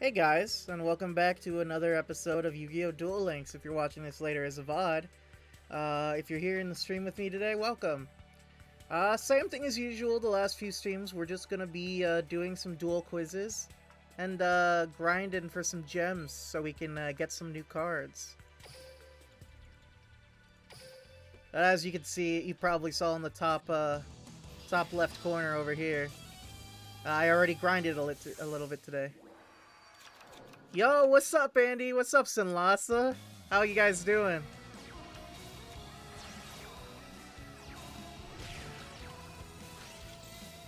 Hey guys, and welcome back to another episode of Yu-Gi-Oh! Duel Links. If you're watching this later as a VOD, if you're here in the stream with me today, welcome. Same thing as usual. The last few streams, we're just gonna be doing some duel quizzes and grinding for some gems so we can get some new cards. As you can see, you probably saw in the top left corner over here. I already grinded a little bit today. Yo, what's up, Andy? What's up, Sinlasa? How you guys doing?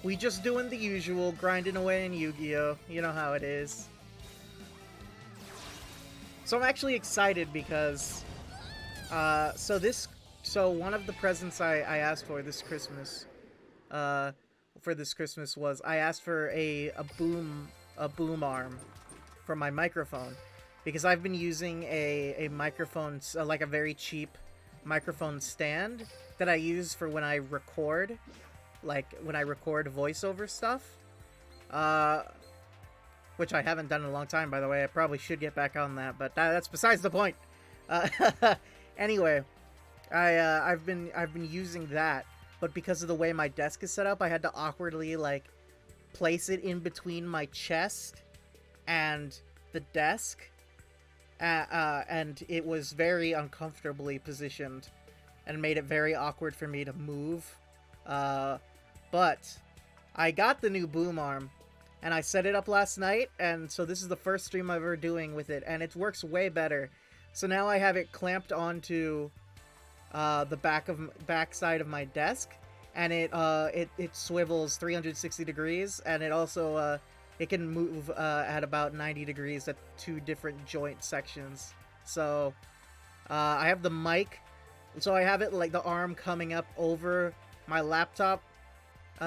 We just doing the usual, grinding away in Yu-Gi-Oh! You know how it is. So I'm actually excited because, so one of the presents I asked for this Christmas, was I asked for a boom arm for my microphone, because I've been using a microphone, like a very cheap microphone stand that I use for when I record, like when I record voiceover stuff, which I haven't done in a long time, by the way. I probably should get back on that, but that's besides the point. Anyway, I've been using that, but because of the way my desk is set up, I had to awkwardly like place it in between my chest and the desk, and it was very uncomfortably positioned and made it very awkward for me to move, but I got the new boom arm and I set it up last night, and so this is the first stream I'm ever doing with it, and it works way better. So now I have it clamped onto the back side of my desk, and it swivels 360 degrees, and it also it can move at about 90 degrees at two different joint sections. So I have the mic, so I have it like the arm coming up over my laptop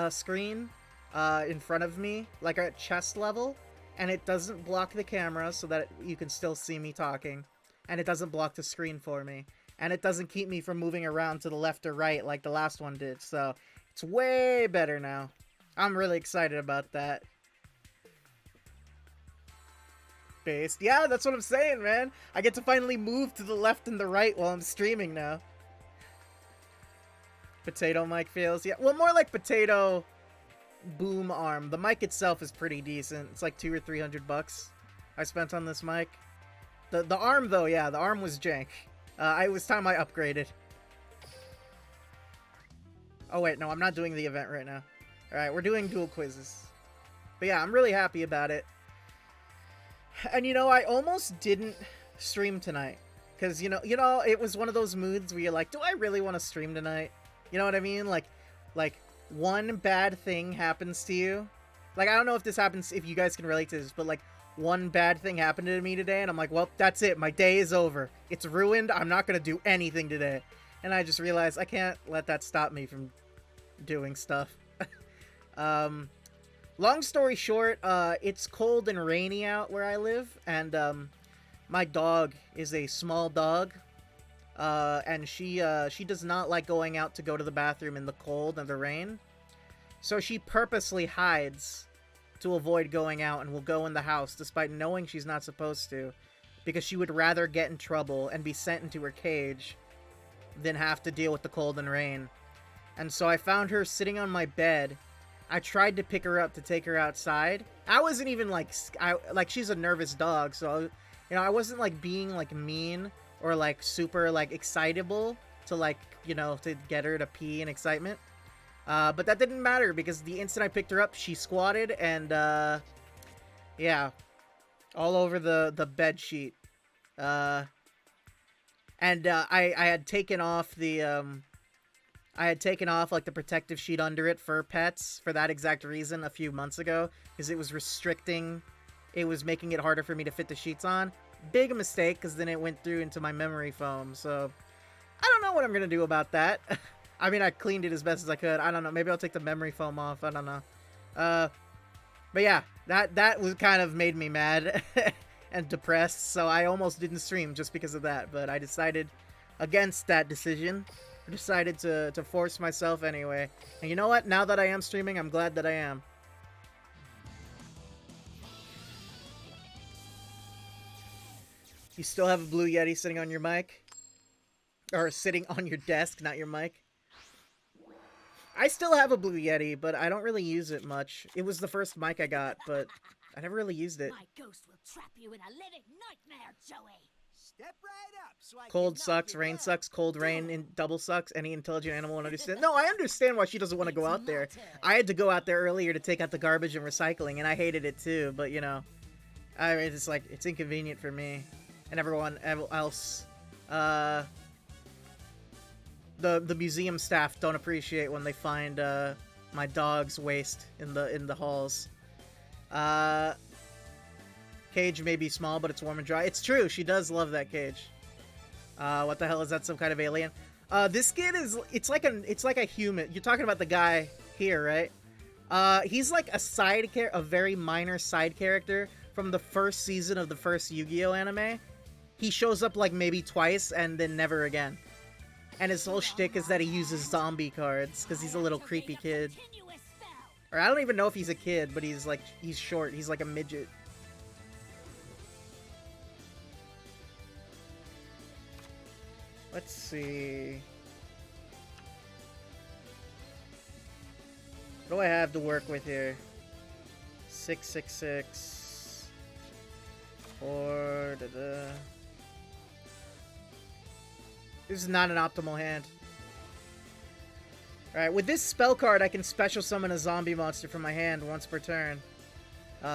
screen in front of me, like at chest level, and it doesn't block the camera so that you can still see me talking, and it doesn't block the screen for me, and it doesn't keep me from moving around to the left or right like the last one did. So it's way better now. I'm really excited about that. Based. Yeah, that's what I'm saying, man. I get to finally move to the left and the right while I'm streaming now. Potato mic feels. Yeah, well, more like potato boom arm. The mic itself is pretty decent. It's like $200 or $300 I spent on this mic. The arm, though, yeah, the arm was jank. It was time I upgraded. Oh, wait, no, I'm not doing the event right now. Alright, we're doing dual quizzes. But yeah, I'm really happy about it. And you know, I almost didn't stream tonight. Because, you know, it was one of those moods where you're like, do I really want to stream tonight? You know what I mean? Like, one bad thing happens to you. Like, I don't know if this happens, if you guys can relate to this, but like, one bad thing happened to me today, and I'm like, well, that's it. My day is over. It's ruined. I'm not going to do anything today. And I just realized I can't let that stop me from doing stuff. Long story short, it's cold and rainy out where I live, and my dog is a small dog, and she does not like going out to go to the bathroom in the cold and the rain, so she purposely hides to avoid going out and will go in the house despite knowing she's not supposed to, because she would rather get in trouble and be sent into her cage than have to deal with the cold and rain. And so I found her sitting on my bed. I tried to pick her up to take her outside. I wasn't even like, she's a nervous dog, so, you know, I wasn't like being like mean or like super like excitable to like, you know, to get her to pee in excitement. But that didn't matter, because the instant I picked her up, she squatted and, yeah, all over the bed sheet. I had taken off like the protective sheet under it for pets for that exact reason a few months ago, because it was restricting, it was making it harder for me to fit the sheets on. Big mistake, because then it went through into my memory foam, so I don't know what I'm gonna do about that. I mean, I cleaned it as best as I could. I don't know, maybe I'll take the memory foam off, I don't know. But yeah, that was kind of made me mad and depressed, so I almost didn't stream just because of that, but I decided against that decision. I decided to force myself anyway. And you know what? Now that I am streaming, I'm glad that I am. You still have a Blue Yeti sitting on your mic? Or sitting on your desk, not your mic? I still have a Blue Yeti, but I don't really use it much. It was the first mic I got, but I never really used it. My ghost will trap you in a living nightmare, Joey. Step right up so I Cold can sucks, knock you rain down. sucks, cold rain and double sucks. Any intelligent animal won't understand. No, I understand why she doesn't want to go out there. I had to go out there earlier to take out the garbage and recycling, and I hated it too, but you know, it's like, it's inconvenient for me and everyone else. The museum staff don't appreciate when they find my dog's waste in the halls. Cage may be small, but it's warm and dry. It's true. She does love that cage. What the hell is that? Some kind of alien? This kid is. It's like a human. You're talking about the guy here, right? He's like a very minor side character from the first season of the first Yu-Gi-Oh anime. He shows up like maybe twice and then never again. And his whole shtick is that he uses zombie cards because he's a little creepy kid. Or I don't even know if he's a kid, but he's short. He's like a midget. Let's see. What do I have to work with here? 666. 4. This is not an optimal hand. Alright, with this spell card, I can special summon a zombie monster from my hand once per turn.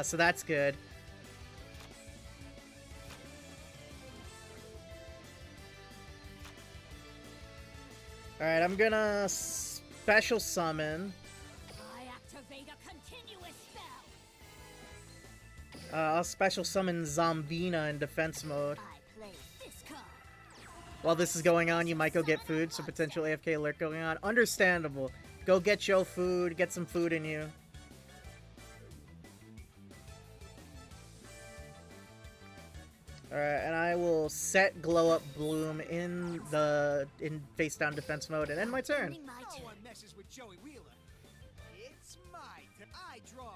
So that's good. Alright, I'm gonna special summon. I activate a continuous spell. I'll special summon Zombina in defense mode. I play this card. While this is going on, you might go get food, so potential AFK alert going on. Understandable. Go get your food, get some food in you. Alright, and I will set Glow Up Bloom in face down defense mode and end my turn. No one messes with Joey Wheeler. It's my turn. I draw.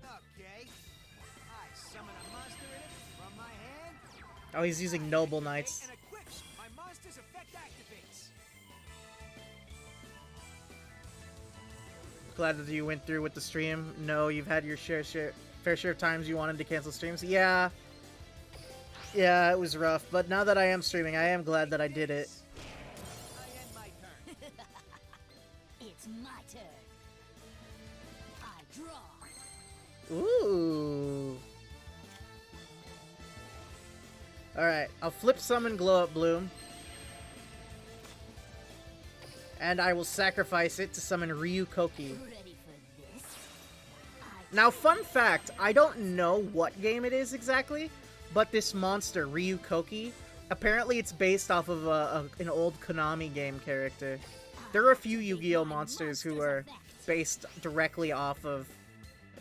Okay. I summon a monster in it from my hand. Oh, he's using Noble Knights. And equips. My monster's effect activates. Glad that you went through with the stream. No, you've had your fair share of times you wanted to cancel streams. Yeah, it was rough. But now that I am streaming, I am glad that I did it. I end my turn. It's my turn. I draw. Ooh. Alright, I'll flip summon Glow Up Bloom. And I will sacrifice it to summon Ryu Koki. Ready for this? Now, fun fact, I don't know what game it is exactly, but this monster, Ryu Koki, apparently it's based off of an old Konami game character. There are a few Yu-Gi-Oh! Monsters who are based directly off of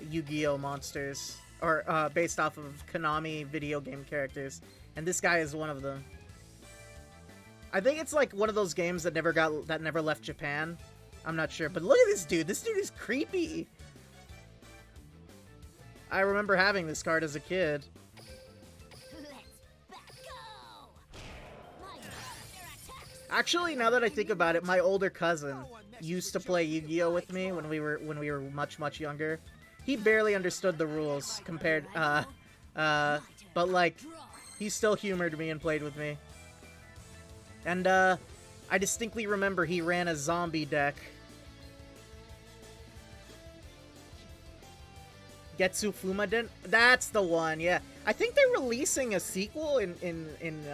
Yu-Gi-Oh! Monsters, or based off of Konami video game characters, and this guy is one of them. I think it's like one of those games that never left Japan. I'm not sure, but look at this dude. This dude is creepy. I remember having this card as a kid. Let's back go. My monster attacks. Actually, now that I think about it, my older cousin used to play Yu-Gi-Oh with me when we were much younger. He barely understood the rules compared but like he still humored me and played with me. And I distinctly remember he ran a zombie deck. Getsu Fumaden? That's the one, yeah. I think they're releasing a sequel in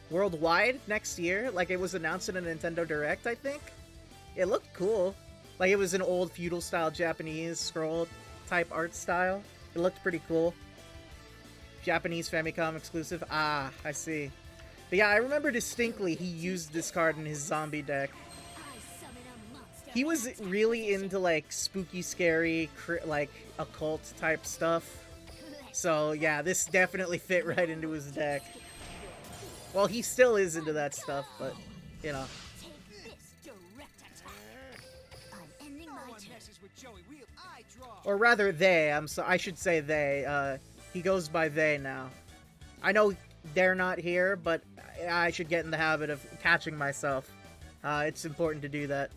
worldwide next year. Like, it was announced in a Nintendo Direct, I think. It looked cool. Like, it was an old feudal-style Japanese scroll-type art style. It looked pretty cool. Japanese Famicom exclusive. Ah, I see. But yeah, I remember distinctly he used this card in his zombie deck. I summon a monster. He was really into, like, spooky, scary, like, occult-type stuff. So, yeah, this definitely fit right into his deck. Well, he still is into that stuff, but, you know. Take this direct attack. I'm ending No my one turn. messes with Joey Wheeler. I draw. Or rather, they. I should say they. He goes by they now. I know they're not here, but I should get in the habit of catching myself. It's important to do that.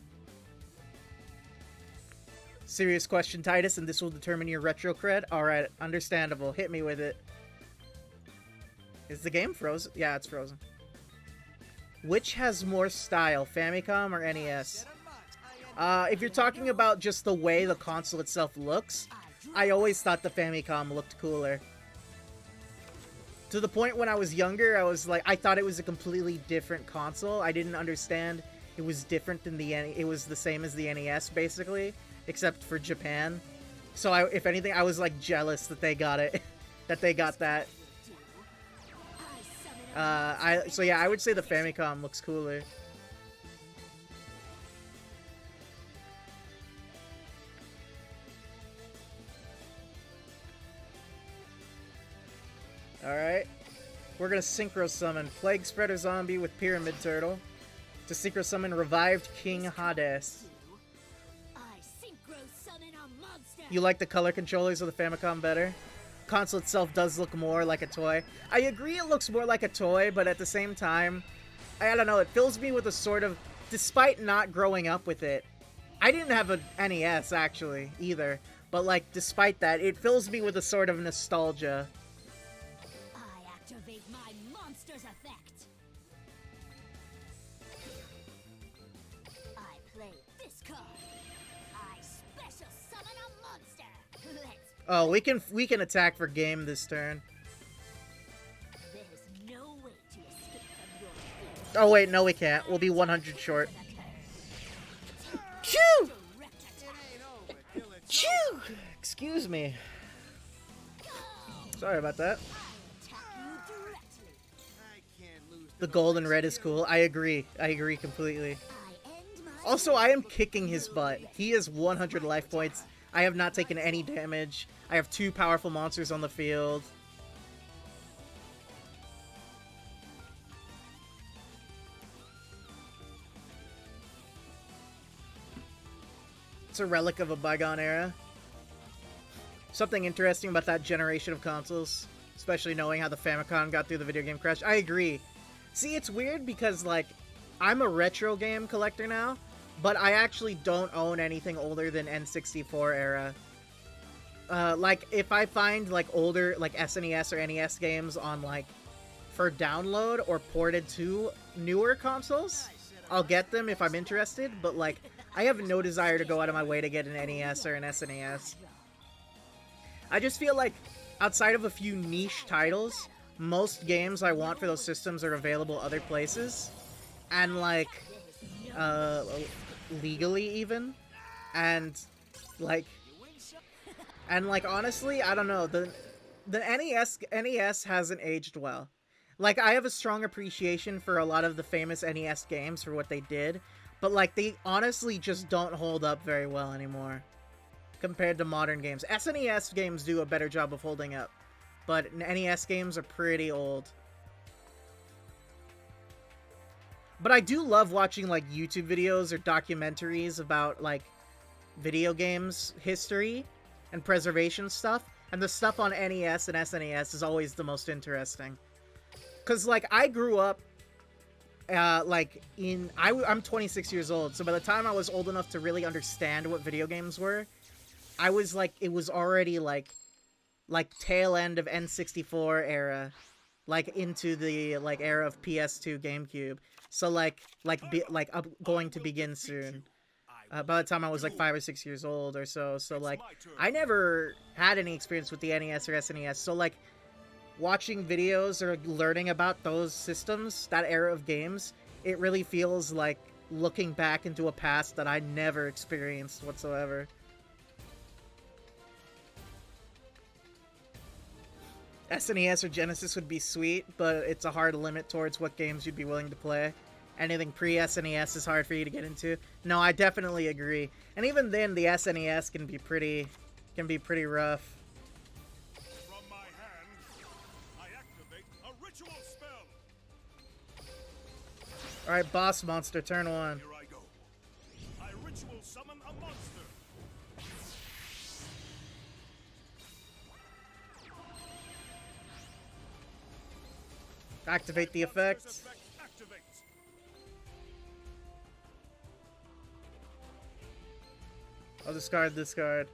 Serious question, Titus, and this will determine your retro cred? Alright, understandable. Hit me with it. Is the game frozen? Yeah, it's frozen. Which has more style, Famicom or NES? If you're talking about just the way the console itself looks, I always thought the Famicom looked cooler. To the point when I was younger, I was like, I thought it was a completely different console. I didn't understand it was different than it was the same as the NES, basically, except for Japan. So, if anything, I was like jealous that they got it, that they got that. So yeah, I would say the Famicom looks cooler. Alright. We're gonna synchro summon Plague Spreader Zombie with Pyramid Turtle to synchro summon Revived King Hades. You like the color controllers of the Famicom better? Console itself does look more like a toy. I agree it looks more like a toy, but at the same time, I don't know, it fills me with a sort of, despite not growing up with it, I didn't have a NES actually either, but like despite that, it fills me with a sort of nostalgia. I activate my monster's effect. I play this card. I special summon a monster. Let's Oh, we can attack for game this turn. There's no way to escape from your fate. Oh wait, no we can't. We'll be 100 short. Chew! Direct attack. Chew! Excuse me. Sorry about that. Attack you directly. I can't lose The gold and red is cool. I agree. I agree completely. I end my Also, I am kicking his butt. He has 100 life points. I have not taken any damage. I have 2 powerful monsters on the field. It's a relic of a bygone era. Something interesting about that generation of consoles, especially knowing how the Famicom got through the video game crash. I agree. See, it's weird because, like, I'm a retro game collector now, but I actually don't own anything older than N64 era. Like, if I find, like, older, like, SNES or NES games on, like, for download or ported to newer consoles, I'll get them if I'm interested, but, like, I have no desire to go out of my way to get an NES or an SNES. I just feel like, outside of a few niche titles, most games I want for those systems are available other places, and, like, legally even, and, like, honestly, I don't know, the NES hasn't aged well. Like, I have a strong appreciation for a lot of the famous NES games for what they did, but, like, they honestly just don't hold up very well anymore compared to modern games. SNES games do a better job of holding up, but NES games are pretty old. But I do love watching, like, YouTube videos or documentaries about, like, video games history and preservation stuff, and the stuff on NES and SNES is always the most interesting. Because, like, I grew up, I'm 26 years old, so by the time I was old enough to really understand what video games were, I was, like, it was already, like, tail end of N64 era, like, into the, like, era of PS2 GameCube. So, I'm going to begin soon. By the time I was, like, 5 or 6 years old or so. So, like, I never had any experience with the NES or SNES. So, like, watching videos or learning about those systems, that era of games, it really feels like looking back into a past that I never experienced whatsoever. SNES or Genesis would be sweet, but it's a hard limit towards what games you'd be willing to play. Anything pre-SNES is hard for you to get into. No, I definitely agree. And even then, the SNES can be pretty rough. From my hand, I activate a ritual spell. Alright, boss monster, turn 1. Here I go. I ritual summon a monster. Activate the effect. Activates. I'll discard this card.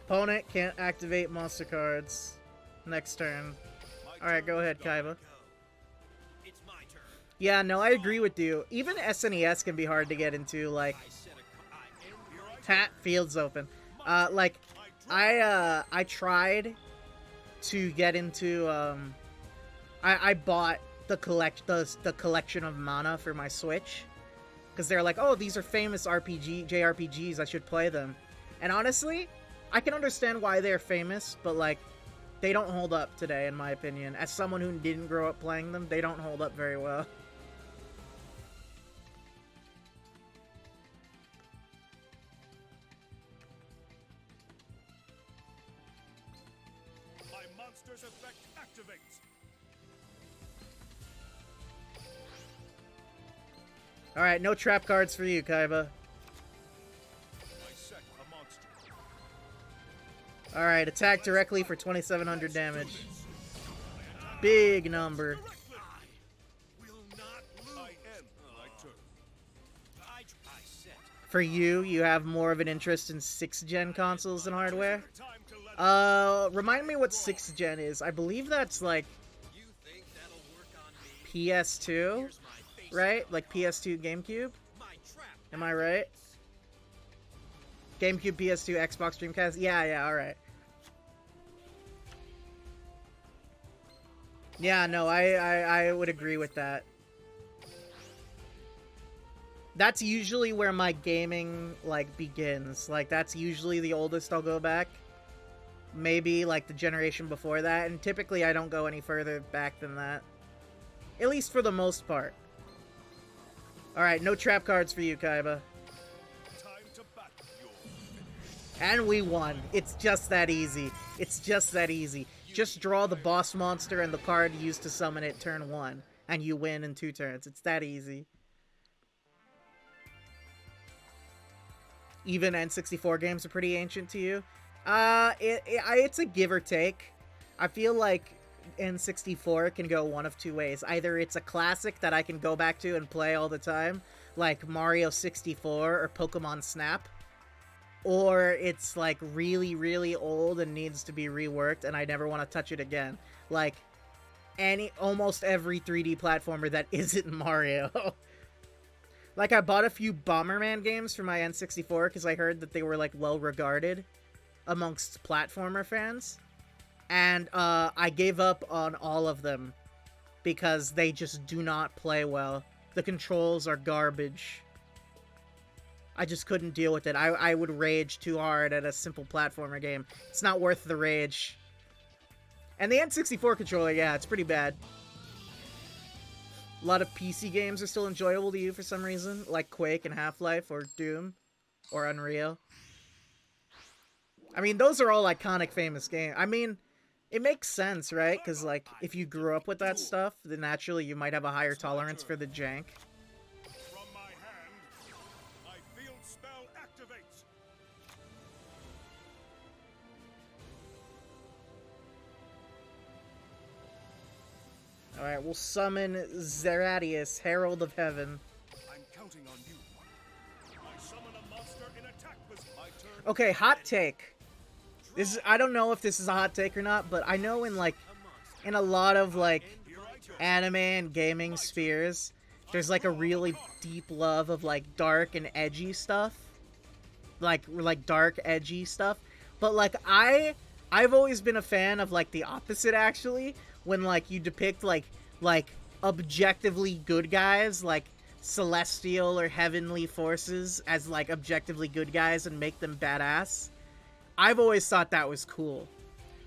Opponent can't activate monster cards. Next turn. Alright, go ahead, Kaiba. It's my turn. Yeah, no, I agree with you. Even SNES can be hard to get into, like, I said hat fields open. Like, I tried to get into, I bought the collection of mana for my Switch. Because they're like, oh, these are famous JRPGs, I should play them. And honestly, I can understand why they're famous, but, like, they don't hold up today, in my opinion. As someone who didn't grow up playing them, they don't hold up very well. My monster's effect activates. Alright, no trap cards for you, Kaiba. I set a monster. Alright, attack directly for 2,700 damage. Big number. will not lose. I end my turn. I said. For you, you have more of an interest in 6th gen consoles than hardware. Time to let Remind me what 6th gen is. I believe that's like You think that'll work on me? PS2, Here's my face. right? Like PS2, GameCube? My trap. Am I right? GameCube, PS2, Xbox, Dreamcast? Yeah, alright. Yeah, no, I would agree with that. That's usually where my gaming, like, begins. Like, that's usually the oldest I'll go back. Maybe, like, the generation before that. And typically I don't go any further back than that. At least for the most part. Alright, no trap cards for you, Kaiba. time to battle. You're finished. And we won. It's just that easy. It's just that easy. Just draw the boss monster and the card used to summon it turn 1. And you win in 2 turns. It's that easy. Even N64 games are pretty ancient to you. It's a give or take. I feel like N64 can go one of 2 ways. Either it's a classic that I can go back to and play all the time, like Mario 64 or Pokemon Snap. Or it's like really, really old and needs to be reworked and I never want to touch it again. Like almost every 3D platformer that isn't Mario. Like, I bought a few Bomberman games for my N64 because I heard that they were, like, well-regarded amongst platformer fans. And, I gave up on all of them because they just do not play well. The controls are garbage. I just couldn't deal with it. I would rage too hard at a simple platformer game. It's not worth the rage. And the N64 controller, yeah, it's pretty bad. A lot of PC games are still enjoyable to you for some reason, like Quake and Half-Life or Doom or Unreal. I mean, those are all iconic, famous games. I mean, it makes sense, right? Because, like, if you grew up with that stuff, then naturally you might have a higher tolerance for the jank. From my hand, my field spell activates. Alright, we'll summon Zeratius, Herald of Heaven. I'm counting on you. I summon a monster in attack position. My turn. Okay, hot take. I don't know if this is a hot take or not, but I know in, like, in a lot of, like, Here I go. anime and gaming spheres, there's, like, a really deep love of, like, dark and edgy stuff. Like dark, edgy stuff. But, like, I've always been a fan of, like, the opposite, actually. When, like, you depict, like, objectively good guys, like, celestial or heavenly forces as, like, objectively good guys and make them badass. I've always thought that was cool.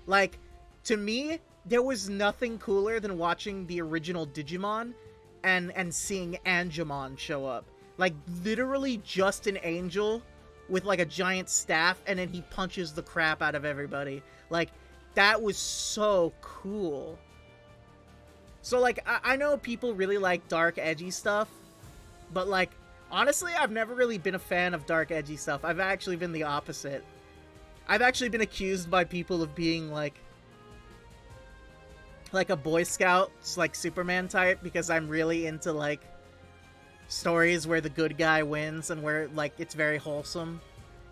Like, to me, there was nothing cooler than watching the original Digimon and seeing Angemon show up. Like, literally just an angel with, like, a giant staff, and then he punches the crap out of everybody. Like, that was so cool. So, like, I know people really like dark, edgy stuff, but, like, honestly, I've never really been a fan of dark, edgy stuff. I've actually been the opposite. I've actually been accused by people of being, like, like a Boy Scout, like Superman type, because I'm really into like stories where the good guy wins and where like it's very wholesome.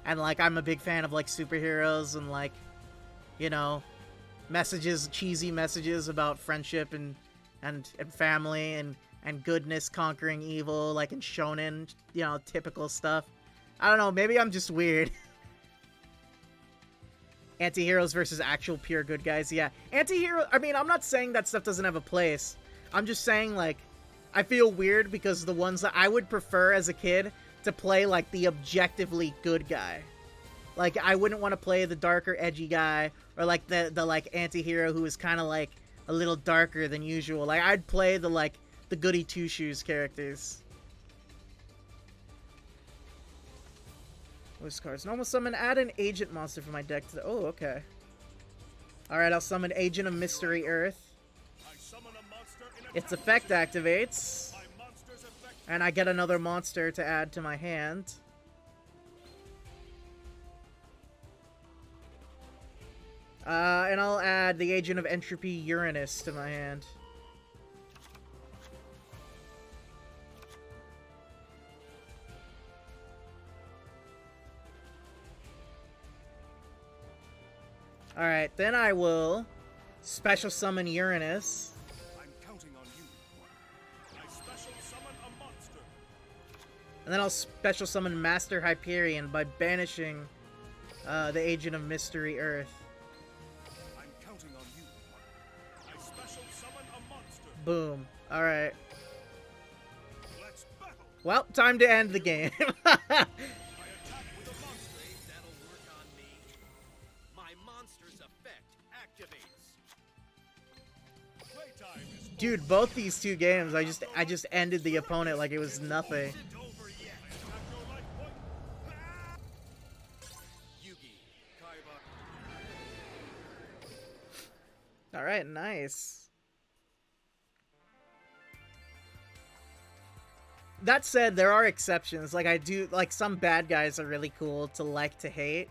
And like I'm a big fan of like superheroes and like, you know, messages, cheesy messages about friendship and family and goodness conquering evil, like in shonen, you know, typical stuff. I don't know, maybe I'm just weird. Anti-heroes versus actual pure good guys, yeah. Anti-hero, I mean, I'm not saying that stuff doesn't have a place. I'm just saying, like, I feel weird because the ones that I would prefer as a kid to play, like, the objectively good guy. Like, I wouldn't want to play the darker, edgy guy, or, like, the like, anti-hero who is kind of, like, a little darker than usual. Like, I'd play the, like, the goody two-shoes characters. List cards. Normal summon, add an agent monster for my deck to the... Oh, okay. Alright, I'll summon Agent of Mystery Earth. Its effect activates. And I get another monster to add to my hand. And I'll add the Agent of Entropy Uranus to my hand. Alright, then I will special summon Uranus. I'm counting on you. I special summon a monster. And then I'll special summon Master Hyperion by banishing the Agent of Mystery Earth. I'm counting on you. I special summon a monster. Boom. Alright. Let's battle. Well, time to end the game. I attack with a monster. That'll work on me. My monster's effect activates. Playtime is Dude, both these two games, I just ended the opponent like it was nothing. Isn't over yet. attack your life point. Yugi, Kaiba. Alright, nice. That said, there are exceptions. Like, I do, like, some bad guys are really cool to like to hate.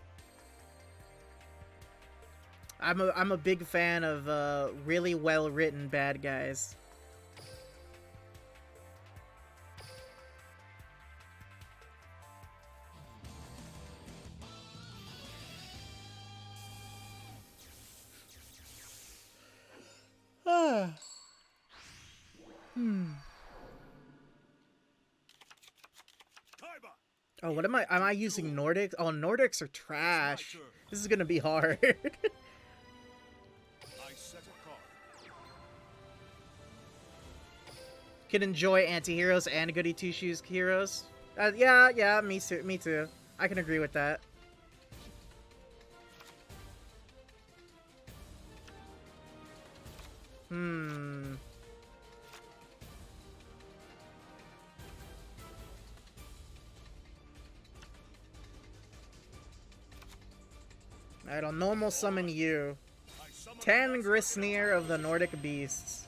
I'm a big fan of really well-written bad guys. Kaiba. Oh, what am I using Nordics? Oh, Nordics are trash. This is gonna be hard. I set a card. Can enjoy anti-heroes and goody two-shoes heroes. Yeah, me too. I can agree with that. Alright, I'll normal summon you. I summon Tangrisnir of the Nordic Beasts.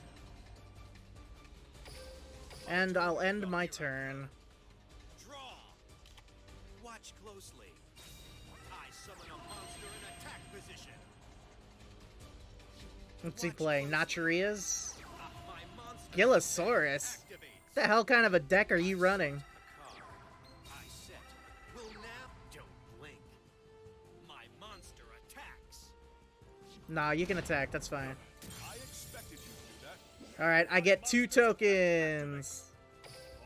And I'll end my turn. Draw. Watch closely. I summon a monster in attack position. What's he playing? Nacharias? My monster Gillosaurus? activates. What the hell kind of a deck are you running? Card. I set. Will nap. Don't blink. My monster attacks. Nah, you can attack. That's fine. I expected you to do that. Alright, I get 2 tokens.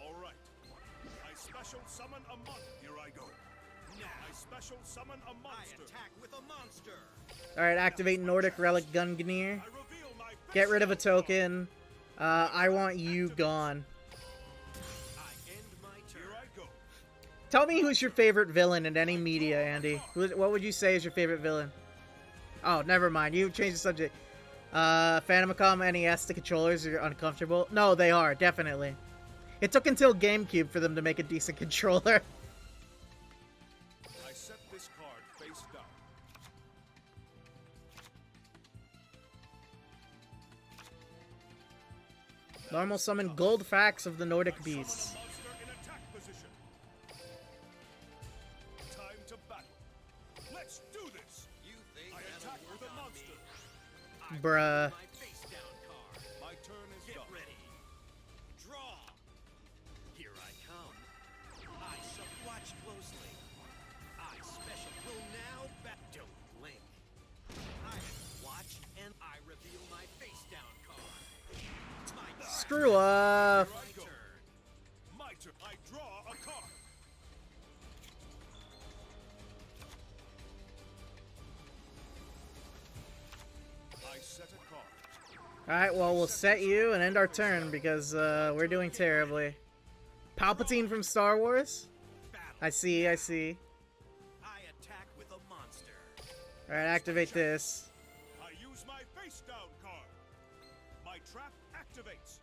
All right. I special summon a monster. Here I go. Now I special summon a I monster. attack with a monster. Alright, activate Nordic Relic Gungnir. I reveal my Get rid of a token. I want you gone. I end my Here turn. I go. Tell me who's your favorite villain in any media, Andy. What would you say is your favorite villain? Oh, never mind. You changed the subject. Famicom NES, the controllers are uncomfortable. No, they are, definitely. It took until GameCube for them to make a decent controller. I set this card face down. Normal summon Gold Fax of the Nordic Summon a Beasts. monster in attack position. Time to battle. Let's do this. You think I that'll attack work with a on monster. me? Bruh. My face down Screw off. Here I go. My turn. I draw a card. I set a card. Alright, well, we'll set you and end our turn because we're doing terribly. Palpatine from Star Wars? Battle. I see, I see. I attack with a monster. Alright, activate this. I use my face down card. My trap activates.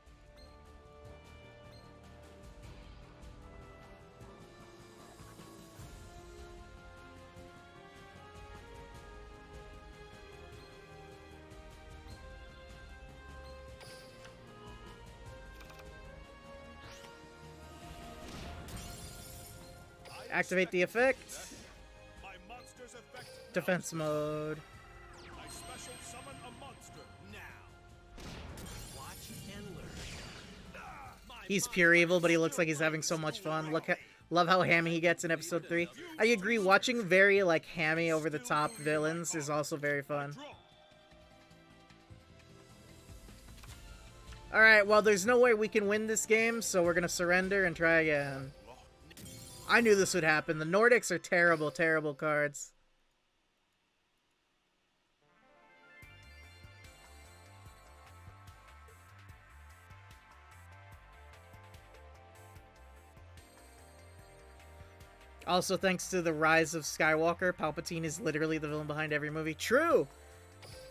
Activate the effect. My monster's effect. Defense mode. I special summon a monster. Now. Watch and learn. My He's pure evil, but he looks like he's having so much fun. Love how hammy he gets in episode 3. I agree, watching very, like, hammy over-the-top villains is also very fun. Draw. Alright, well, there's no way we can win this game, so we're gonna surrender and try again. I knew this would happen. The Nordics are terrible, terrible cards. Also, thanks to the rise of Skywalker, Palpatine is literally the villain behind every movie. True!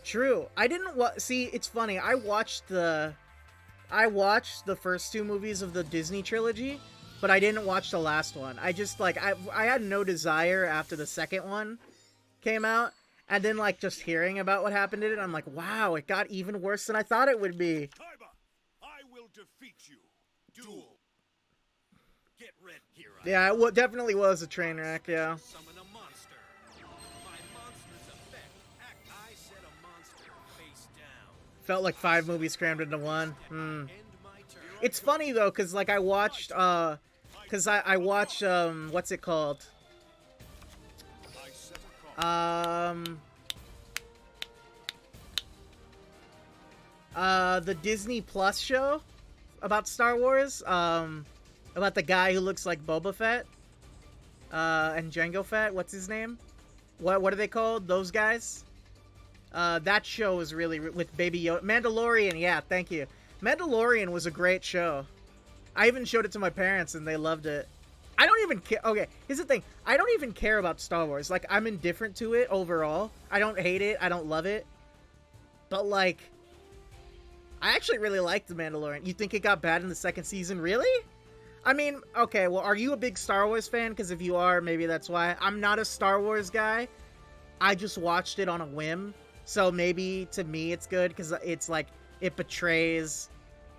True. I didn't see, it's funny, I watched the first 2 movies of the Disney trilogy, but I didn't watch the last one. I just, like, I had no desire after the second one came out, and then, like, just hearing about what happened in it, I'm like, wow, it got even worse than I thought it would be. Kaiba, I will defeat you. duel. Get ready. Here I Yeah, it definitely was a train wreck, yeah. summon a monster. My monster's effect. I set a monster face down. Felt like 5 movies crammed into one. End my turn. It's funny, though, because, like, I watched, I watched, what's it called? I set a card. The Disney Plus show about Star Wars, about the guy who looks like Boba Fett, and Jango Fett, what's his name? What are they called? Those guys? That show was really, with Baby Yoda. Mandalorian, yeah, thank you. Mandalorian was a great show. I even showed it to my parents and they loved it. I don't even care. Okay, here's the thing. I don't even care about Star Wars. Like, I'm indifferent to it overall. I don't hate it. I don't love it. But, like, I actually really liked The Mandalorian. You think it got bad in the second season? Really? I mean, okay, well, are you a big Star Wars fan? Because if you are, maybe that's why. I'm not a Star Wars guy. I just watched it on a whim. So maybe to me it's good because it's like, it betrays,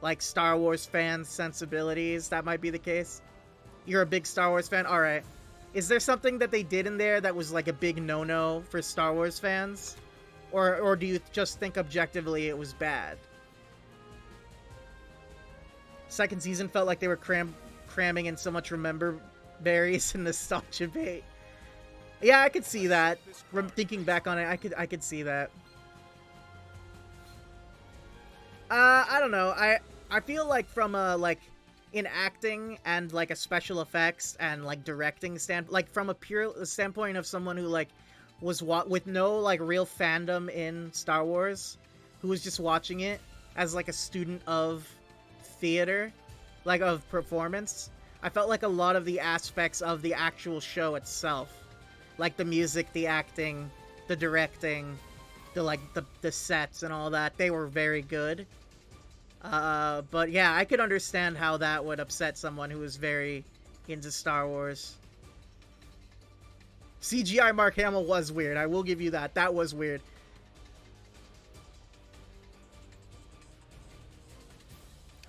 like, Star Wars fans' sensibilities. That might be the case. You're a big Star Wars fan? Alright. Is there something that they did in there that was, like, a big no-no for Star Wars fans? Or do you just think objectively it was bad? Second season felt like they were cramming in so much remember berries and nostalgia bait. Yeah, I could see that. Thinking back on it, I could see that. I don't know. I feel like from like in acting and like a special effects and like directing like from a pure standpoint of someone who like was with no like real fandom in Star Wars, who was just watching it as like a student of theater, like of performance. I felt like a lot of the aspects of the actual show itself, like the music, the acting, the directing, the sets and all that, they were very good. But yeah, I could understand how that would upset someone who was very into Star Wars. CGI Mark Hamill was weird. I will give you that. That was weird.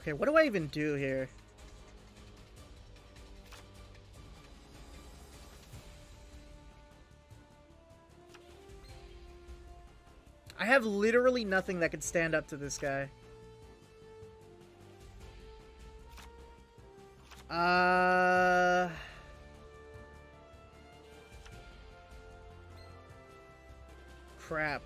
Okay, what do I even do here? I have literally nothing that could stand up to this guy. Crap.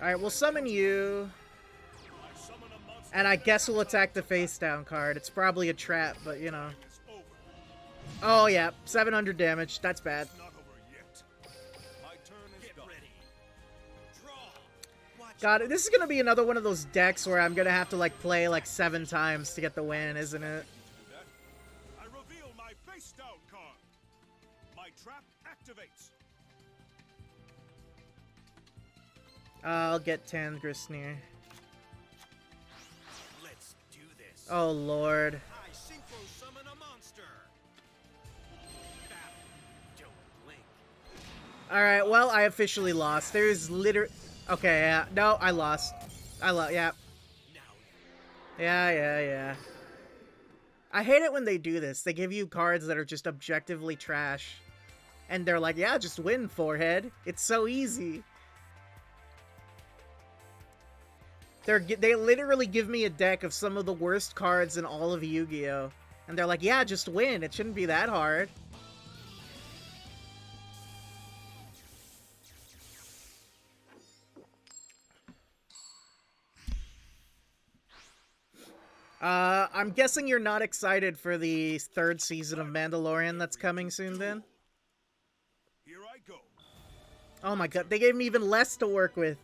Alright, we'll summon you. I summon a monster. And I guess we'll attack the face down card. It's probably a trap, but you know. Is over. Oh yeah, 700 damage. That's bad. It's not over yet. My turn is done. Ready. Draw. Watch. God, this is gonna be another one of those decks where I'm gonna have to like play like 7 times to get the win, isn't it? Do that. I reveal my face down card. My trap activates. I'll get Tangrisnir. Let's do this. Oh lord. I synchro summon a monster. Battle. Duel Link. Alright, well, I officially lost. There's literally... Okay, yeah. No, I lost. Yeah. Now Yeah. I hate it when they do this. They give you cards that are just objectively trash. And they're like, yeah, just win, forehead. It's so easy. They literally give me a deck of some of the worst cards in all of Yu-Gi-Oh! And they're like, yeah, just win. It shouldn't be that hard. I'm guessing you're not excited for the 3rd season of Mandalorian that's coming soon then? Here I go. Oh my god, they gave me even less to work with.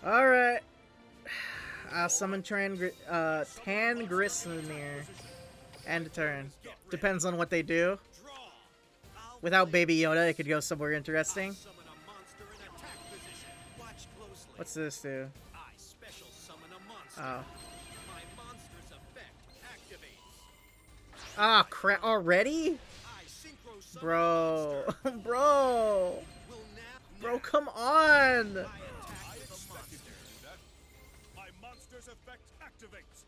Alright. I'll summon Tangrisnir. End of turn. Depends on what they do. draw. I'll Without Baby Yoda, it could go somewhere interesting. summon a monster in attack position. Watch closely. What's this do? I special summon a monster. Oh. My monster's effect activates. Ah, crap. Already? I synchro summon Bro. a monster. Bro. Will now Bro, come on. I attack I with a expected monster. you to do that. My monster's effect activates.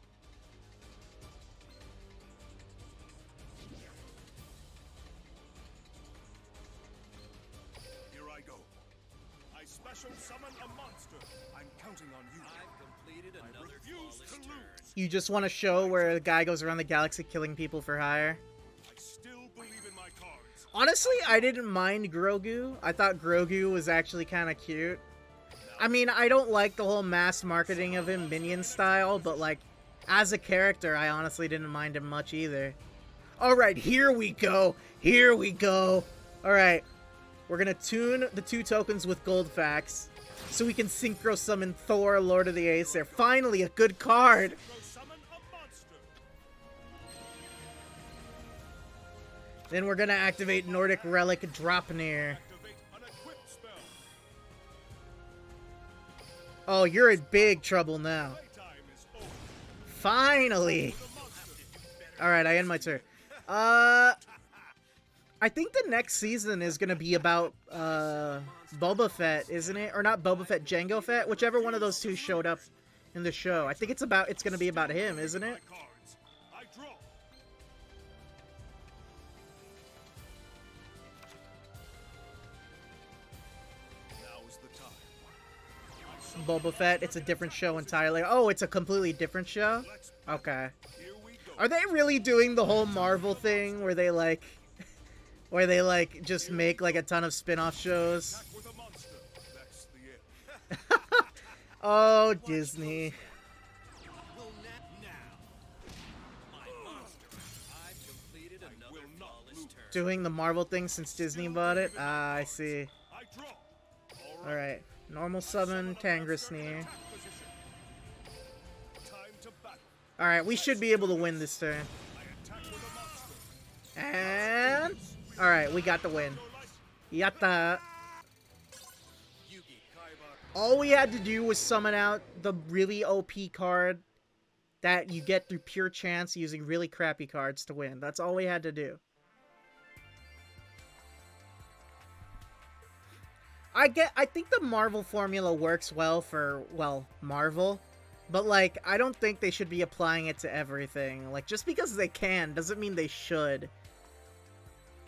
Here I go. I special summon a monster. I'm counting on you. I've completed another refuse flawless to turn. lose. You just want a show where the guy goes around the galaxy killing people for hire? I still believe in my cards. Honestly, I didn't mind Grogu. I thought Grogu was actually kind of cute. I mean, I don't like the whole mass marketing of him minion style, but like, as a character, I honestly didn't mind him much either. Alright, here we go. Here we go. Alright. We're gonna tune the 2 tokens with gold facts so we can synchro summon Thor, Lord of the Aesir. Finally, a good card. Synchro summon a monster. Then we're gonna activate Nordic Relic Dropnir. Activate an equipped spell. Oh, you're in big trouble now. Playtime is over. Finally. The monster. Alright, I end my turn. I think the next season is gonna be about, Boba Fett, isn't it? Or not Boba Fett, Jango Fett? Whichever one of those 2 showed up in the show. I think it's gonna be about him, isn't it? My cards. I draw. Now is the time. Boba Fett, it's a different show entirely. Oh, it's a completely different show? Let's Okay. here we go. Are they really doing the whole Marvel thing where they like... where they like just make like a ton of spin-off shows? Attack with a monster. That's the end. Oh, Disney. Will now. My monster. I've completed another will not flawless lose. turn. Doing the Marvel thing since Disney bought it? Ah, I see. I draw. Alright. Normal summon, Tangrisnir. Attack position. Time to battle. Alright, we should be able to win this turn. I attack with a monster. And... Alright, we got the win. Yatta! Yugi Kaiba. All we had to do was summon out the really OP card that you get through pure chance using really crappy cards to win. That's all we had to do. I think the Marvel formula works well for, well, Marvel. But, like, I don't think they should be applying it to everything. Like, just because they can doesn't mean they should.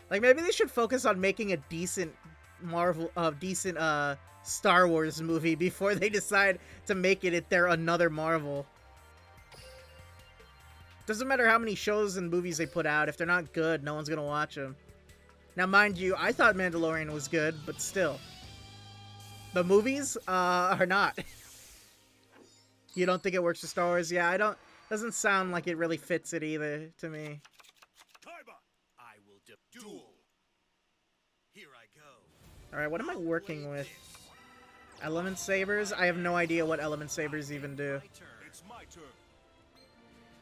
Like, maybe they should focus on making a decent Star Wars movie before they decide to make it their another Marvel. Doesn't matter how many shows and movies they put out. If they're not good, no one's gonna watch them. Now, mind you, I thought Mandalorian was good, but still. The movies are not. You don't think it works for Star Wars? Yeah, I don't. Doesn't sound like it really fits it either to me. Kaiba. I will duel. Here I go. All right, what am I working with? This. Element sabers? I have no idea what element sabers even do. My turn. It's my turn.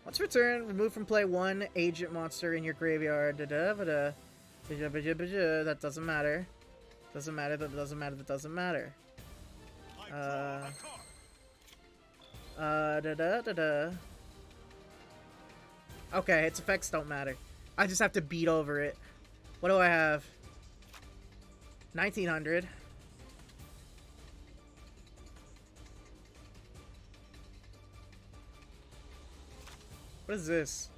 Once return, remove from play one agent monster in your graveyard. Da-da-ba-da. Ba-ja-ba-ja-ba-ja. That doesn't matter. Doesn't matter. That doesn't matter. That doesn't matter. I draw a card. Da-da-da-da. Okay, its effects don't matter. I just have to beat over it. What do I have? 1900. What is this?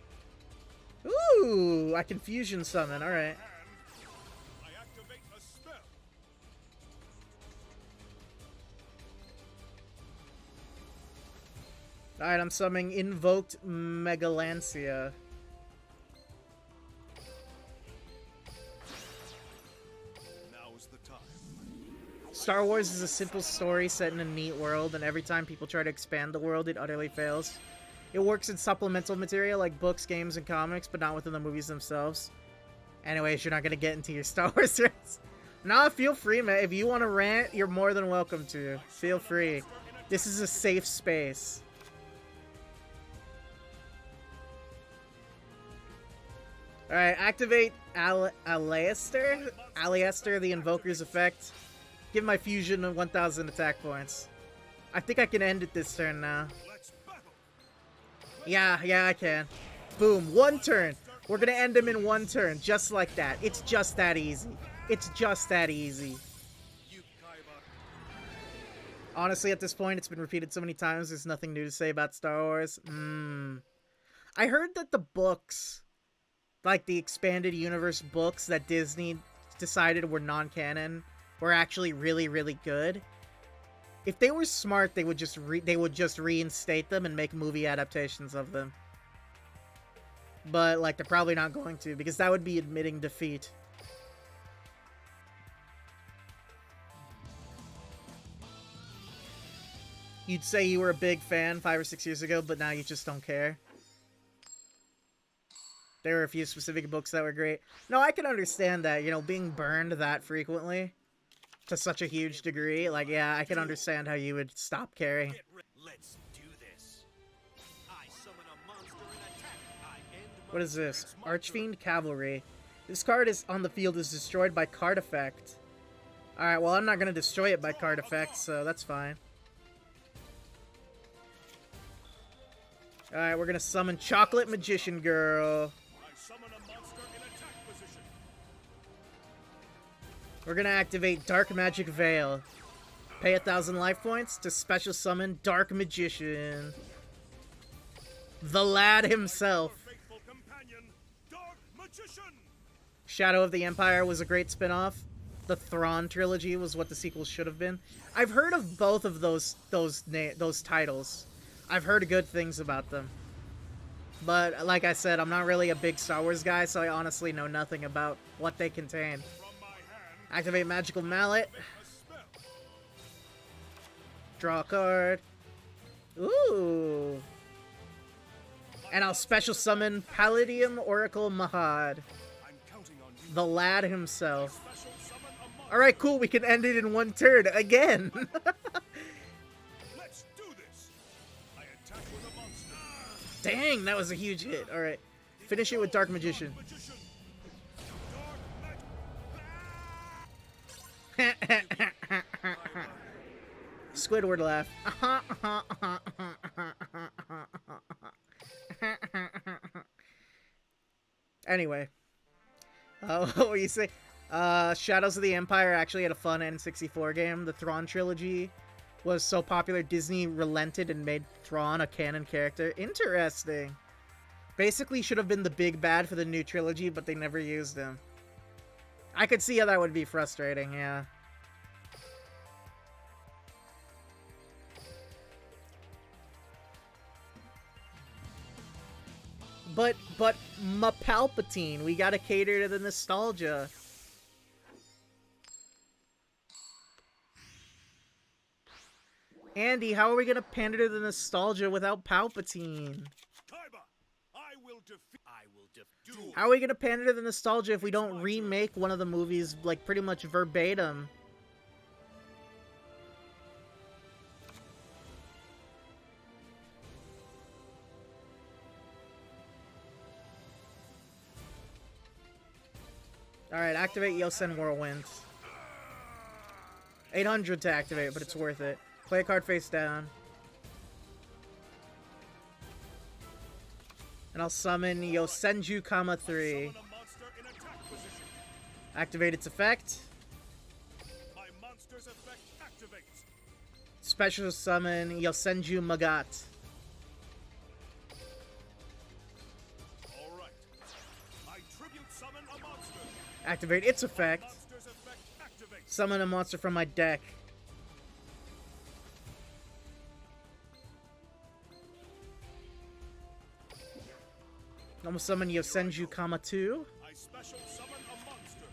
Ooh, I can fusion summon. All right. And I activate a spell. All right, I'm summoning Invoked Megalancia. Now is the time. Star Wars is a simple story set in a neat world, and every time people try to expand the world, it utterly fails. It works in supplemental material like books, games, and comics, but not within the movies themselves. Anyways, you're not gonna get into your Star Wars rants. Nah, feel free, man. If you want to rant, you're more than welcome to. Feel free. This is a safe space. Alright, activate Aliaster, the Invoker's effect. Give my fusion 1000 attack points. I think I can end it this turn now. Let's battle. Yeah, I can. Boom, one turn. We're gonna end him in one turn, just like that. It's just that easy. It's just that easy. You Kaiba. Honestly, at this point, it's been repeated so many times, there's nothing new to say about Star Wars. I heard that the books, like the expanded universe books that Disney decided were non-canon, were actually really, really good. If they were smart, they would just reinstate them and make movie adaptations of them. But like they're probably not going to, because that would be admitting defeat. You'd say you were a big fan 5 or 6 years ago, but now you just don't care. There were a few specific books that were great. No, I can understand that, you know, being burned that frequently to such a huge degree. Like, yeah, I can understand how you would stop caring. Let's do this. I summon a monster and attack. I end my What is this? It's my Archfiend Cavalry. This card is on the field is destroyed by card effect. Alright, well, I'm not going to destroy it by card effect, so that's fine. Alright, we're going to summon Chocolate Magician Girl. I summon a monster in attack position. We're going to activate Dark Magic Veil. Pay 1,000 life points to special summon Dark Magician. The lad himself. Your faithful companion, Dark Magician. Shadow of the Empire was a great spin-off. The Thrawn trilogy was what the sequel should have been. I've heard of both of those titles. I've heard good things about them. But like I said, I'm not really a big Star Wars guy, so I honestly know nothing about what they contain. From my hand, Activate Magical Mallet. a spell. Draw a card. Ooh. And I'll special summon Palladium Oracle Mahad. I'm counting on you. The lad himself. Special summon a monster. Alright, cool, we can end it in one turn again. Let's do this. I attack with a monster. Dang, that was a huge hit. Alright. Finish it with Dark Magician. Magician. Squidward laugh. Anyway. What were you saying? Shadows of the Empire actually had a fun N64 game. The Thrawn trilogy was so popular, Disney relented and made Thrawn a canon character. Interesting. Basically should have been the big bad for the new trilogy, but they never used him. I could see how that would be frustrating, yeah. But Ma Palpatine, we gotta cater to the nostalgia. Andy, how are we gonna pander to the nostalgia without Palpatine? Kaiba, I will defeat. How are we gonna pander to the nostalgia if we don't remake one of the movies, like, pretty much verbatim? Alright, activate Yosen Whirlwind. 800 to activate, but it's worth it. Play a card face down. And I'll summon Yosenju, 3. Summon a monster in attack position. Activate its effect. My monster's effect activates. Special summon Yosenju Magat. All right. I tribute summon a monster. Activate its effect. Monster's effect activates. Summon a monster from my deck. I'm gonna summon Yosenju, 2. I special summon a monster.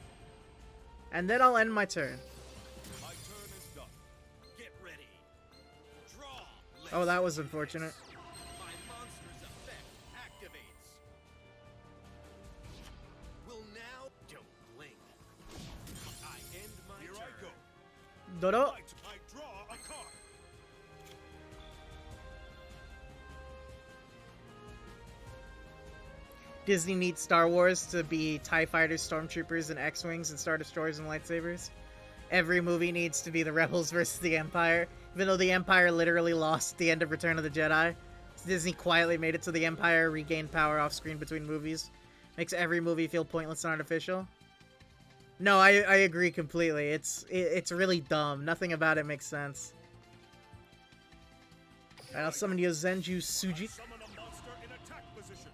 And then I'll end my turn. My turn is done. Get ready. Draw. Oh, that was unfortunate. My monster's effect activates. Will now don't blink. I end my Here turn. I go. Dodo. I draw a card. Disney needs Star Wars to be TIE Fighters, Stormtroopers, and X-Wings, and Star Destroyers and lightsabers. Every movie needs to be the Rebels versus the Empire, even though the Empire literally lost at the end of Return of the Jedi. Disney quietly made it so the Empire regained power off-screen between movies. Makes every movie feel pointless and artificial. No, I agree completely. It's really dumb. Nothing about it makes sense. Alright, I'll summon Yosenju Suji. Summon a monster in attack position.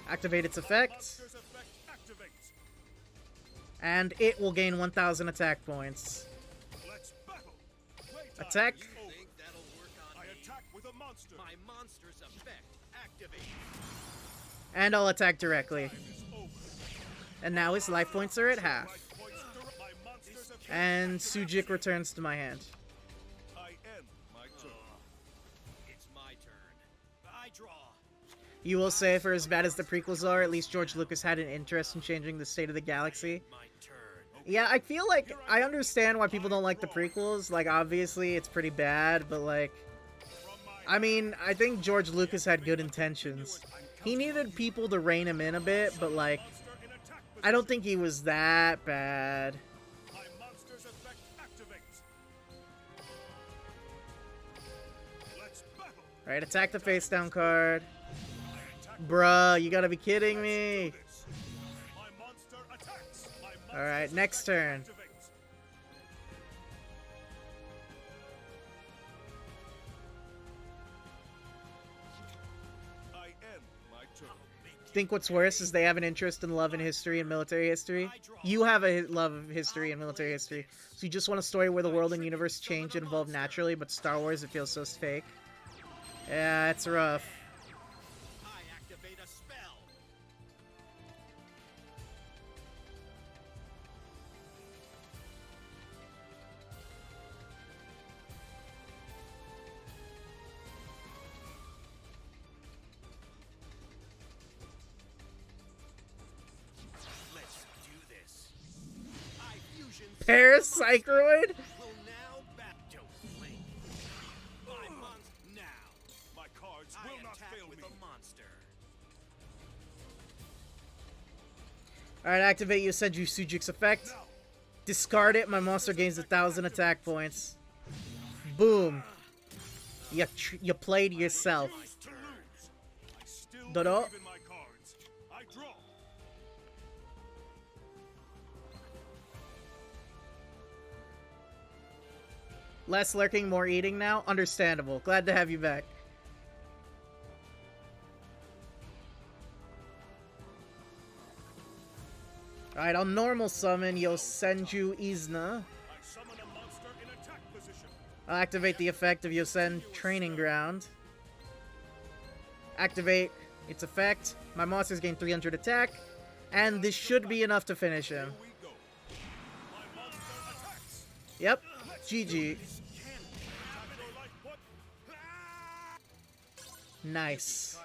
Activate its effect. Monster's effect activates. And it will gain 1,000 attack points. Let's battle. Playtime Attack. is over. Think that'll work on I me. attack with a monster. My monster's effect activates. And I'll attack directly. Time is over. And now his life points are at half. Life points my monster's effect And activates. Sujik returns to my hand. I end my turn. It's my turn. I draw. You will say, for as bad as the prequels are, at least George Lucas had an interest in changing the state of the galaxy. My turn. Yeah, I feel like I understand why people don't like the prequels. Like, obviously, it's pretty bad, but like, From my I mean, I think George Lucas had good intentions. He needed people to rein him in a bit, but like, monster in attack position. I don't think he was that bad. My monster's effect activates. Let's battle. Alright, attack the face down card. Attack. Bruh, you gotta be kidding me. Let's do this. My monster attacks. My monster's Alright, next effect turn. activates. I end my turn. Think what's worse is they have an interest in love and history and military history. You have a love of history and military history. So you just want a story where the world and universe change and evolve naturally, but Star Wars, it feels so fake. Yeah, it's rough. I activate a spell. Let's do this. I fusion Parapsychroid? will now back. Don't blink. My monster now. My cards I will not attack fail with me. a monster. Alright, activate Yosenju Sujik's effect. Discard it, my monster gains 1,000 attack points. Boom. You played yourself. To lose. I still Dodo. believe in my cards. I draw. Less lurking, more eating now? Understandable. Glad to have you back. Alright, I'll normal summon Yosenju Izna. I summon a monster in attack position. I'll activate the effect of Yosen Training Ground. Activate Its effect, my monsters gain 300 attack, and this should be enough to finish him. We go. My monster attacks. Yep, GG. Attack your life point. Nice.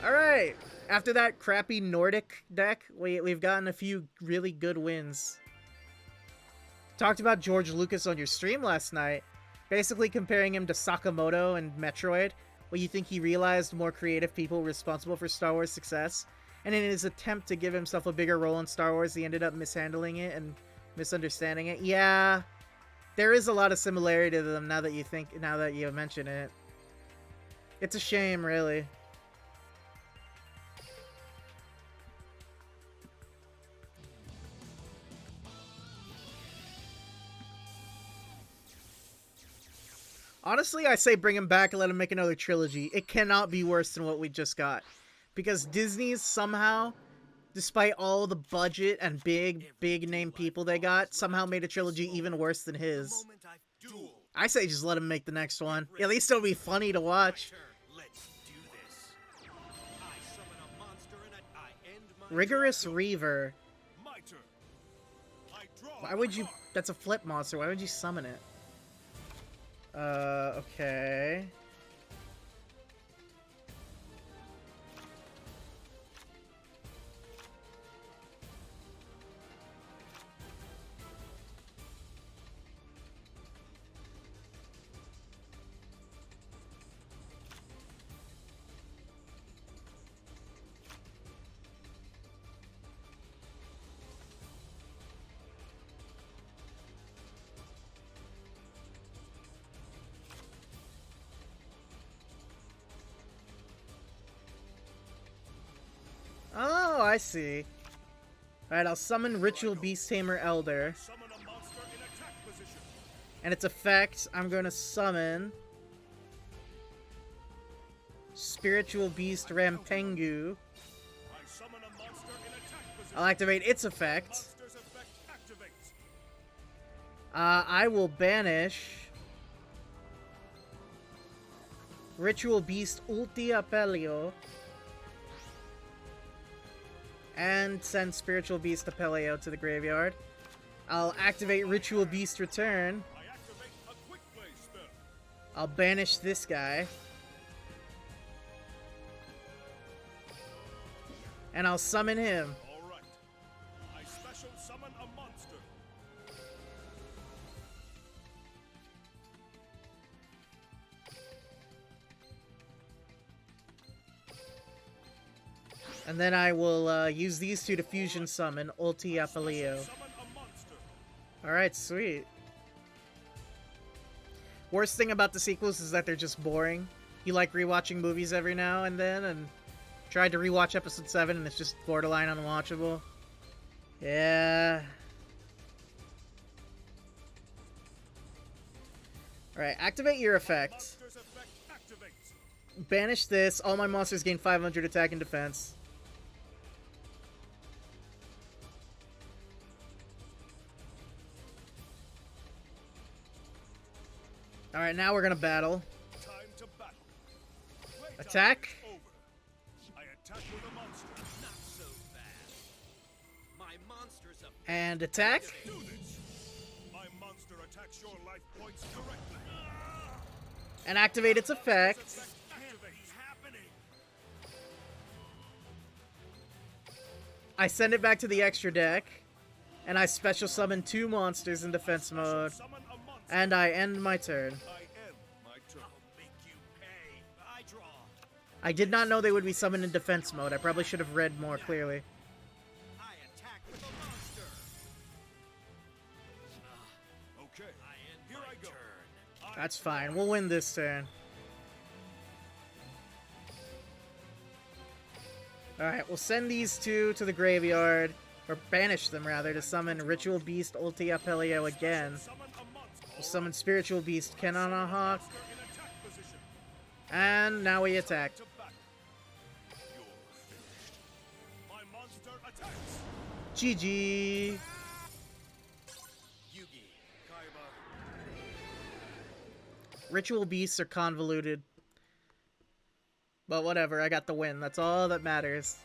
Kaiba. Alright, after that crappy Nordic deck, we've gotten a few really good wins. Talked about George Lucas on your stream last night, basically comparing him to Sakamoto and Metroid, where you think he realized more creative people responsible for Star Wars success, and in his attempt to give himself a bigger role in Star Wars, he ended up mishandling it and misunderstanding it. Yeah, there is a lot of similarity to them now that you mention it. It's a shame, really. Honestly, I say bring him back and let him make another trilogy. It cannot be worse than what we just got. Because Disney's somehow, despite all the budget and big name people they got, somehow made a trilogy even worse than his. Moment I've duel. I say just let him make the next one. At least it'll be funny to watch. Turn. Let's do this. I summon a monster and I end my Rigorous turn. Reaver. My turn. I draw. Why would you... That's a flip monster. Why would you summon it? Okay. Oh, I see. Alright, I'll summon Ritual Beast Tamer Elder. Summon a monster in attack position. And its effect, I'm going to summon Spiritual Beast Rampengu. I summon a monster in attack position. I'll activate its effect. Monster's effect activates. I will banish Ritual Beast Ulti Apelio and send Spiritual Beast Apelio to the graveyard. I'll activate Ritual Beast Return. I activate a quick play spell. I'll banish this guy. And I'll summon him. All right. I special summon a monster. And then I will use these two to fusion summon Ulti Apelio. Summon a monster. Alright, sweet. Worst thing about the sequels is that they're just boring. You like rewatching movies every now and then, and tried to rewatch episode 7 and it's just borderline unwatchable. Yeah. Alright, activate your effect. Monster's effect activates. Banish this. All my monsters gain 500 attack and defense. Alright, now we're gonna battle. Time to battle. Playtime Attack. is over. I attack with a monster. Not so fast. My monster's up. And attack. Do this. My monster attacks your life points directly. And activate its effect. Effect activates. Happening. I send it back to the extra deck. And I special summon 2 monsters in defense mode. Summon a monster. And I end my turn. I end my turn. I'll make you pay. I draw. I did not know they would be summoned in defense mode. I probably should have read more clearly. I attack with a monster. Okay. I end Here my I go. turn. That's fine. We'll win this turn. Alright, we'll send these 2 to the graveyard. Or banish them, rather, to summon Ritual Beast Ulti Apelio again. Summon a monster. We'll summon Spiritual Beast Kenana Hawk. Monster in attack position. And now we attack. To battle. You're finished. My monster attacks. GG. Yugi. Kaiba. Ritual Beasts are convoluted. But whatever, I got the win. That's all that matters.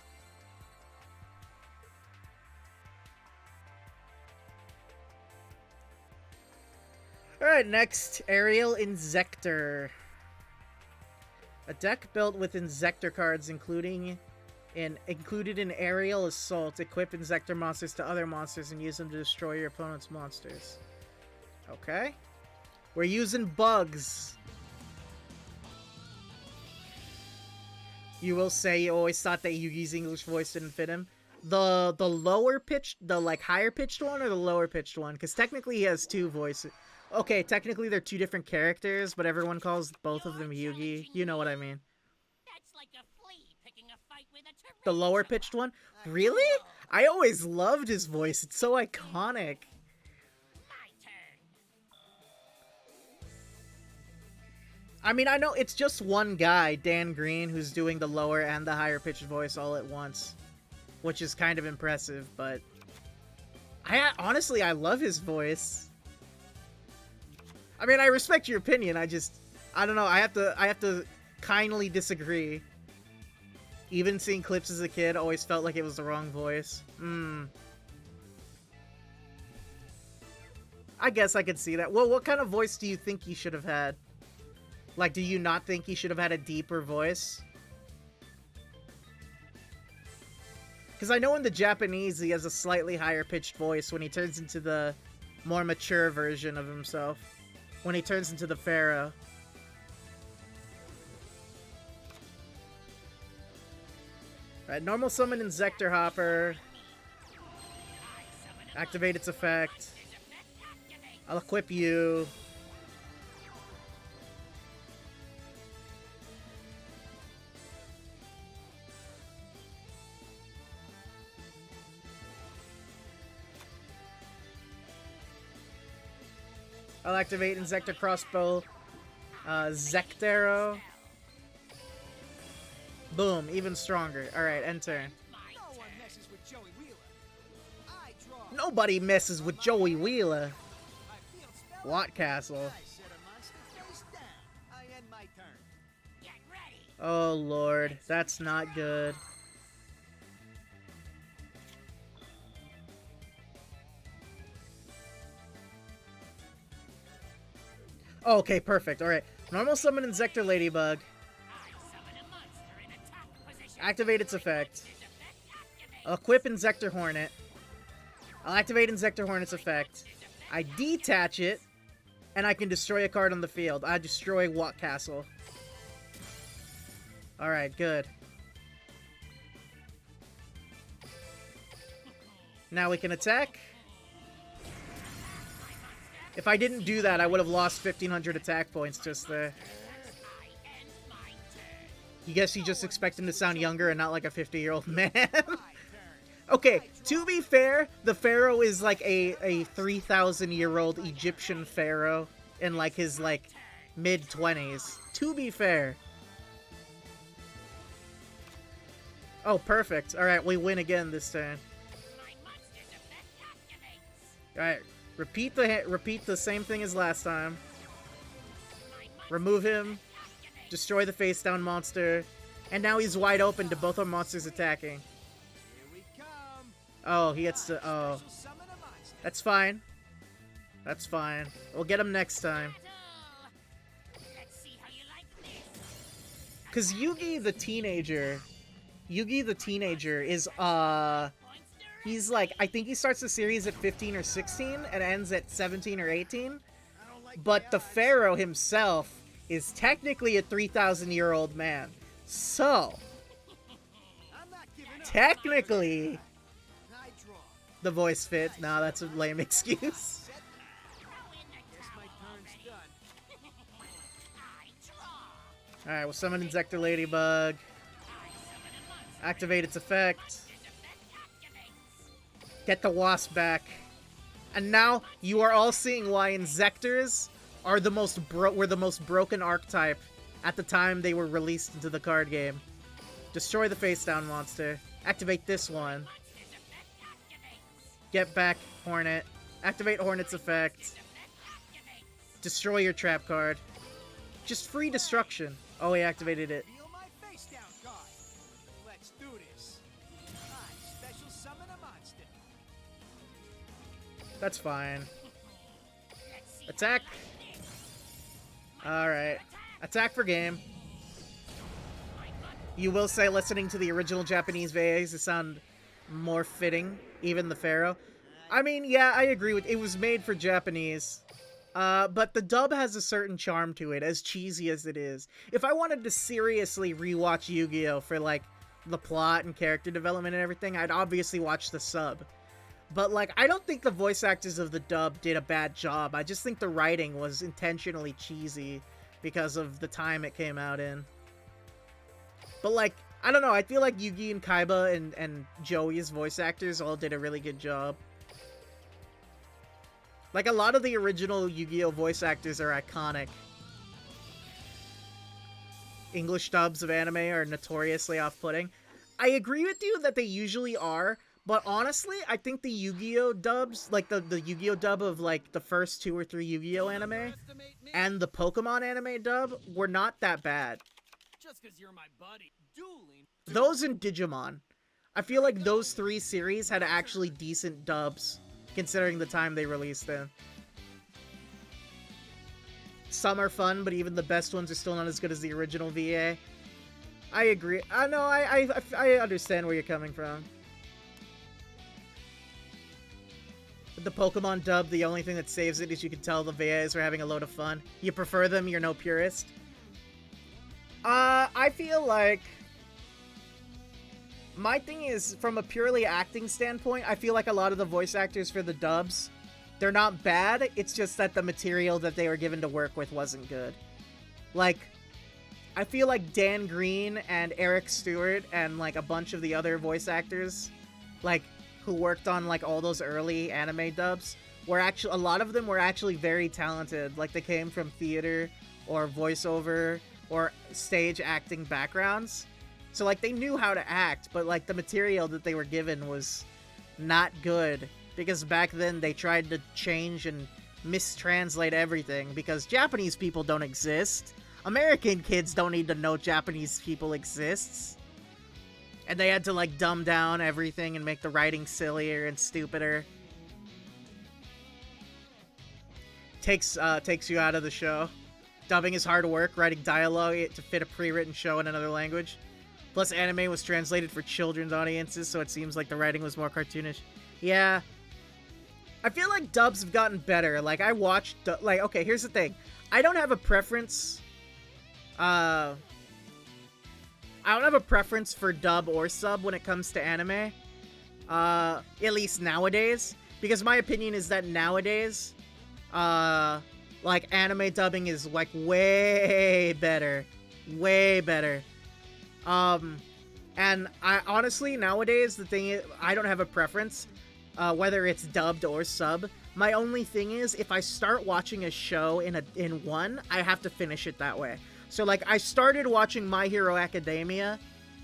Alright, next, Aerial Inzector. A deck built with Inzector cards included in Aerial Assault. Equip Inzector monsters to other monsters and use them to destroy your opponent's monsters. Okay. We're using bugs. You will say you always thought that Yugi's English voice didn't fit him. The lower pitched, the like higher pitched one or the lower pitched one? Because technically he has two voices. Okay, technically they're two different characters, but everyone calls both of them Yugi. You know what I mean. That's like a flea picking a fight with a The lower pitched one? Really? I always loved his voice. It's so iconic. My turn. I mean, I know it's just one guy, Dan Green, who's doing the lower and the higher pitched voice all at once, which is kind of impressive, but honestly, I love his voice. I mean, I respect your opinion. I don't know. I have to kindly disagree. Even seeing clips as a kid, always felt like it was the wrong voice. I guess I could see that. Well, what kind of voice do you think he should have had? Like, do you not think he should have had a deeper voice? Because I know in the Japanese he has a slightly higher pitched voice when he turns into the more mature version of himself. When he turns into the Pharaoh. Alright, normal summon Inzector Hopper. Activate its effect. I'll equip you. I'll activate Inzector Crossbow. Zectero. Boom, even stronger. Alright, end turn. No one messes with Joey Wheeler. I draw. Nobody messes with Joey Wheeler. I feel spell. Watt Castle. I set a monster face down. I end my turn. Get ready. Oh lord, that's not good. Okay, perfect. Alright. Normal summon Inzector Ladybug. I summon a monster in attack position. Activate its effect. Its effect activate. I'll equip Inzector Hornet. I'll activate Inzector Hornet's effect. I detach it, and I can destroy a card on the field. I destroy Watt Castle. Alright, good. Now we can attack. If I didn't do that, I would have lost 1,500 attack points just there. I end my turn. You guess you just expect him to sound younger and not like a 50-year-old man? My turn. Okay, to be fair, the Pharaoh is like a 3,000-year-old Egyptian Pharaoh in like his like mid-20s. To be fair. Oh, perfect. Alright, we win again this turn. My monster's effect activates. Alright, repeat the same thing as last time. My monster's Remove him, effect activates. destroy the face down monster, and now he's wide open to both our monsters attacking. Here we come. Oh, he gets to... Oh, Special summon a monster. that's fine. That's fine. We'll get him next time. Battle. Let's see how you like this. Cause Yugi the teenager is Monster. he's like, I think he starts the series at 15 or 16 and ends at 17 or 18. I don't like But my the odds. Pharaoh himself is technically a 3,000-year-old man. So, I'm not giving up. technically, I draw. the voice fits. No, that's a lame excuse. Set. Throw in the Guess my towel turn's already. done. I draw. Alright, we'll summon Inzector Ladybug. I summon a monster. Activate its effect. Monster's effect activates. Get the wasp back. And now you are all seeing why Inzectors are the most were the most broken archetype at the time they were released into the card game. Destroy the face down monster. Activate this one. Monster's effect activates. Get back Hornet. Activate Hornet's effect. Effect activates. Destroy your trap card. Just free destruction. Oh, he activated it. Feel my face down. That's fine. Attack. Alright. Attack for game. You will say listening to the original Japanese VAs sound more fitting, even the Pharaoh. I mean, yeah, I agree with it. Was made for Japanese. But the dub has a certain charm to it, as cheesy as it is. If I wanted to seriously rewatch Yu-Gi-Oh! For, like, the plot and character development and everything, I'd obviously watch the sub. But, like, I don't think the voice actors of the dub did a bad job. I just think the writing was intentionally cheesy because of the time it came out in. But, like, I don't know, I feel like Yugi and Kaiba and Joey's voice actors all did a really good job. Like, a lot of the original Yu-Gi-Oh! Voice actors are iconic. English dubs of anime are notoriously off-putting. I agree with you that they usually are, but honestly, I think the Yu-Gi-Oh! Dubs, like the Yu-Gi-Oh! Dub of, like, the first 2 or 3 Yu-Gi-Oh! Anime, and the Pokemon anime dub were not that bad. Just because you're my buddy. Dueling. Those and Digimon. I feel like those 3 series had actually decent dubs, considering the time they released in. Some are fun, but even the best ones are still not as good as the original VA. I agree. I know, I understand where you're coming from. With the Pokemon dub, the only thing that saves it is you can tell the VAs are having a load of fun. You prefer them, you're no purist. I feel like... My thing is, from a purely acting standpoint, I feel like a lot of the voice actors for the dubs, they're not bad, it's just that the material that they were given to work with wasn't good. Like, I feel like Dan Green and Eric Stewart and, like, a bunch of the other voice actors, like, who worked on, like, all those early anime dubs, were actually, a lot of them were actually very talented. Like, they came from theater, or voiceover, or stage acting backgrounds. So, like, they knew how to act, but, like, the material that they were given was not good. Because back then, they tried to change and mistranslate everything, because Japanese people don't exist. American kids don't need to know Japanese people exists. And they had to, like, dumb down everything and make the writing sillier and stupider. Takes you out of the show. Dubbing is hard work, writing dialogue to fit a pre-written show in another language. Plus, anime was translated for children's audiences, so it seems like the writing was more cartoonish. Yeah. I feel like dubs have gotten better. Like, I watched... Like, okay, here's the thing. I don't have a preference... I don't have a preference for dub or sub when it comes to anime. At least nowadays. Because my opinion is that nowadays... like, anime dubbing is, like, way better. Way better. And I honestly, nowadays, the thing is, I don't have a preference, whether it's dubbed or sub. My only thing is, if I start watching a show in one, I have to finish it that way. So, like, I started watching My Hero Academia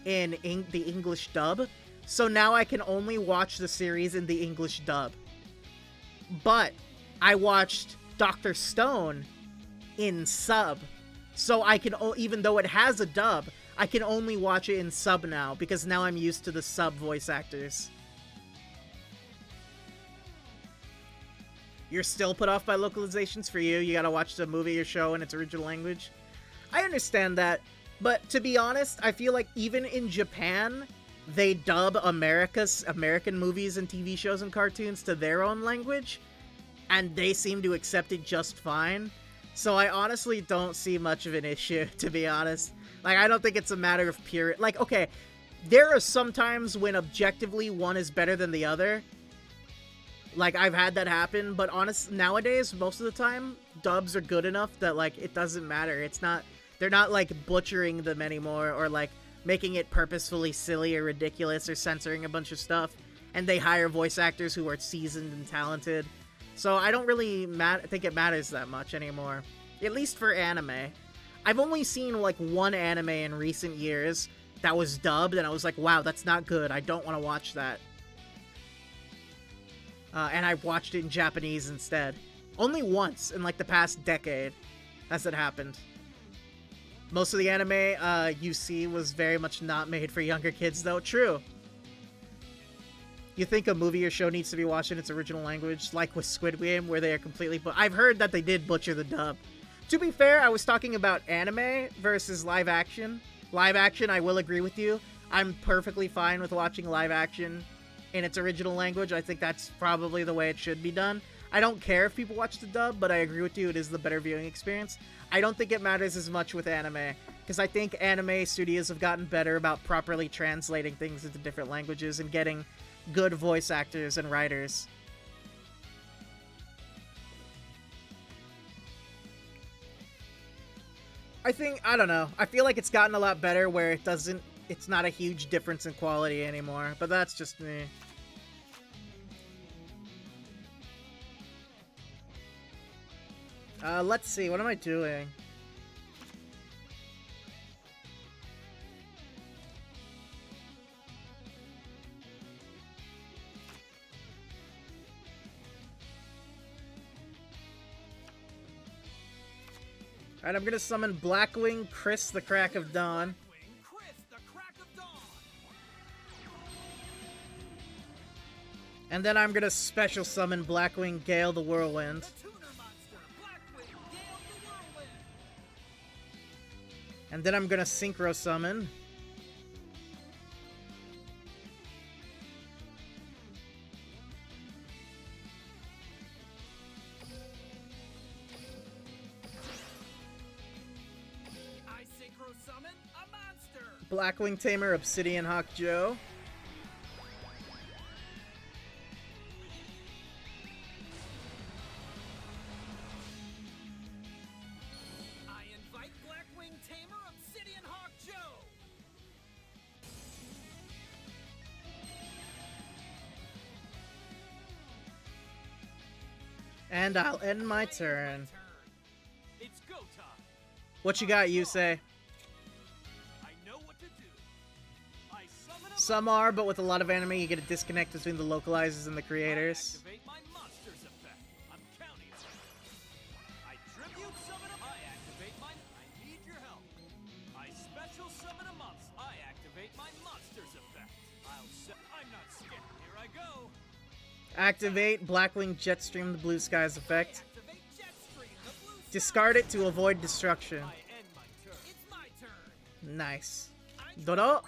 in the English dub, so now I can only watch the series in the English dub. But I watched Dr. Stone in sub, so I can, even though it has a dub, I can only watch it in sub now, because now I'm used to the sub voice actors. You're still put off by localizations? For you gotta watch the movie or show in its original language? I understand that, but to be honest, I feel like even in Japan, they dub American movies and TV shows and cartoons to their own language, and they seem to accept it just fine. So I honestly don't see much of an issue, to be honest. Like, I don't think it's a matter of pure... Like, okay, there are some times when objectively one is better than the other. Like, I've had that happen, but nowadays, most of the time, dubs are good enough that, like, it doesn't matter. It's not... They're not, like, butchering them anymore, or, like, making it purposefully silly or ridiculous, or censoring a bunch of stuff. And they hire voice actors who are seasoned and talented. So I don't really think it matters that much anymore. At least for anime. I've only seen, like, one anime in recent years that was dubbed, and I was like, wow, that's not good. I don't want to watch that. And I watched it in Japanese instead. Only once in, like, the past decade has it happened. Most of the anime you see was very much not made for younger kids, though. True. you think a movie or show needs to be watched in its original language, like with Squid Game, where they are completely... I've heard that they did butcher the dub. To be fair, I was talking about anime versus live action. Live action, I will agree with you. I'm perfectly fine with watching live action in its original language. I think that's probably the way it should be done. I don't care if people watch the dub, but I agree with you, it is the better viewing experience. I don't think it matters as much with anime, because I think anime studios have gotten better about properly translating things into different languages and getting good voice actors and writers. I don't know, I feel like it's gotten a lot better where it's not a huge difference in quality anymore, but that's just me. Let's see, what am I doing? Alright, I'm gonna summon Blackwing Chris the Crack of Dawn. And then I'm gonna special summon Blackwing Gale the Whirlwind. And then I'm gonna synchro summon Blackwing Tamer Obsidian Hawk Joe. I invite Blackwing Tamer Obsidian Hawk Joe. And I'll end my turn. It's go time. What you got, Yusei? Some are, but with a lot of anime, you get a disconnect between the localizers and the creators. Activate my monsters effect. I'm counting. I tribute summon a... I activate my... I need your help. I special summon a monster. I activate my monsters effect. I'm not scared. Here I go. Activate Blackwing Jetstream the Blue Skies effect. Activate Jetstream, the blue sky. Discard it to avoid destruction. I end my turn. It's my turn. Nice. Dodo!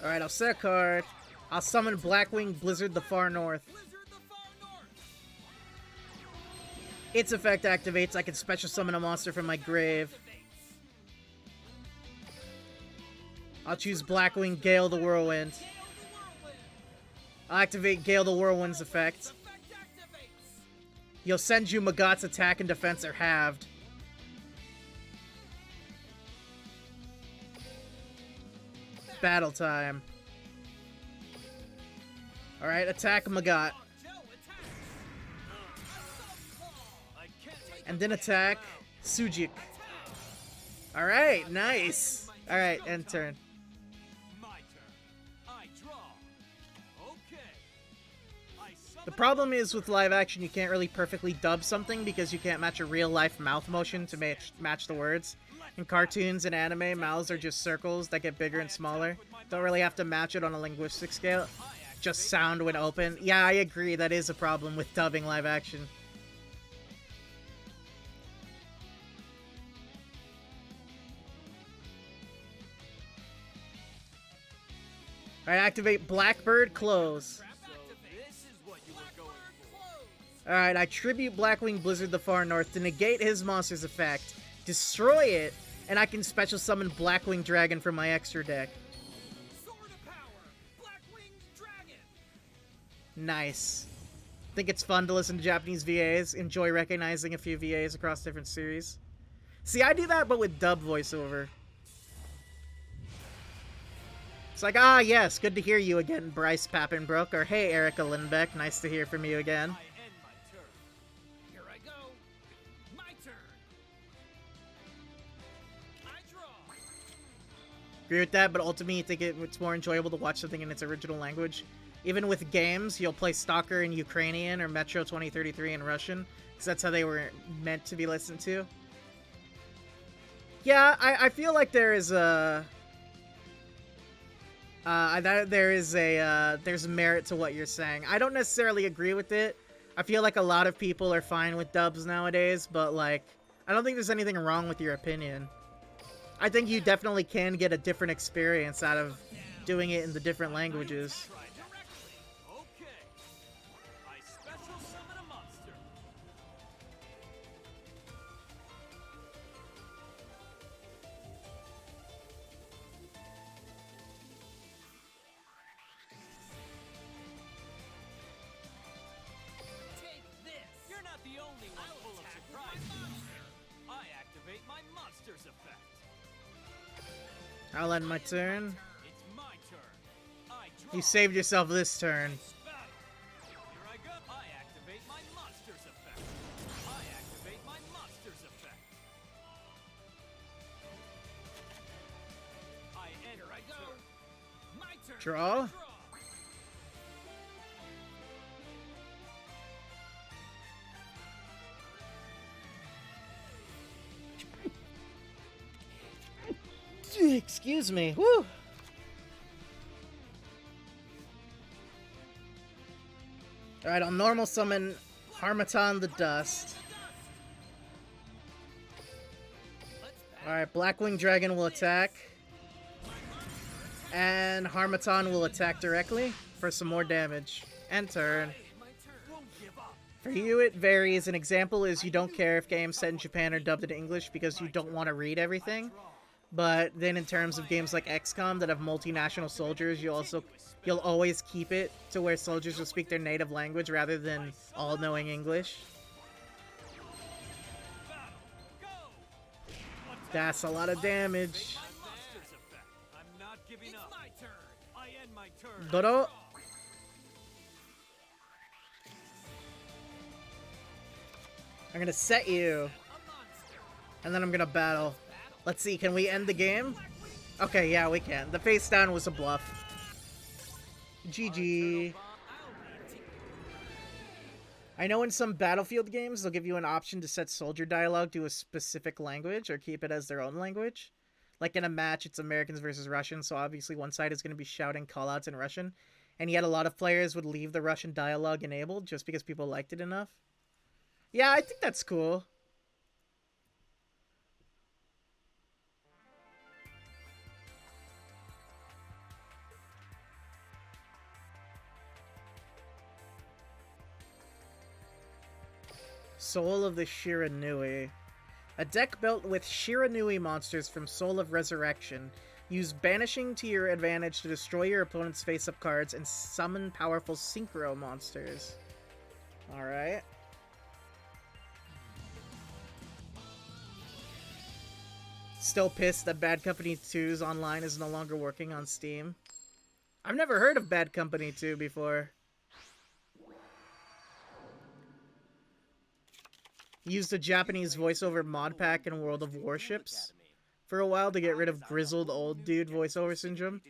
Alright, I'll set a card. I'll summon Blackwing Blizzard the Far North. Blizzard the Far North. Its effect activates. I can special summon a monster from my grave. I'll choose Blackwing Gale the Whirlwind. Gale the Whirlwind. I'll activate Gale the Whirlwind's effect. Effect activates. Yosenju Magat's attack and defense are halved. Battle time. Alright, attack Magat. Joe attacks. I can't take And then attack Sujik. Alright, nice. Alright, end turn. my turn. I draw. Okay. I summon The problem is with live action, you can't really perfectly dub something because you can't match a real life mouth motion to match the words. In cartoons and anime, mouths are just circles that get bigger and smaller. Don't really have to match it on a linguistic scale. Just sound when open. Yeah, I agree, that is a problem with dubbing live action. Alright, activate Blackbird Close. This is what you were going for. Alright, I tribute Blackwing Blizzard the Far North to negate his monster's effect, destroy it, and I can special summon Blackwing Dragon from my extra deck. Sword of Power. Blackwing Dragon. Nice. Think it's fun to listen to Japanese VAs, enjoy recognizing a few VAs across different series. See, I do that, but with dub voiceover. It's like, ah, yes, good to hear you again, Bryce Pappenbrook, or hey, Erica Lindbeck, nice to hear from you again. I end my turn. Here I go. My turn. I draw. Agree with that, but ultimately, I think it's more enjoyable to watch something in its original language. Even with games, you'll play Stalker in Ukrainian or Metro 2033 in Russian, because that's how they were meant to be listened to. Yeah, I feel like there is a... There is there's merit to what you're saying. I don't necessarily agree with it. I feel like a lot of people are fine with dubs nowadays, but like, I don't think there's anything wrong with your opinion. I think you definitely can get a different experience out of doing it in the different languages. Try directly. Okay. I special summon a monster. Take this. You're not the only one full of surprises. I activate my monster's effect. I'll end my turn. It's my turn. I draw. You saved yourself this turn. Battle. Here I go. I activate my monster's effect. I activate my monster's effect. I enter. Here I go. My turn. Draw. Excuse me. Woo. Alright, I'll normal summon Harmattan the Dust. Alright, Blackwing Dragon will attack. And Harmattan will attack directly for some more damage. And turn. For you, it varies. An example is you don't care if games set in Japan are dubbed in English because you don't want to read everything. But then in terms of games like XCOM that have multinational soldiers, you'll always keep it to where soldiers will speak their native language rather than all knowing English. That's a lot of damage. I'm not giving up. It's my turn. I end my turn. But oh, I'm gonna set you, and then I'm gonna battle. Let's see, can we end the game? Okay, yeah, we can. The face down was a bluff. GG. I know in some Battlefield games, they'll give you an option to set soldier dialogue to a specific language or keep it as their own language. Like in a match, it's Americans versus Russians, so obviously one side is going to be shouting callouts in Russian. And yet a lot of players would leave the Russian dialogue enabled just because people liked it enough. Yeah, I think that's cool. Soul of the Shiranui. A deck built with Shiranui monsters from Soul of Resurrection. Use Banishing to your advantage to destroy your opponent's face-up cards and summon powerful Synchro monsters. Alright. Still pissed that Bad Company 2's online is no longer working on Steam. I've never heard of Bad Company 2 before. Used a Japanese voiceover mod pack in World of Warships for a while to get rid of grizzled old dude voiceover syndrome.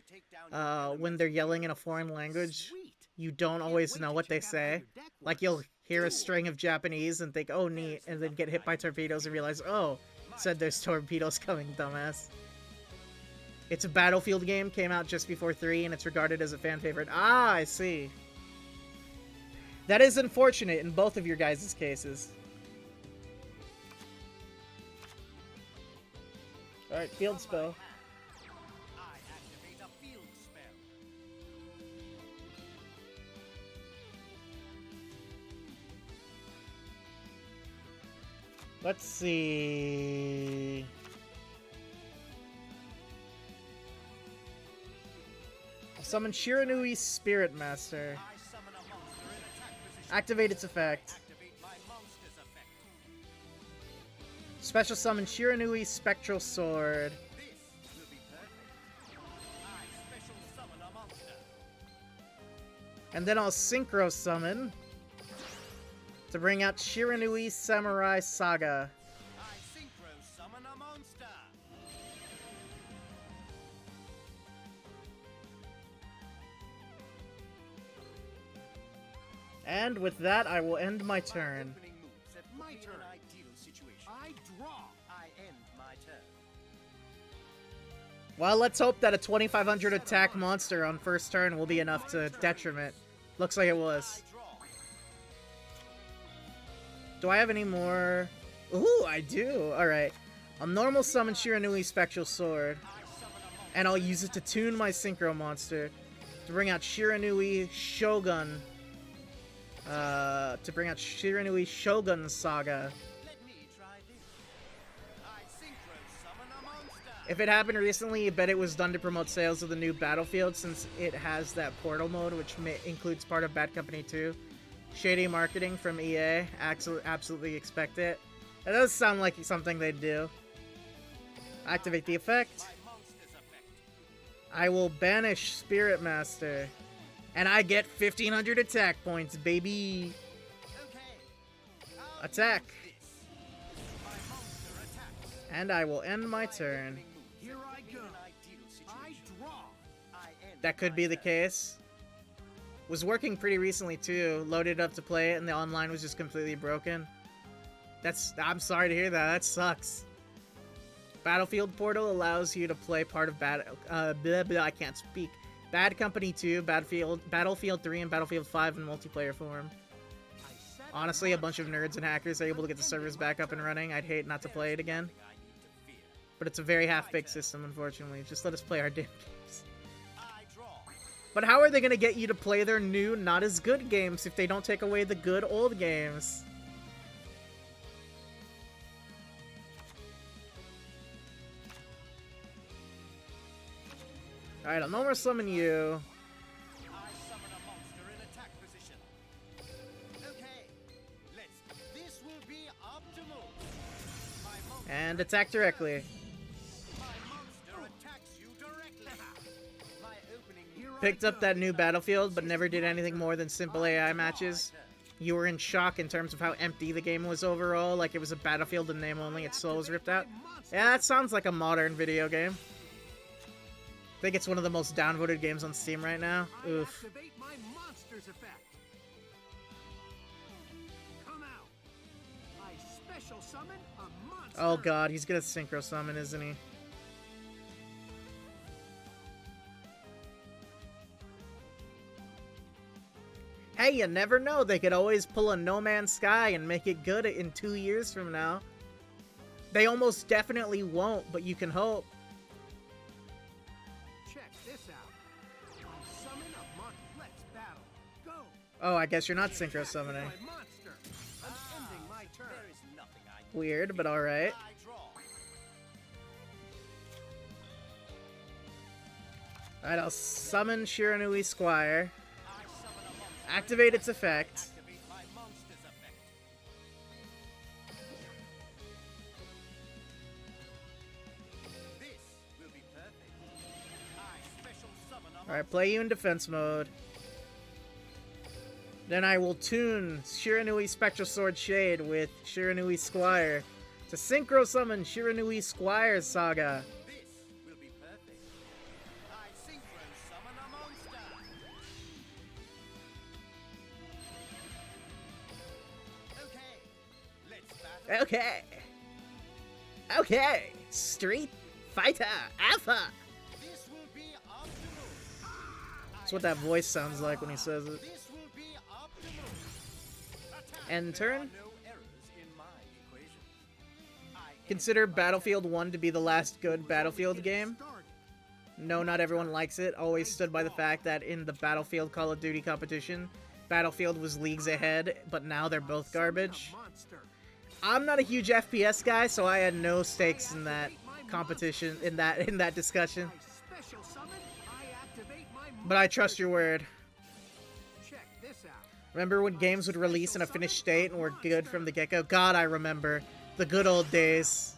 When they're yelling in a foreign language, you don't always know what they say. Like, you'll hear a string of Japanese and think, oh, neat, and then get hit by torpedoes and realize, oh, said there's torpedoes coming, dumbass. It's a Battlefield game, came out just before 3, and it's regarded as a fan favorite. Ah, I see. That is unfortunate in both of your guys' cases. Alright, field spell. I activate a field spell. Let's see. I'll summon Shiranui's Spirit Master. I summon a monster in attack position. Activate its effect. Activate my monster's effect. Special summon Shiranui's Spectral Sword. This will be perfect. I special summon a monster. And then I'll Synchro Summon to bring out Shiranui Samurai Saga. I synchro summon a monster. And with that, I will end my turn. Opening moves at my turn. Ideal situation. I draw. I end my turn. Well, let's hope that a 2500 attack monster on first turn will be enough to detriment. Looks like it was. Do I have any more? Ooh, I do. Alright. I'll normal summon Shiranui Spectral Sword. And I'll use it to tune my Synchro monster. To bring out Shiranui Shogun. Shogun Saga. If it happened recently, I bet it was done to promote sales of the new Battlefield, since it has that portal mode, which includes part of Bad Company 2. Shady marketing from EA. Absolutely expect it. That does sound like something they'd do. Activate the effect. I will banish Spirit Master. And I get 1500 attack points, baby. Attack. And I will end my turn. That could be the case. Was working pretty recently too. Loaded up to play it and the online was just completely broken. I'm sorry to hear that. That sucks. Battlefield Portal allows you to play part of I can't speak. Bad Company 2, Battlefield 3, and Battlefield 5 in multiplayer form. Honestly, a bunch of nerds and hackers are able to get the servers back up and running. I'd hate not to play it again. But it's a very half-baked system, unfortunately. Just let us play our damn games. But how are they going to get you to play their new, not as good games if they don't take away the good old games? Alright, I'll no more summon you. And attack directly. Picked up that new Battlefield, but never did anything more than simple AI matches. You were in shock in terms of how empty the game was overall, like it was a Battlefield in name only, its soul was ripped out. Yeah, that sounds like a modern video game. I think it's one of the most downvoted games on Steam right now. Oof. Oh god, he's gonna synchro summon, isn't he? Hey, you never know. They could always pull a No Man's Sky and make it good in 2 years from now. They almost definitely won't, but you can hope. Check this out. I summon a monster. Let's battle. Go. Oh, I guess you're not synchro summoning. Weird, but alright. Alright, I'll summon Shiranui Squire. Activate its effect. Alright, play you in defense mode. Then I will tune Shiranui Spectral Sword Shade with Shiranui Squire to synchro summon Shiranui Squire Saga. Okay. Okay. Street Fighter Alpha. That's what that voice sounds like when he says it. End turn. Consider Battlefield 1 to be the last good Battlefield game. No, not everyone likes it. Always stood by the fact that in the Battlefield Call of Duty competition, Battlefield was leagues ahead, but now they're both garbage. I'm not a huge FPS guy, so I had no stakes in that competition, in that discussion. But I trust your word. Remember when games would release in a finished state and were good from the get-go? God, I remember. The good old days.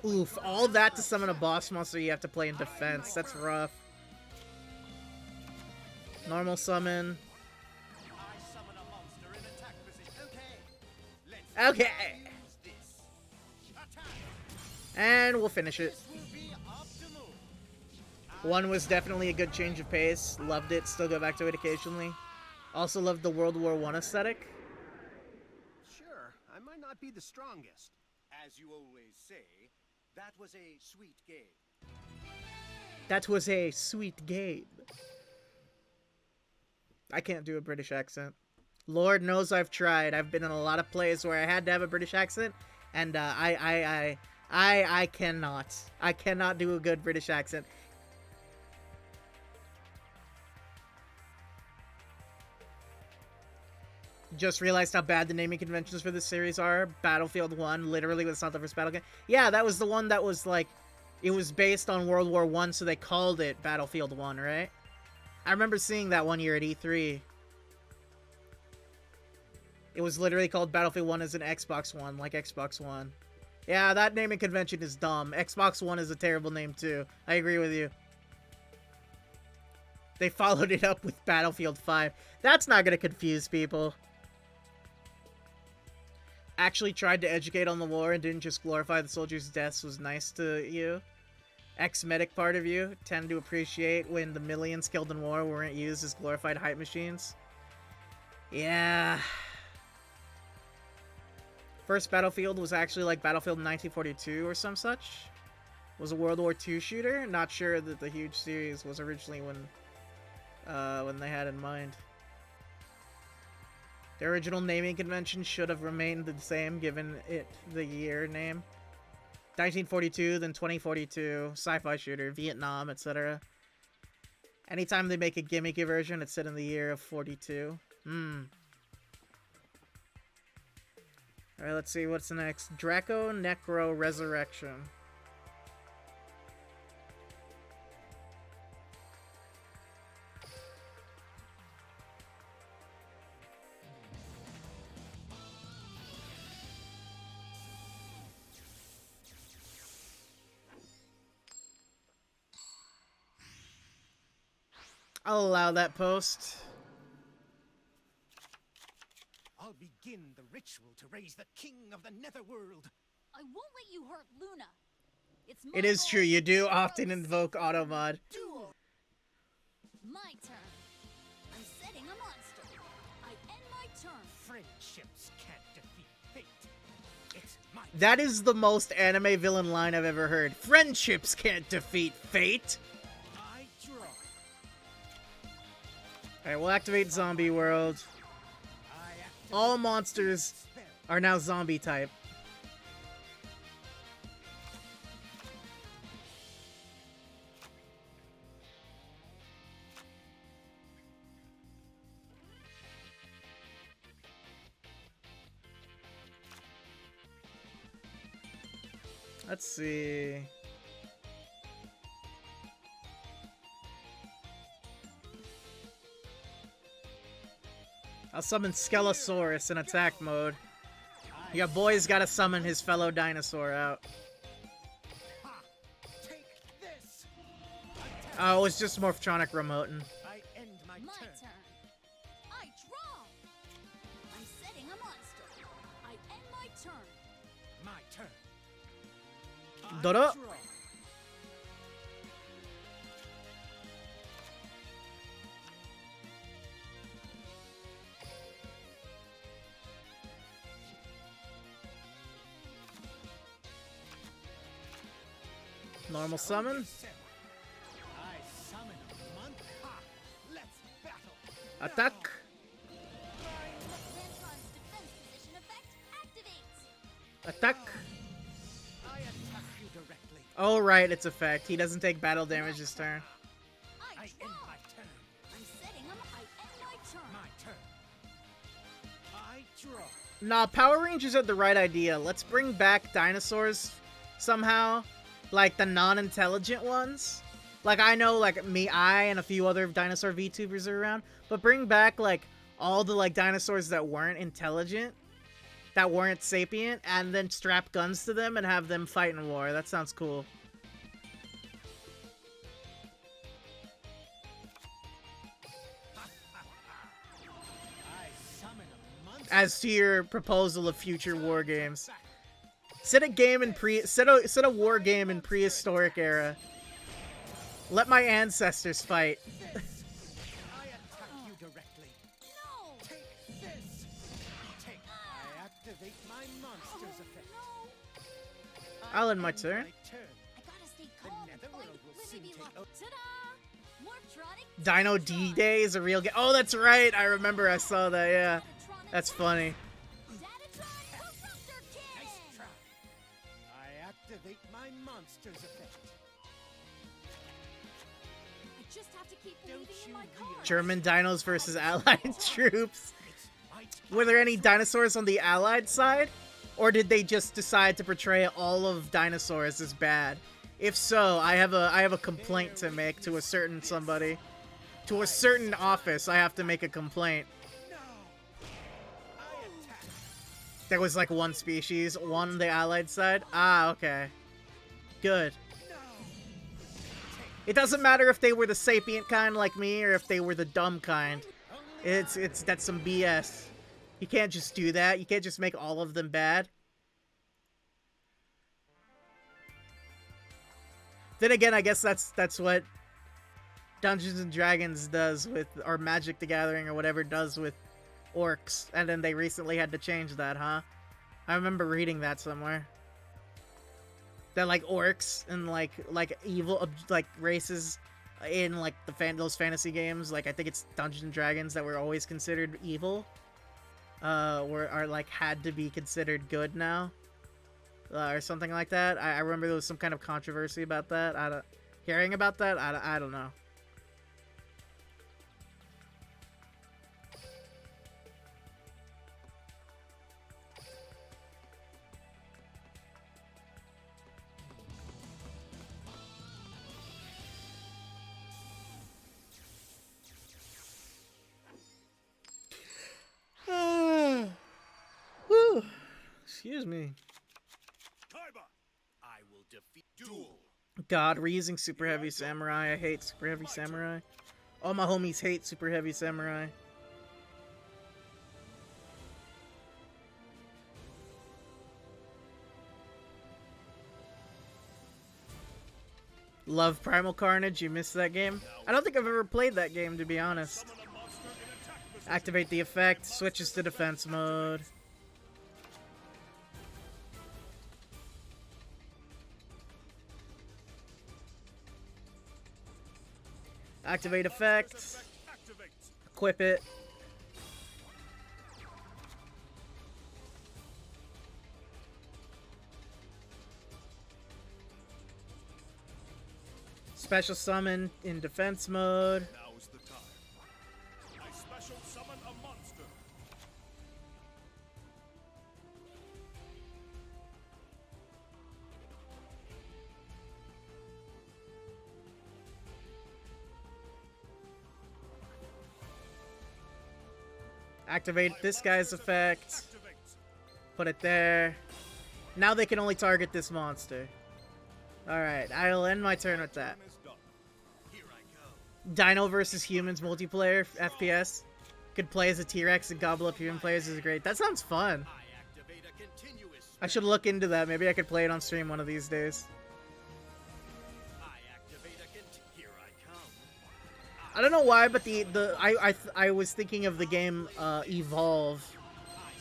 Oof, all that to summon a boss monster you have to play in defense. That's rough. Normal summon. Okay. And we'll finish it. One was definitely a good change of pace. Loved it. Still go back to it occasionally. Also loved the World War I aesthetic. Sure, I might not be the strongest. As you always say, that was a sweet game. That was a sweet game. I can't do a British accent. Lord knows I've tried. I've been in a lot of plays where I had to have a British accent, and I cannot. I cannot do a good British accent. Just realized how bad the naming conventions for this series are. Battlefield 1 literally was not the first battle game. Yeah, that was the one that was like, it was based on World War 1, so they called it Battlefield 1, right? I remember seeing that one year at E3. It was literally called Battlefield 1 as an Xbox One, like Xbox One. Yeah, that naming convention is dumb. Xbox One is a terrible name too. I agree with you. They followed it up with Battlefield 5. That's not gonna confuse people. Actually tried to educate on the war and didn't just glorify the soldiers' deaths was nice to you. Ex-medic part of you tend to appreciate when the millions killed in war weren't used as glorified hype machines. Yeah. First Battlefield was actually like Battlefield 1942 or some such. Was a World War II shooter. Not sure that the huge series was originally when they had in mind. The original naming convention should have remained the same given it the year name. 1942, then 2042, sci-fi shooter, Vietnam, etc. Anytime they make a gimmicky version, it's set in the year of 42. Alright, let's see what's next. Draco Necro Resurrection. I'll allow that post. I'll begin the ritual to raise the king of the netherworld. I won't let you hurt Luna. It's my It is goal true, you to do kill often those invoke auto mod. Duel. My turn. I'm setting a monster. I end my turn. Friendships can't defeat fate. It's my That is the most anime villain line I've ever heard. Friendships can't defeat fate. I draw. Alright, we'll activate Zombie World. I activate All monsters spell. are now zombie type. Let's see. I'll summon Skelosaurus in attack mode. Your boy's gotta summon his fellow dinosaur out. Ha! Take this. Oh, it was just Morphtronic Remotin. I end my My turn. turn. I draw. I'm setting a monster. I end my turn. My turn. I Dodo. draw. Normal summon. I summon a monk. Ha! Let's battle. Attack. Lantron's defense position effect activates. Attack. I attack you directly. Oh, right, it's effect. He doesn't take battle damage this turn. I I draw. end my turn. I'm setting him. I end my turn. My turn. I draw. Nah, Power Rangers had the right idea. Let's bring back dinosaurs somehow. Like the non-intelligent ones. Like, I know, like, I and a few other dinosaur VTubers are around. But bring back, like, all the, like, dinosaurs that weren't intelligent. That weren't sapient. And then strap guns to them and have them fight in war. That sounds cool. I summon a monster. As to your proposal of future war games. Set a game in set a war game in prehistoric era. Let my ancestors fight. I attack you directly. No. Take this. Take. I activate my monster's effect. No. I'll end my turn. I gotta stay calm and fight. netherworld will Let soon me be take lo- Ta-da! Morptronic Dino D-Day is a real game. Oh, that's right. I remember I saw that. Yeah, that's funny. Datatron Corruptor Cannon! Nice try. I activate my monster's effect. I just have to keep Don't believing in you my realize- cards. German dinos versus Allied troops. It's my turn. Were there any dinosaurs on the Allied side? Or did they just decide to portray all of dinosaurs as bad? If so, I have a complaint to make to a certain somebody. To a certain office, I have to make a complaint. No. I attack. There was like one species, one on the Allied side. Ah, okay. Good. No. It doesn't matter if they were the sapient kind like me or if they were the dumb kind. That's some BS. You can't just do that. You can't just make all of them bad. Then again, I guess that's what Dungeons and Dragons does with, or Magic the Gathering or whatever does with orcs. And then they recently had to change that, huh? I remember reading that somewhere. That like orcs and like evil like races in like those fantasy games, like I think it's Dungeons and Dragons, that were always considered evil, are like had to be considered good now, or something like that. I remember there was some kind of controversy about that. Hearing about that, I don't know. Whew. Excuse me. Kaiba, I will defeat Duel. God, we're using Super Heavy Samurai. I hate Super Heavy Samurai. All my homies hate Super Heavy Samurai. Love Primal Carnage. You missed that game? I don't think I've ever played that game, to be honest. Summon a monster in attack position. Activate the effect. Switches to defense mode. Activate effect. Monster's effect activates. Equip it. Special summon in defense mode. Now's the time. I special summon a monster. Activate this guy's effect. Activates. Put it there. Now they can only target this monster. Alright, I'll end my turn with that. Turn is done. Here I go. Dino versus humans multiplayer FPS. Could play as a T-Rex and gobble up human players is great. That sounds fun. I activate a continuous. I should look into that. Maybe I could play it on stream one of these days. I activate a Here I come. I don't know why, but I was thinking of the game Evolve.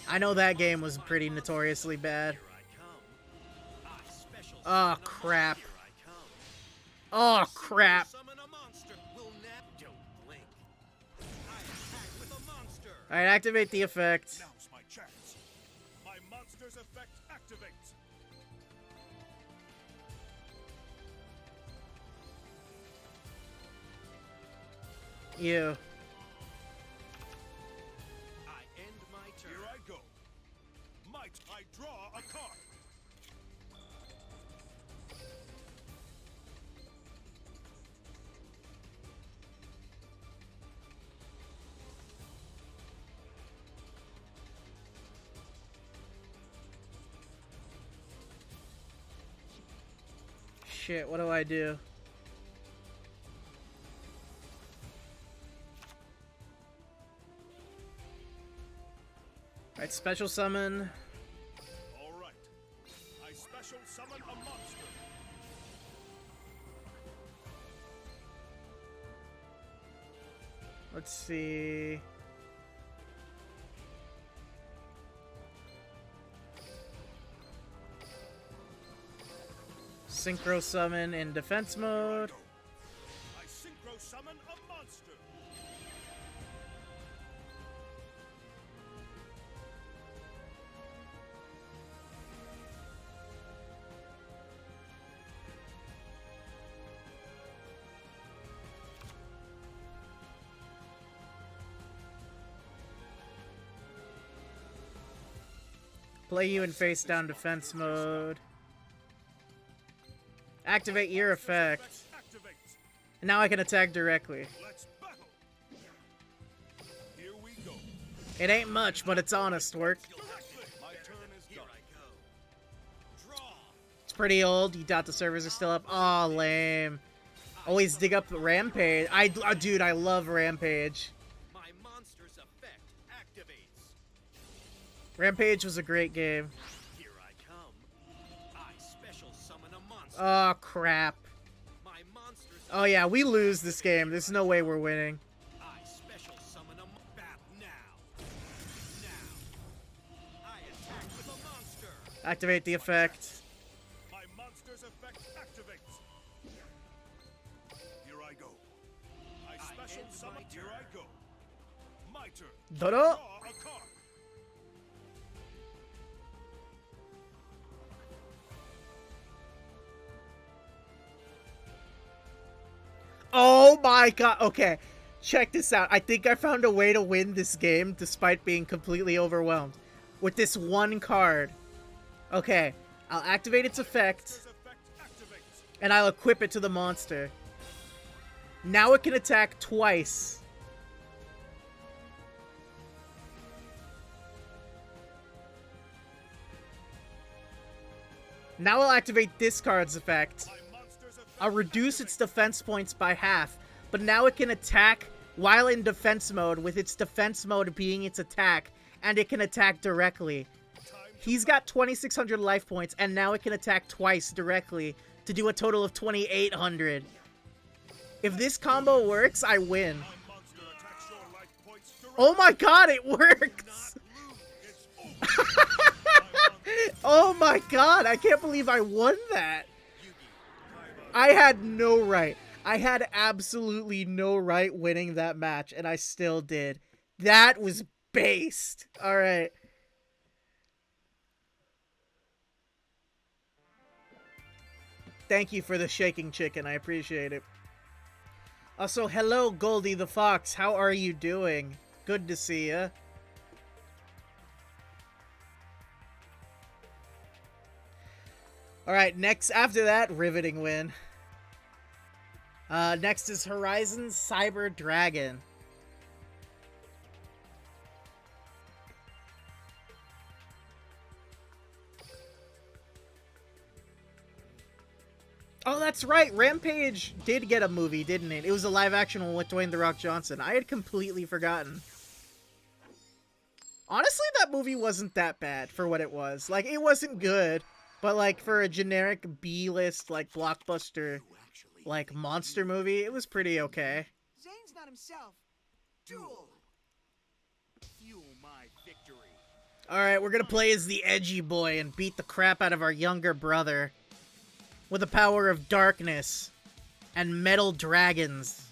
I know that game was pretty notoriously bad. Here I come. I special. Oh crap. Here I come. Oh crap. Summon a monster. Will not. Don't blink. I attack with a monster. Alright, activate the effect. Now's my chance. My monster's effect activates. You. I end my turn. Here I go. Might I draw a card? Shit, what do I do? Alright, special summon. All right. I special summon a monster. Let's see. synchro summon in defense mode. I synchro summon a monster. Play you in face down defense mode. Activate your effect. Activate. And now I can attack directly. Let's battle. Here we go. It ain't much, but it's honest work. My turn is Here done. I go. Draw. It's pretty old. You doubt the servers are still up. Aw, lame. Always dig up the Rampage. Dude, I love Rampage. My monster's effect activates. Rampage was a great game. Here I come. I special summon a monster. Oh, crap. My monster's Oh, yeah, we lose this game. There's no way we're winning. I special summon a bat now. Now. I attack with a monster. Activate the effect. My monster's effect activates. Here I go. I special end summon. my Here turn. I go. My turn. Dodo. Draw a card. Oh my god. Okay, check this out. I think I found a way to win this game despite being completely overwhelmed. With this one card. Okay, I'll activate its effect, Monster's effect activates. and I'll equip it to the monster. Now it can attack twice. Now I'll activate this card's effect. My monster's effect. I'll reduce its defense points by half, but now it can attack while in defense mode, with its defense mode being its attack, and it can attack directly. He's got 2,600 life points, and now it can attack twice directly to do a total of 2,800. If this combo works, I win. My monster attacks your life points directly. Oh my god, it works! It's over. My monster. Oh my god, I can't believe I won that! I had no right. I had absolutely no right winning that match, and I still did. That was based. Alright. Thank you for the shaking chicken. I appreciate it. Also, hello, Goldie the Fox. How are you doing? Good to see ya. Alright, next, after that, riveting win. Next is Horizon Cyber Dragon. Oh, that's right. Rampage did get a movie, didn't it? It was a live action one with Dwayne The Rock Johnson. I had completely forgotten. Honestly, that movie wasn't that bad for what it was. Like, it wasn't good, but like for a generic B-list, like blockbuster, like monster movie, it was pretty okay. Zane's not himself. Duel. Fuel my victory. Alright, we're gonna play as the edgy boy and beat the crap out of our younger brother. With the power of darkness and metal dragons.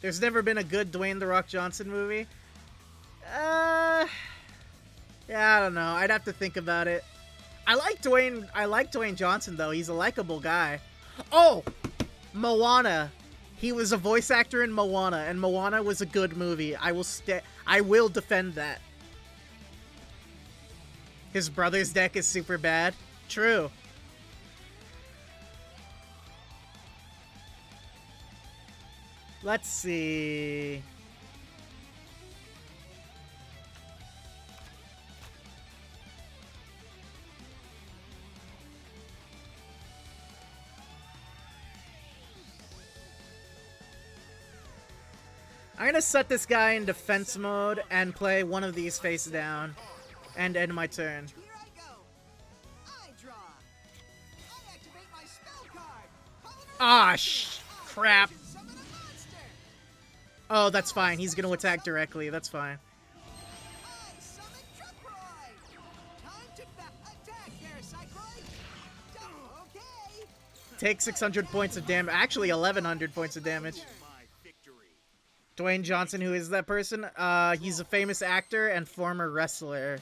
There's never been a good Dwayne The Rock Johnson movie. Yeah, I don't know. I'd have to think about it. I like Dwayne Johnson though. He's a likable guy. Oh, Moana. He was a voice actor in Moana, and Moana was a good movie. I will defend that. His brother's deck is super bad. True. Let's see. I'm gonna set this guy in defense mode and play one of these face down and end my turn. Here I go. I draw. I activate my spell card. Ah, crap. Summon a monster. Oh, that's fine. He's gonna attack directly. That's fine. I summon Truckroy. Take 600 points of damage. Actually, 1,100 points of damage. My victory. Dwayne Johnson, who is that person? He's a famous actor and former wrestler.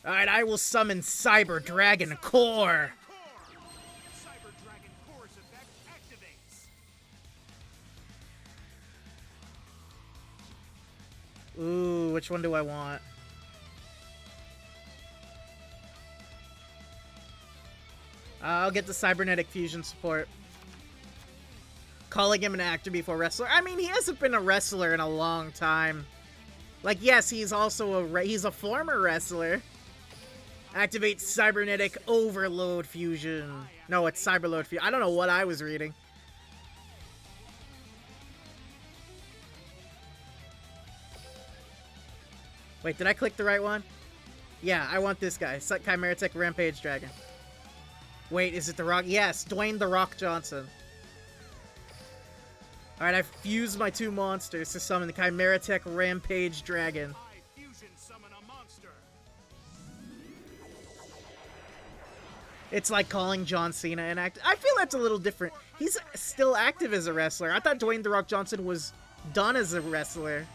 Alright, I will summon Cyber Dragon Core. Cyber Dragon Core's effect activates. Ooh, which one do I want? I'll get the Cybernetic Fusion support. Calling him an actor before wrestler. I mean, he hasn't been a wrestler in a long time. Like, yes, he's also he's a former wrestler. Activate Cybernetic Overload Fusion. No, it's Cyberload Fusion. I don't know what I was reading. Wait, did I click the right one? Yeah, I want this guy. Chimera Tech Rampage Dragon. Wait, is it The Rock? Yes, Dwayne The Rock Johnson. Alright, I've fused my two monsters to summon the Chimera Tech Rampage Dragon. I fusion summon a monster. It's like calling John Cena an actor. I feel that's a little different. He's still active as a wrestler. I thought Dwayne The Rock Johnson was done as a wrestler.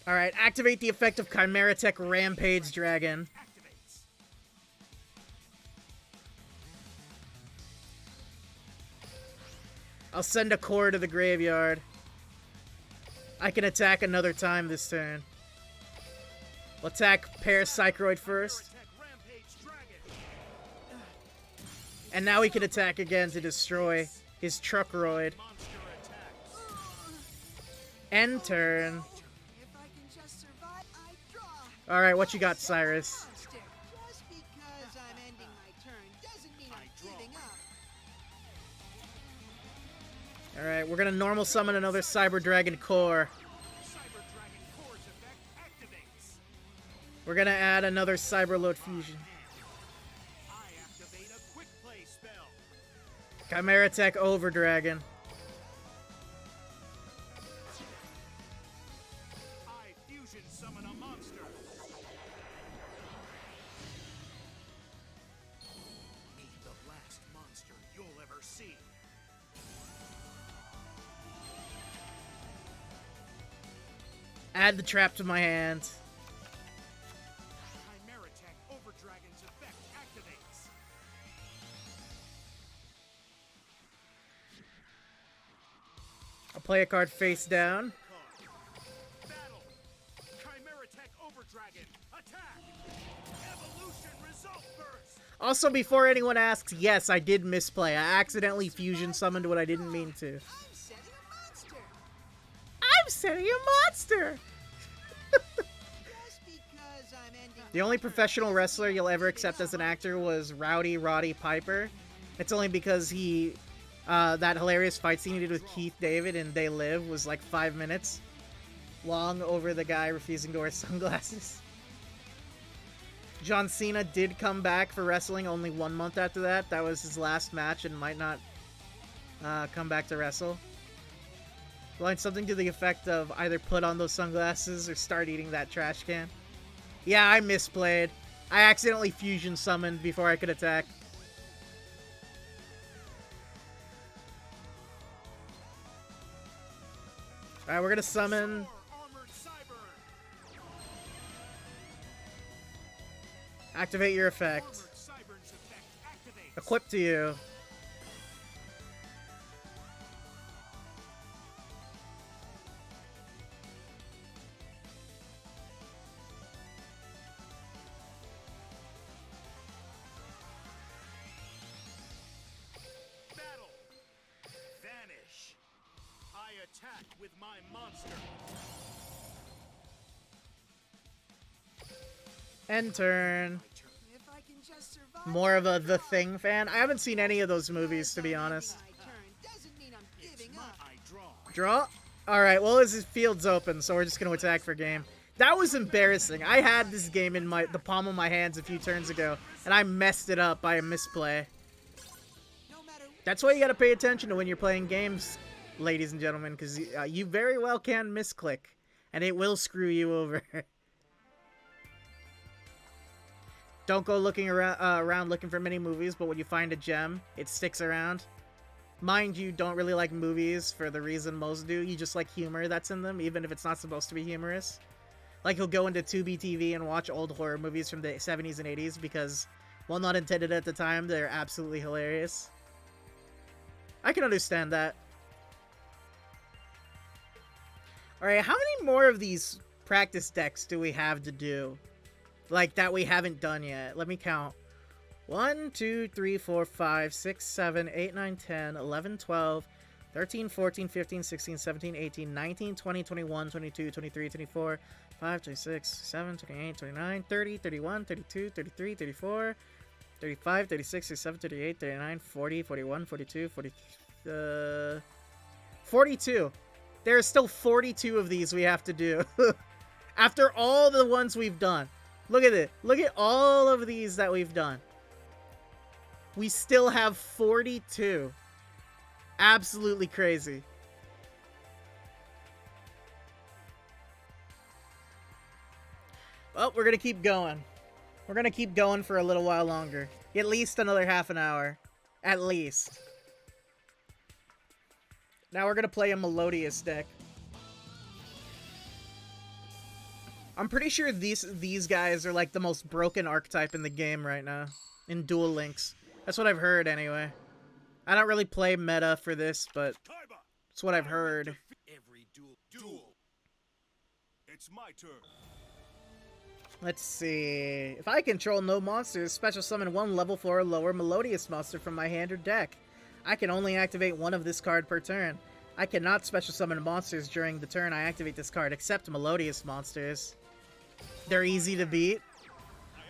Alright, activate the effect of Chimera Tech Rampage Dragon. Activates. I'll send a core to the graveyard. I can attack another time this turn. We'll attack Parapsychroid first. Tech Rampage Dragon. And now he can attack again to destroy his Truckroid. Monster attacks. End turn. If I can just survive, I draw. Alright, what you got, Cyrus? Monster. Just because I'm ending my turn doesn't mean I'm giving up. Alright, we're gonna normal summon another Cyber Dragon Core. Cyber Dragon Core's effect activates. We're gonna add another Cyberload Fusion. I activate a quick play spell. Chimera Tech Over Dragon. I fusion summon a monster. Meet the last monster you'll ever see. Add the trap to my hand. Chimera Tech Over Dragon's effect activates. I'll play a card face down. Battle. Chimera Tech Over Dragon. Attack. Evolution result burst. Also, before anyone asks, yes, I did misplay. I accidentally fusion summoned what I didn't mean to. I'm setting a monster. I'm setting a monster! Just because I'm ending The only professional wrestler you'll ever accept as an actor was Rowdy Roddy Piper. It's only because he, that hilarious fight scene he did with Keith David in They Live was like 5 minutes long over the guy refusing to wear sunglasses. John Cena did come back for wrestling only 1 month after that. That was his last match and might not come back to wrestle. Line something to the effect of either put on those sunglasses or start eating that trash can. Yeah, I misplayed. I accidentally fusion summoned before I could attack. Alright, we're gonna summon Armored Cyber. activate your effect. Armored Cyber's effect activates. Equip to you. Battle. Vanish. I attack with my monster. End turn. If I can just survive. More of a The Thing fan. I haven't seen any of those movies, to be honest. My turn doesn't mean I'm giving up. I draw. Draw? Alright, well, his field's open, so we're just gonna attack for game. That was embarrassing. I had this game in the palm of my hands a few turns ago, and I messed it up by a misplay. That's why you gotta pay attention to when you're playing games, ladies and gentlemen, because you very well can misclick, and it will screw you over. Don't go looking around looking for mini movies, but when you find a gem, it sticks around. Mind you, don't really like movies for the reason most do. You just like humor that's in them, even if it's not supposed to be humorous. Like, he'll go into Tubi TV and watch old horror movies from the 70s and 80s because, while not intended at the time, they're absolutely hilarious. I can understand that. Alright, how many more of these practice decks do we have to do? Like, that we haven't done yet. Let me count. 1, 2, 3, 4, 5, 6, 7, 8, 9, 10, 11, 12, 13, 14, 15, 16, 17, 18, 19, 20, 21, 22, 23, 24, 5, 26, 7, 28, 29, 30, 31, 32, 33, 34, 35, 36, 37, 38, 39, 40, 41, 42, 42. There are still 42 of these we have to do. After all the ones we've done. Look at it. Look at all of these that we've done. We still have 42. Absolutely crazy. Well, we're going to keep going. We're going to keep going for a little while longer. At least another half an hour. At least. Now we're going to play a Melodious deck. I'm pretty sure these guys are like the most broken archetype in the game right now. In Duel Links. That's what I've heard anyway. I don't really play meta for this, but it's what I've heard. Every duel. It's my turn. Let's see. If I control no monsters, special summon one level 4 or lower Melodious monster from my hand or deck. I can only activate one of this card per turn. I cannot special summon monsters during the turn I activate this card, except Melodious monsters. They're easy to beat.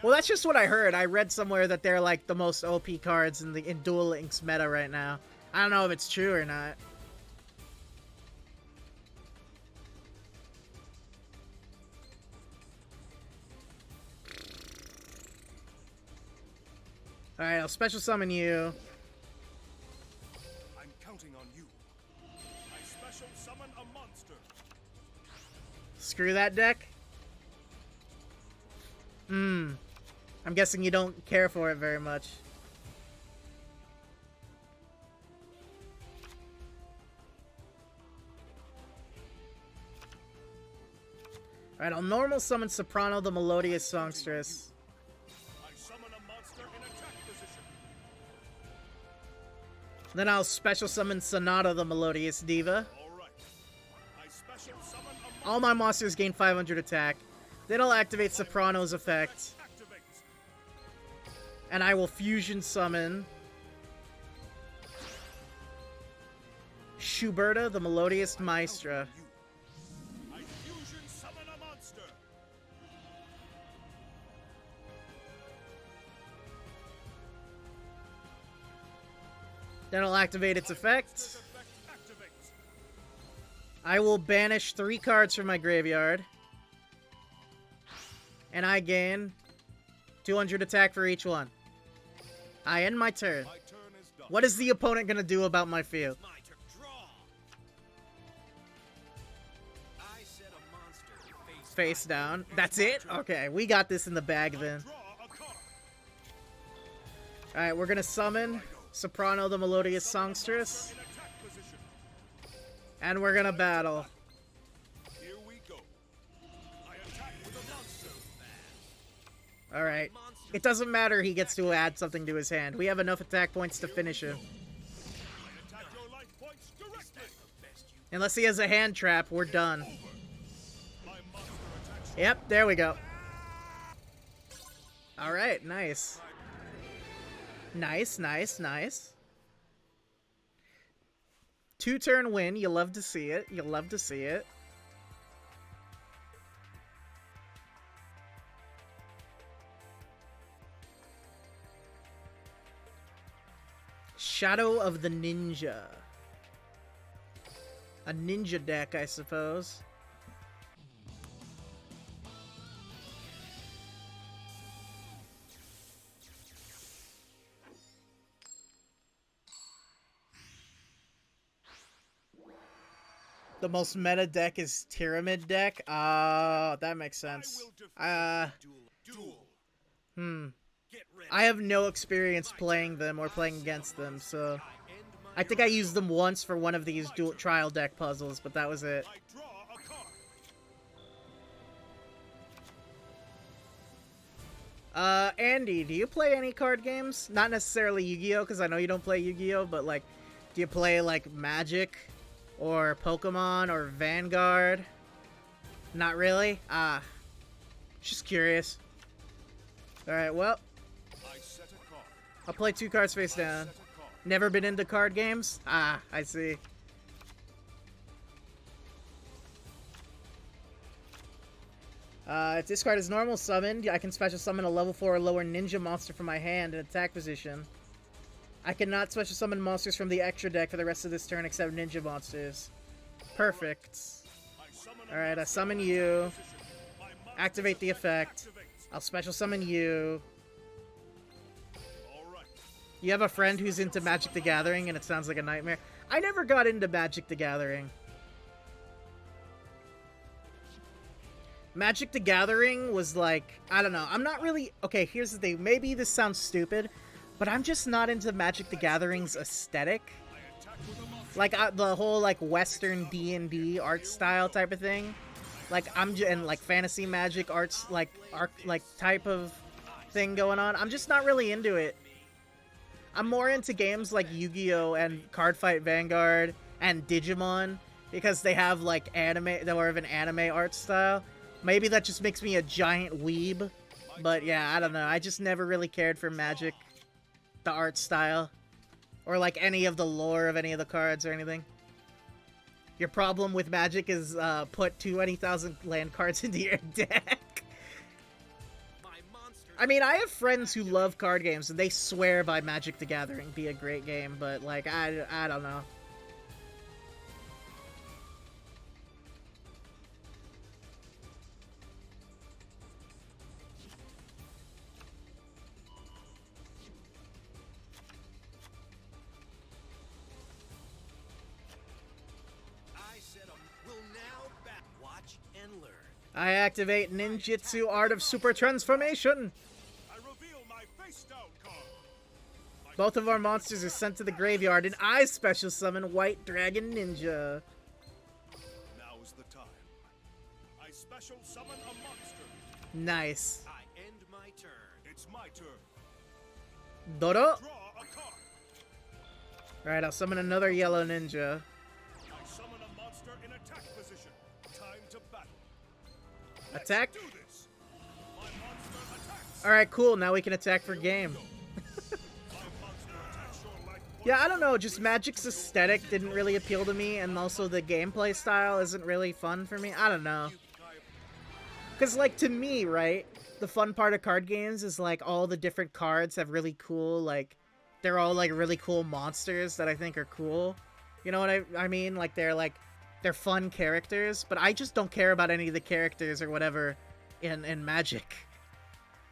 Well, that's just what I heard. I read somewhere that they're like the most OP cards in Duel Links meta right now. I don't know if it's true or not. Alright, I'll special summon you. I'm counting on you. I special summon a monster. Screw that deck. I'm guessing you don't care for it very much. Alright, I'll normal summon Soprano the Melodious Songstress. I summon a monster in attack position. Then I'll special summon Sonata the Melodious Diva. Alright. I special summon a monster. All my monsters gain 500 attack. Then I'll activate Soprano's effect. Activate. And I will fusion summon Schuberta the Melodious Maestra. I fusion summon a monster. Then I'll activate its effect. This effect activates. I will banish 3 cards from my graveyard. And I gain 200 attack for each one. I end my turn. My turn is done. What is the opponent gonna do about my field? My turn. Draw. I set a monster Face down. That's it? Okay, we got this in the bag then. Draw a card. Alright, we're gonna summon Soprano the Melodious Songstress. In attack position. And we're gonna battle. Here we go. I attack with a monster. Alright. It doesn't matter, he gets to add something to his hand. We have enough attack points to finish him. I attack your life points directly. Unless he has a hand trap, we're done. My monster attacks. Yep, there we go. Alright, nice. Nice, nice, nice. 2-turn win, you love to see it. You love to see it. Shadow of the Ninja. A ninja deck, I suppose. The most meta deck is Pyramid deck. That makes sense. Duel. Get ready. I have no experience playing them or playing against them, so I end my I think I used them once for one of these dual trial deck puzzles, but that was it. I draw a card. Andy, do you play any card games? Not necessarily Yu-Gi-Oh, because I know you don't play Yu-Gi-Oh, but like, do you play like Magic or Pokemon or Vanguard? Not really? Just curious. Alright, well, I set a card. I'll play 2 cards face down. Set a card. Never been into card games? I see. If this card is normal summoned, I can special summon a level 4 or lower ninja monster from my hand in attack position. I cannot special summon monsters from the extra deck for the rest of this turn except ninja monsters. Perfect. Alright, I summon you. Activate the effect. I'll special summon you. You have a friend who's into Magic the Gathering and it sounds like a nightmare. I never got into Magic the Gathering. Magic the Gathering was like, I don't know, I'm not really, okay, here's the thing, maybe this sounds stupid, but I'm just not into Magic the Gathering's aesthetic. Like, the whole, like, Western D&D art style type of thing. Like, and, like, fantasy magic arts, like, type of thing going on. I'm just not really into it. I'm more into games like Yu-Gi-Oh! And Cardfight Vanguard and Digimon, because they have, like, anime, they're more of an anime art style. Maybe that just makes me a giant weeb, but yeah, I don't know. I just never really cared for Magic, the art style, or like any of the lore of any of the cards or anything. Your problem with Magic is put 20,000 land cards into your deck. I mean, I have friends who love card games and they swear by Magic the Gathering be a great game, but like I don't know. I activate Ninjutsu Art of Super Transformation. I reveal my face down card. Both of our monsters are sent to the graveyard, and I special summon White Dragon Ninja. Now's the time. I special summon a monster. Nice. I end my turn. It's my turn. Dodo. Draw a card. Alright, I'll summon another yellow ninja. I summon a monster in attack position. Time to battle. Attack. Do this. My monster attacks. Alright, cool. Now we can attack for game. My monster attacks your life. Yeah, I don't know. Just Magic's aesthetic didn't really appeal to me, and also the gameplay style isn't really fun for me. I don't know. Because, like, to me, right, the fun part of card games is, like, all the different cards have really cool, like, they're all, like, really cool monsters that I think are cool. You know what I mean? Like, they're fun characters, but I just don't care about any of the characters or whatever in Magic.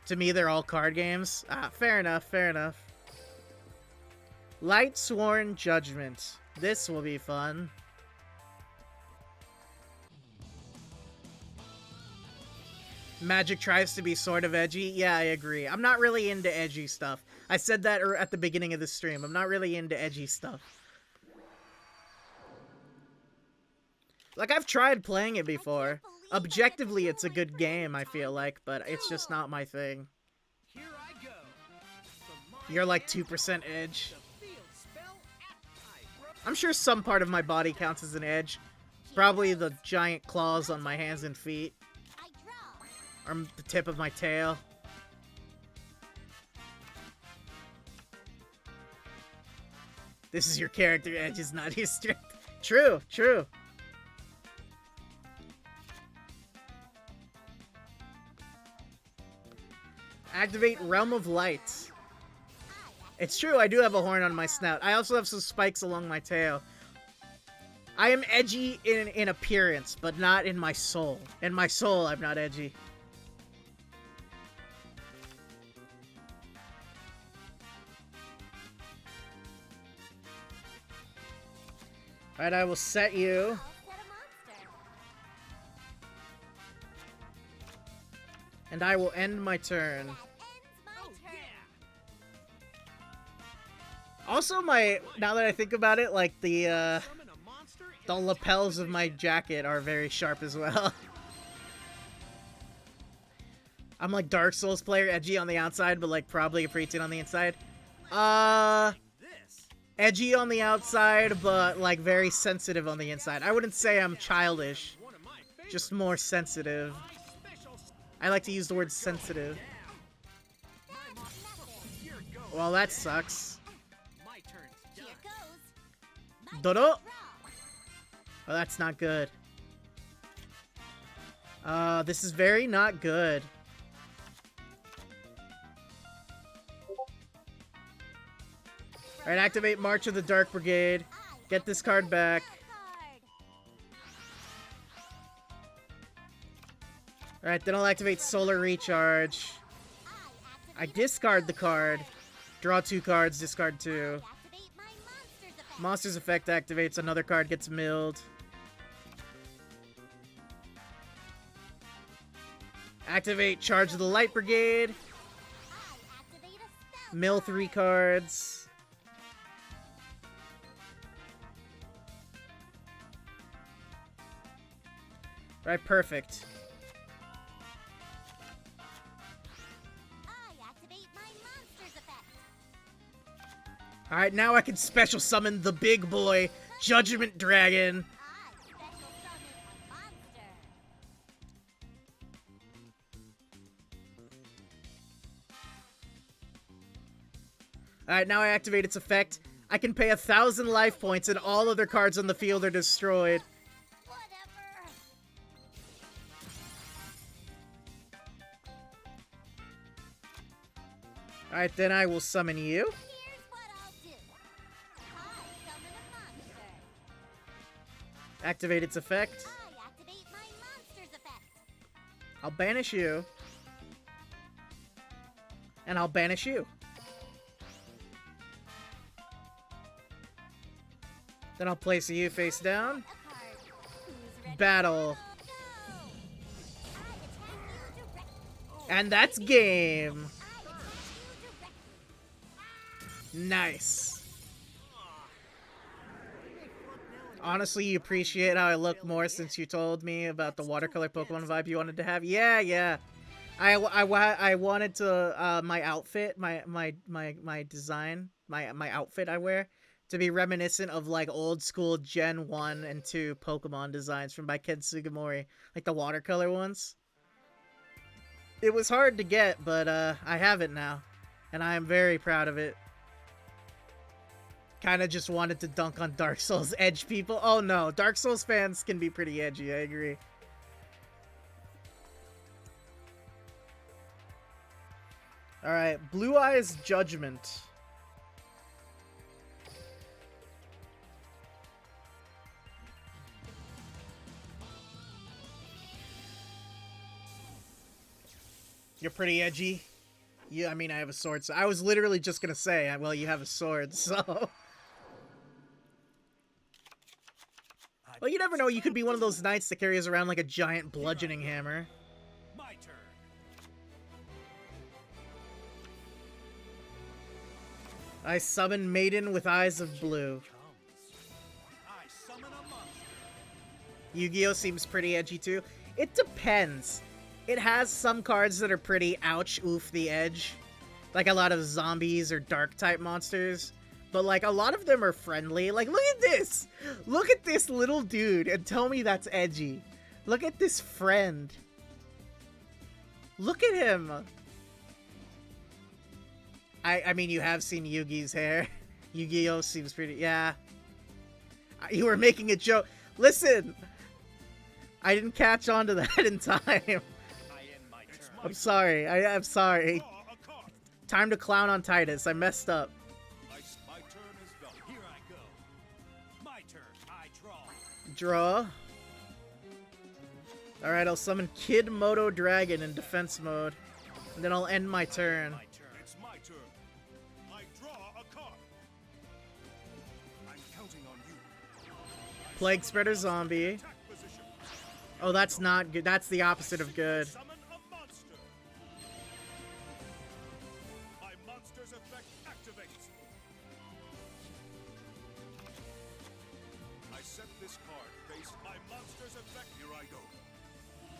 To me, they're all card games. Fair enough, fair enough. Light Sworn Judgment. This will be fun. Magic tries to be sort of edgy. Yeah, I agree. I'm not really into edgy stuff. I said that at the beginning of the stream. I'm not really into edgy stuff. Like, I've tried playing it before. Objectively, it's a good game, I feel like, but it's just not my thing. Here I go. You're like 2% edge. I'm sure some part of my body counts as an edge. Probably the giant claws on my hands and feet. I draw. Or the tip of my tail. This is your character edge, is not your strength. True, true. Activate Realm of Light. It's true, I do have a horn on my snout. I also have some spikes along my tail. I am edgy in appearance, but not in my soul. In my soul, I'm not edgy. Alright, I will set you. I'll set a And I will end my turn. That ends my Oh, turn. yeah! Also, now that I think about it, like the Summon a monster in the lapels of my jacket are very sharp as well. I'm like Dark Souls player, edgy on the outside, but like probably a preteen on the inside. This. Edgy on the outside, but like very sensitive on the inside. I wouldn't say I'm childish, one of my favorites. just more sensitive. My special I like to use the word sensitive. That's nothing. Here goes. Well, that sucks. My turn's Here done. goes. My Dodo. draw. Well, that's not good. This is very not good. Alright, activate March of the Dark Brigade. Get this card back. Alright, then I'll activate Solar Recharge. I discard the card. Draw 2 cards, discard 2. Activate my monster's effect. Monster's effect activates, another card gets milled. Activate Charge of the Light Brigade. I activate a spell. Mill 3 cards. Right, perfect. I activate my monster's effect. Alright, now I can special summon the big boy, Judgment Dragon. I special summon a monster. Alright, now I activate its effect. I can pay 1,000 life points and all other cards on the field are destroyed. Whatever. Alright, then I will summon you. Here's what I'll do. I summon a monster. Activate its effect. I activate my monster's effect. I'll banish you. And I'll banish you. Then I'll place you face down. A card. Who's ready? Battle. Go. I attack you directly. And that's game. I attack you directly. Nice. Honestly, you appreciate how I look more since you told me about the watercolor Pokemon vibe you wanted to have. Yeah, yeah. I wanted to my outfit, my design, my outfit I wear to be reminiscent of like old school Gen 1 and 2 Pokemon designs from by Ken Sugimori, like the watercolor ones. It was hard to get, but I have it now, and I am very proud of it. Kind of just wanted to dunk on Dark Souls edge people. Oh no, Dark Souls fans can be pretty edgy, I agree. Alright, Blue Eyes Judgment. You're pretty edgy. Yeah, I mean, I have a sword, so I was literally just gonna say, well, you have a sword, so... Well, you never know, you could be one of those knights that carries around like a giant bludgeoning hammer. My turn. I summon Maiden with Eyes of Blue. I summon a monster. Yu-Gi-Oh! Seems pretty edgy too. It depends. It has some cards that are pretty ouch, oof the edge. Like a lot of zombies or dark type monsters. But like a lot of them are friendly. Like look at this! Look at this little dude and tell me that's edgy. Look at this friend. Look at him! I mean, you have seen Yugi's hair. Yu-Gi-Oh! Seems pretty... Yeah. You were making a joke. Listen! I didn't catch on to that in time. I end my turn. I'm sorry. I'm sorry. Draw a card. Time to clown on Titus. I messed up. My turn is done. Here I go. My turn. I draw. Draw. Alright, I'll summon Kid Moto Dragon in defense mode. And then I'll end my turn. My turn. It's my turn. I draw a card. I'm counting on you. Plague Spreader Zombie. Attack position. Oh, that's not good. That's the opposite of good. Summon a monster. monster's effect. Here I go.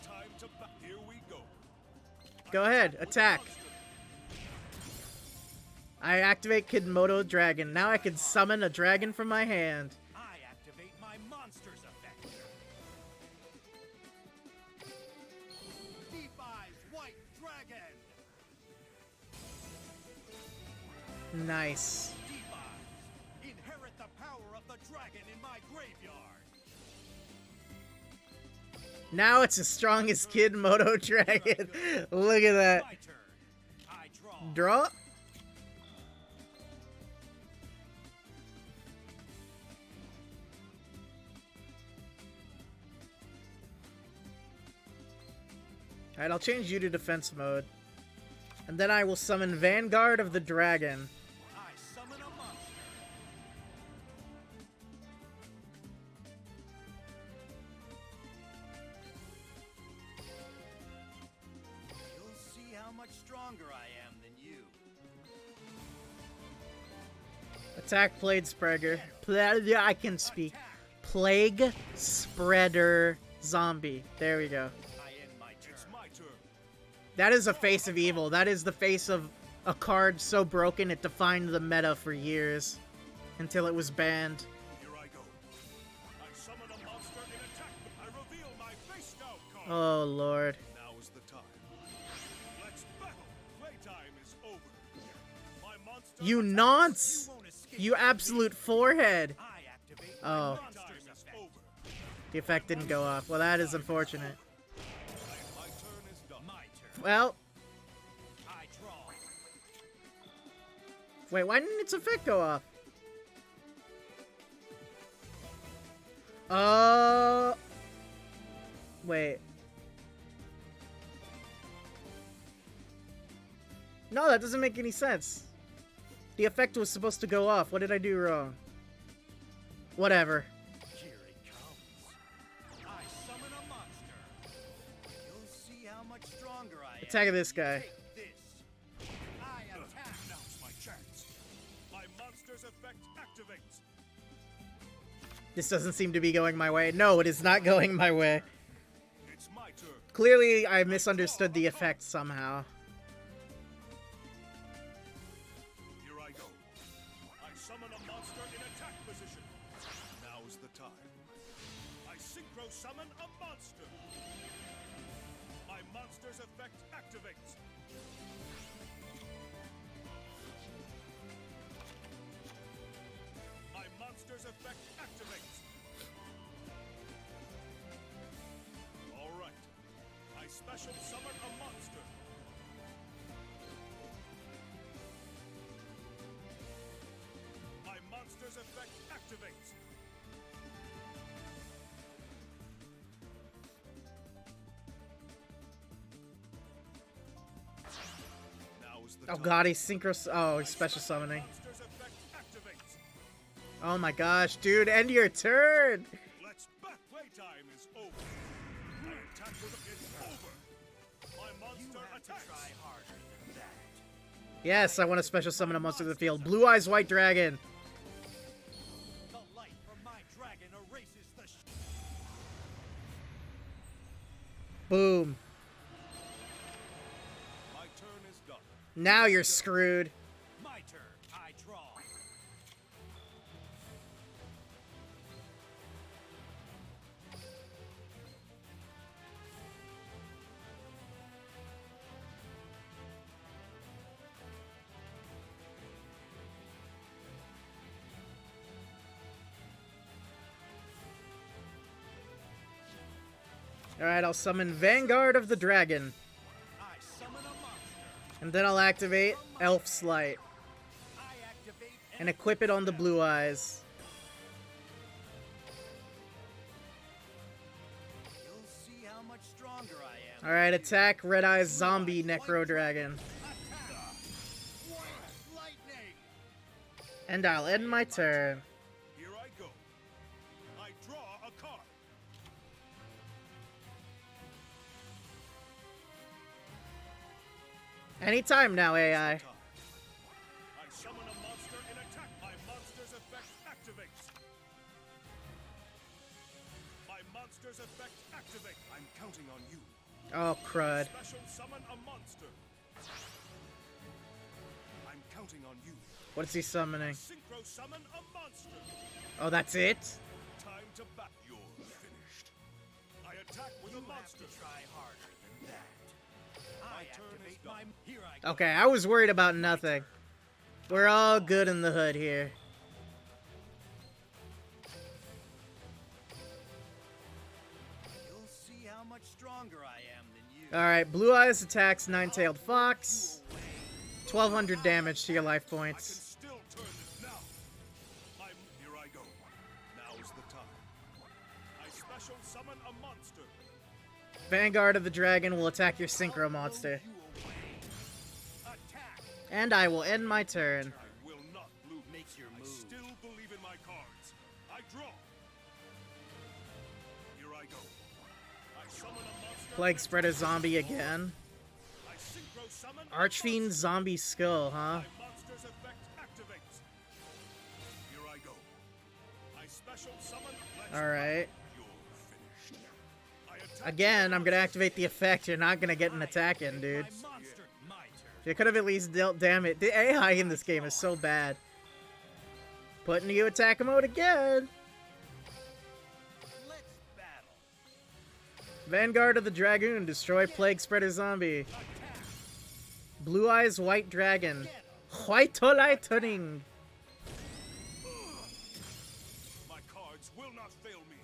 Time to here we go. Go ahead, attack. I activate Kidmodo Dragon. Now I can summon a dragon from my hand. I activate my monster's effect. Deep Eyes White Dragon. Nice. Deep Eyes. Inherit the power of the dragon in my graveyard. Now it's as strong as Kidmodo Dragon. Look at that. My turn. I draw. Draw. Alright, I'll change you to defense mode. And then I will summon Vanguard of the Dragon. I summon a monster. You'll see how much stronger I am than you. Attack Plague Spreader. Yeah, I can speak. Plague Spreader Zombie. There we go. I end my turn. It's my turn. That is a face of evil. That is the face of a card so broken it defined the meta for years. Until it was banned. Here I go. I summon a monster in attack. I reveal my face down card. Oh, Lord. Now is the time. Let's battle. Playtime is over. My monster You attacks. nonce! You won't escape You absolute forehead! I activate Oh. my Time monster's is effect. over. The effect didn't go off. Well, that is unfortunate. My turn is done. My turn. Well, I draw. wait, why didn't its effect go off? Wait. No, that doesn't make any sense. The effect was supposed to go off. What did I do wrong? Whatever. Here it comes. I summon a monster. You'll see how much stronger I am. Attack of this guy. Take this. I attack. Now's my chance. My monster's effect activates. This doesn't seem to be going my way. No, it is not going my way. It's my turn. Clearly, I misunderstood the effect somehow. Here I go. I summon a monster in attack position. Now is the time. I synchro summon a monster. My monster's effect activates. My monster's effect activates. All right. I special summon a monster. My monster's effect activates. Now is the Oh time. god, he's synchro. Oh, he's special summoning. Monster's effect activates. Oh my gosh, dude, end your turn! Let's back. Playtime is over. My attack is over. My You monster have to attacks. try harder than that. Yes, I want to special summon a monster to the field. Blue Eyes White Dragon. The light from my dragon erases the Boom. My turn is done. Now you're screwed. My turn. I draw. Alright, I'll summon Vanguard of the Dragon. I summon a monster. And then I'll activate Elf's Light. I activate And equip it on the Blue Eyes. You'll see how much stronger I am. Alright, attack Red Eyes Zombie Necro Dragon. Attack! White lightning! And I'll end my turn. Here I go. I draw a card. Anytime now, AI. Time. I summon a monster in attack. My monster's effect activates. My My monster's effect activate. I'm counting on you. Oh, crud. Special summon a monster. I'm counting on you. What is he summoning? Synchro summon a monster. Oh, that's it? Time to back. You're finished. I attack with a monster. Try harder than that. I turn is activate done. my. Here I go. Okay, I was worried about nothing. We're all good in the hood here. You'll see how much stronger I am than you. Alright, Blue Eyes attacks Nine-Tailed Fox. 1200 damage to your life I can points. still turn this now. Here I go. Now is the time. I special summon a monster. Vanguard of the Dragon will attack your Synchro monster. Attack. And I will end my turn. I will not lose. Make your I move. still believe in my cards. I draw. Here I go. I summon a monster. Plague Spreader Zombie again. I synchro summon a Archfiend monster. Zombie Skull, huh? My monster's effect activates. Here I go. I special summon. Alright. You're finished. I attack Again, I'm gonna activate the effect. You're not gonna get an attack in, dude. My monster. My turn. You could have at least dealt damage. The AI in this game is so bad. Putting you attack mode again. Let's battle. Vanguard of the Dragoon, destroy Plague Spreader Zombie. Blue Eyes White Dragon. White Lightning. My cards will not fail me.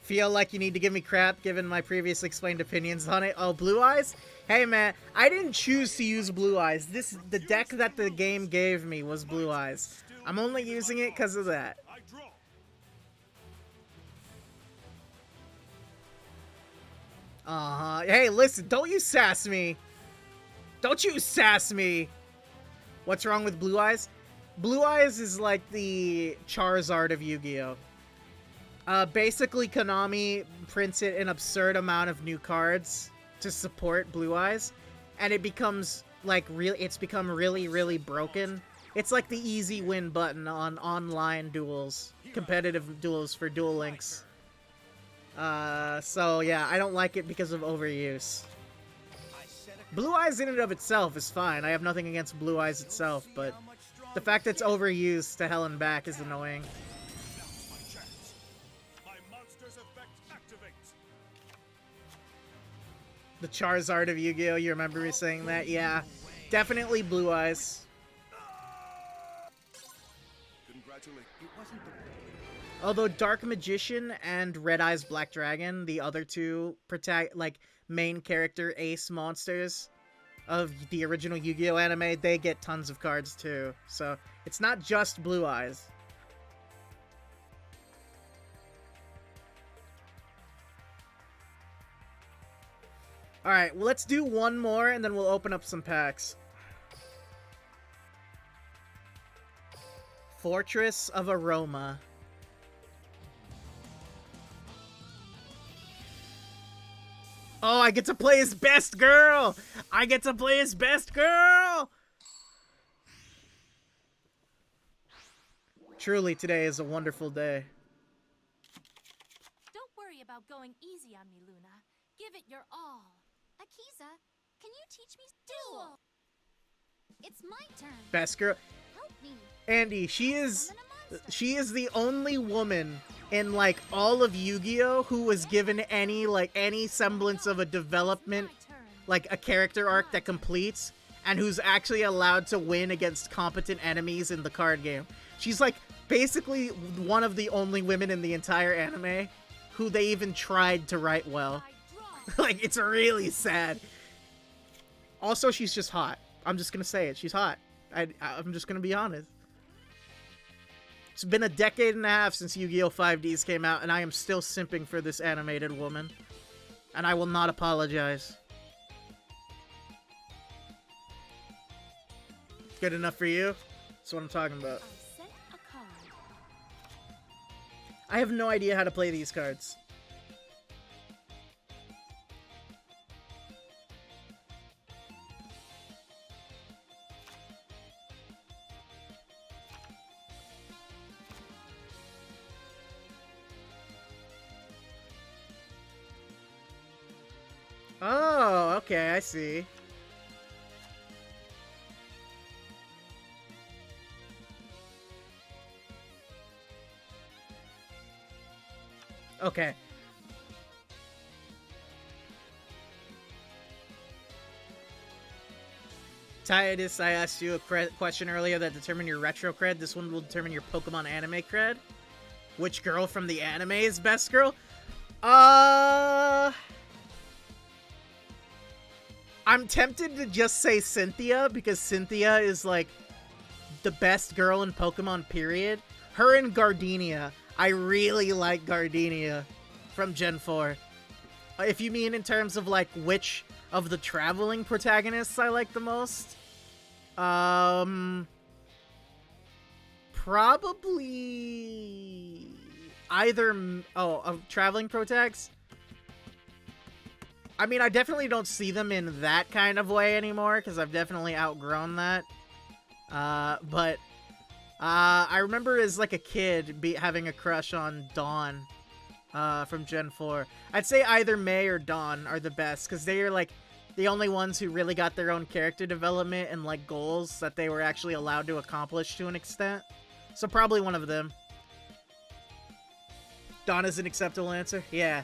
Feel like you need to give me crap given my previously explained opinions on it. Oh, Blue Eyes? Hey man, I didn't choose to use Blue Eyes. The deck that the game gave me was Blue Eyes. I'm only using it because of that. I draw. Uh-huh. Hey, listen, don't you sass me. Don't you sass me. What's wrong with Blue Eyes? Blue Eyes is like the Charizard of Yu-Gi-Oh! Basically, Konami printed an absurd amount of new cards to support Blue Eyes, and it becomes like it's become really broken. It's like the easy win button on online duels, competitive duels for Duel Links. So yeah, I don't like it because of overuse. Blue Eyes in and of itself is fine. I have nothing against Blue Eyes itself, but the fact that it's overused to hell and back is annoying. Now's my chance. My monster's effect activates. The Charizard of Yu-Gi-Oh! You remember me saying that? Yeah. Definitely Blue Eyes. Congratulations. It wasn't the. Although Dark Magician and Red Eyes Black Dragon, the other two main character ace monsters of the original Yu-Gi-Oh! Anime, they get tons of cards too. So it's not just Blue Eyes. Alright, well, let's do one more and then we'll open up some packs. Fortress of Aroma. Oh, I get to play his best girl! I get to play his best girl! Truly, today is a wonderful day. Don't worry about going easy on me, Luna. Give it your all. Akiza, can you teach me duel? It's my turn. Best girl. Help me. Andy, she is Summon a monster. the only woman in like all of Yu-Gi-Oh! Who was given any semblance of a development, It's my turn. like a character arc that completes, and who's actually allowed to win against competent enemies in the card game. She's like basically one of the only women in the entire anime who they even tried to write well. I draw. Like, it's really sad. Also, she's just hot. I'm just gonna say it. She's hot. I'm just gonna be honest. It's been a decade and a half since Yu-Gi-Oh! 5Ds came out, and I am still simping for this animated woman. And I will not apologize. Good enough for you? That's what I'm talking about. I sent a card. I have no idea how to play these cards. Oh, okay, I see. Okay. Titus, I asked you a question earlier that determined your retro cred. This one will determine your Pokemon anime cred. Which girl from the anime is best girl? I'm tempted to just say Cynthia, because Cynthia is, like, the best girl in Pokemon, period. Her and Gardenia. I really like Gardenia from Gen 4. If you mean in terms of, like, which of the traveling protagonists I like the most, probably either, of traveling protags. I mean, I definitely don't see them in that kind of way anymore, because I've definitely outgrown that. But I remember as, like, a kid having a crush on Dawn, from Gen 4. I'd say either May or Dawn are the best, because they are, like, the only ones who really got their own character development and, like, goals that they were actually allowed to accomplish to an extent. So probably one of them. Dawn is an acceptable answer? Yeah.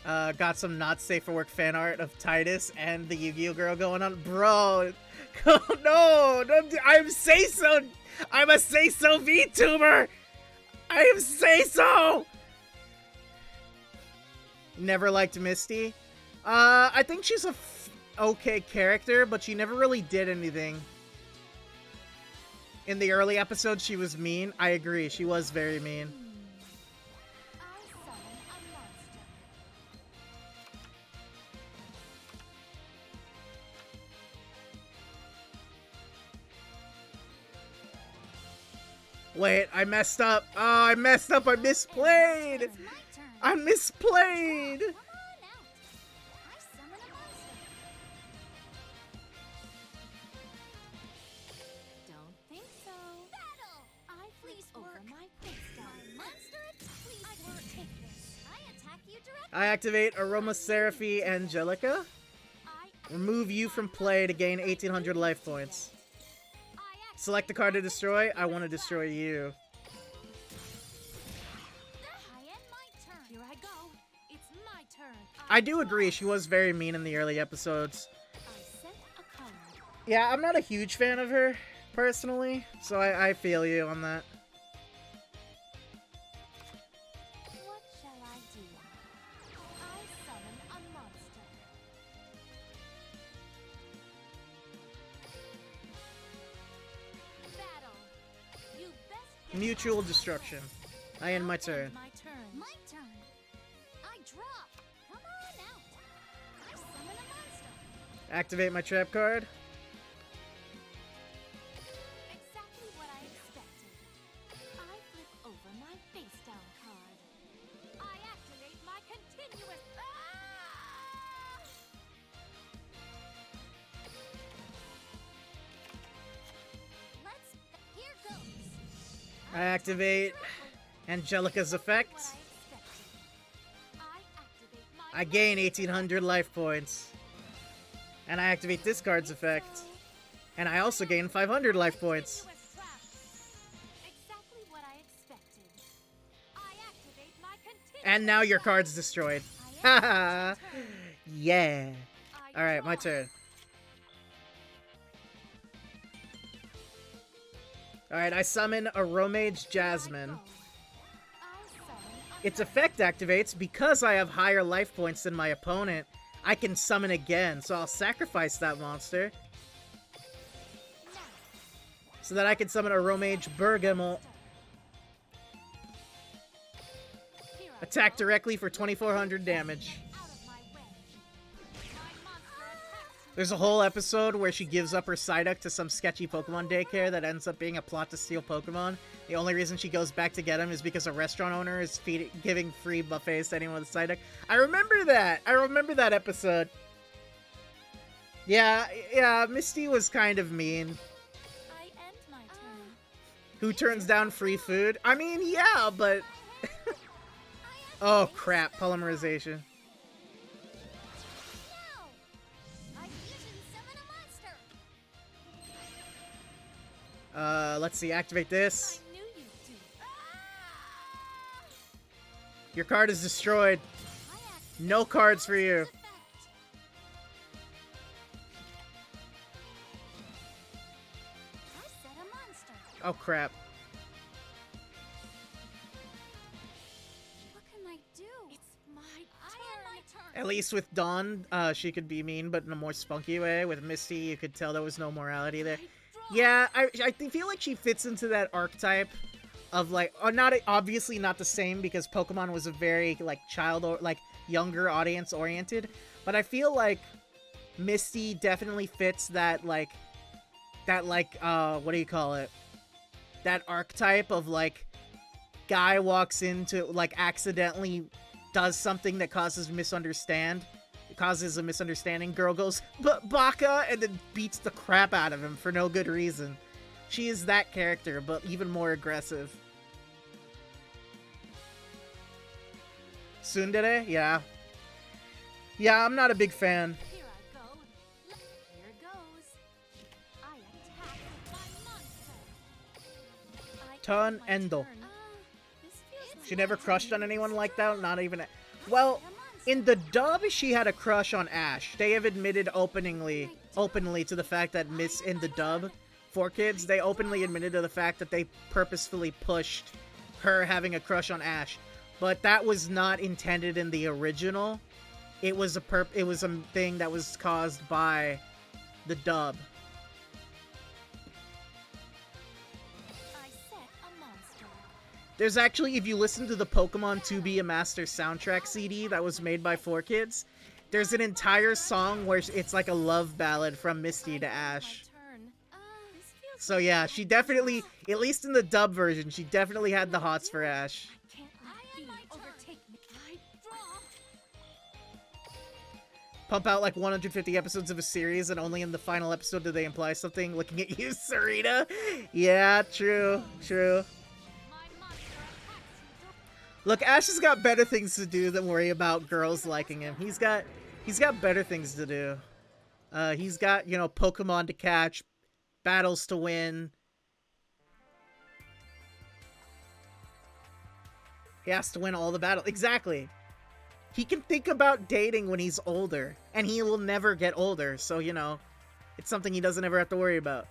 Got some not safe for work fan art of Titus and the Yu-Gi-Oh girl going on. Bro, no, I'm say-so. I'm a say-so VTuber. I am say-so. Never liked Misty. I think she's a okay character, but she never really did anything. In the early episodes, she was mean. I agree, she was very mean. I summon a monster. Wait, I messed up. Oh, I messed up. I misplayed. It's my turn. I misplayed. Come on out. I summon a monster. Don't think so. Battle! I please over my face down. My monster, please I won't take this. I attack you directly. I activate Aromaseraphy Angelica. Remove you from play to gain 1800 life points. Select the card to destroy. I want to destroy you. I end my turn. Here I go. It's my turn. I do agree, she was very mean in the early episodes. I sent a card. Yeah, I'm not a huge fan of her, personally, so I feel you on that. What shall I do? I summon a monster. Battle. You best get Mutual destruction. I end my turn. My turn. My turn. I drop. Come on out. I summon a monster. Activate my trap card. Exactly what I expected. I flip over my face down card. I activate my continuous. Let's. Here goes. I activate Angelica's effect. What I expected. I activate my. I gain 1800 life points. And I activate this card's effect. And I also gain 500 life points. Continuous trap. Exactly what I expected. I activate my continuous. And now your card's destroyed. I end Haha. my turn. Yeah. I Alright, my draw. turn. Alright, I summon Aromage Jasmine. I summon a Its effect activates because I have higher life points than my opponent. I can summon again, so I'll sacrifice that monster now. so that I can summon Aromage Bergamot. Here I Attack go. directly for 2400 damage. Out of my way. My monster attacks me. There's a whole episode where she gives up her Psyduck to some sketchy Pokemon daycare that ends up being a plot to steal Pokemon. The only reason she goes back to get him is because a restaurant owner is giving free buffets to anyone with a Psyduck. I remember that! I remember that episode. Yeah, Misty was kind of mean. I end my turn. Who turns down free food? I mean, yeah, but... Oh crap, polymerization. Let's see. Activate this. I knew you'd do it. Your card is destroyed. I activate No cards for you. effect. I set a monster. Oh, crap. What can I do? It's my turn. At least with Dawn, she could be mean, but in a more spunky way. With Misty, you could tell there was no morality there. Yeah, I feel like she fits into that archetype of, like, not obviously not the same because Pokemon was a very, like, child or, like, younger audience oriented, but I feel like Misty definitely fits that, what do you call it? That archetype of, like, guy walks into, like, accidentally does something that causes a misunderstanding. Girl goes, "But Baka," and then beats the crap out of him for no good reason. She is that character, but even more aggressive. Tsundere? Yeah. Yeah, I'm not a big fan. Here I go. Here goes. I attack with my monster. I Turn end my Endo. turn. This feels She never like crushed on a anyone like that, not even... I Well, set a monster. in the dub, she had a crush on Ash. They have admitted openly to the fact that in the dub, for kids, they openly admitted to the fact that they purposefully pushed her having a crush on Ash. But that was not intended in the original. It was a thing that was caused by the dub. I set a monster. There's actually, if you listen to the Pokemon To Be a Master soundtrack CD that was made by 4Kids, there's an entire song where it's like a love ballad from Misty to Ash. My turn. This feels So yeah, she definitely, at least in the dub version, she definitely had the hots for Ash. Can't let B overtake me. I draw. Pump out like 150 episodes of a series and only in the final episode do they imply something. Looking at you, Sarita. Yeah, true. My monster attacks you. Look, Ash has got better things to do than worry about girls liking him. He's got better things to do. He's got, Pokemon to catch, battles to win. He has to win all the battles. Exactly. He can think about dating when he's older, and he will never get older, so, it's something he doesn't ever have to worry about.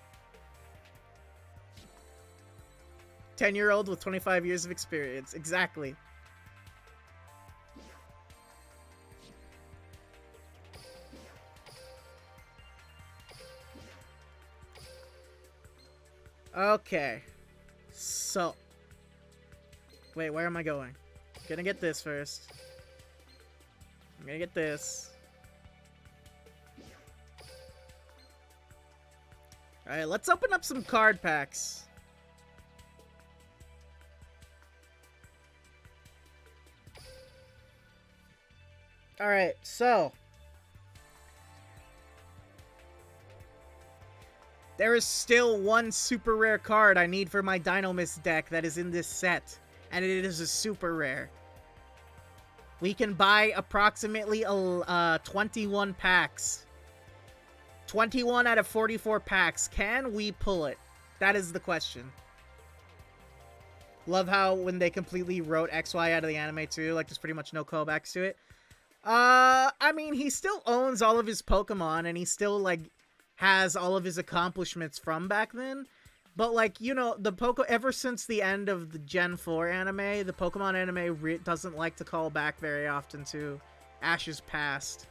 10-year-old with 25 years of experience. Exactly. Okay. So. Wait, where am I going? I'm gonna get this first. I'm gonna get this. Alright, let's open up some card packs. Alright, so. There is still one super rare card I need for my Dinomist deck that is in this set. And it is a super rare. We can buy approximately 21 packs. 21 out of 44 packs. Can we pull it? That is the question. Love how when they completely wrote XY out of the anime too, like there's pretty much no callbacks to it. I mean, he still owns all of his Pokemon and he still, like, has all of his accomplishments from back then. But, like, ever since the end of the Gen 4 anime, the Pokemon anime doesn't like to call back very often to Ash's past.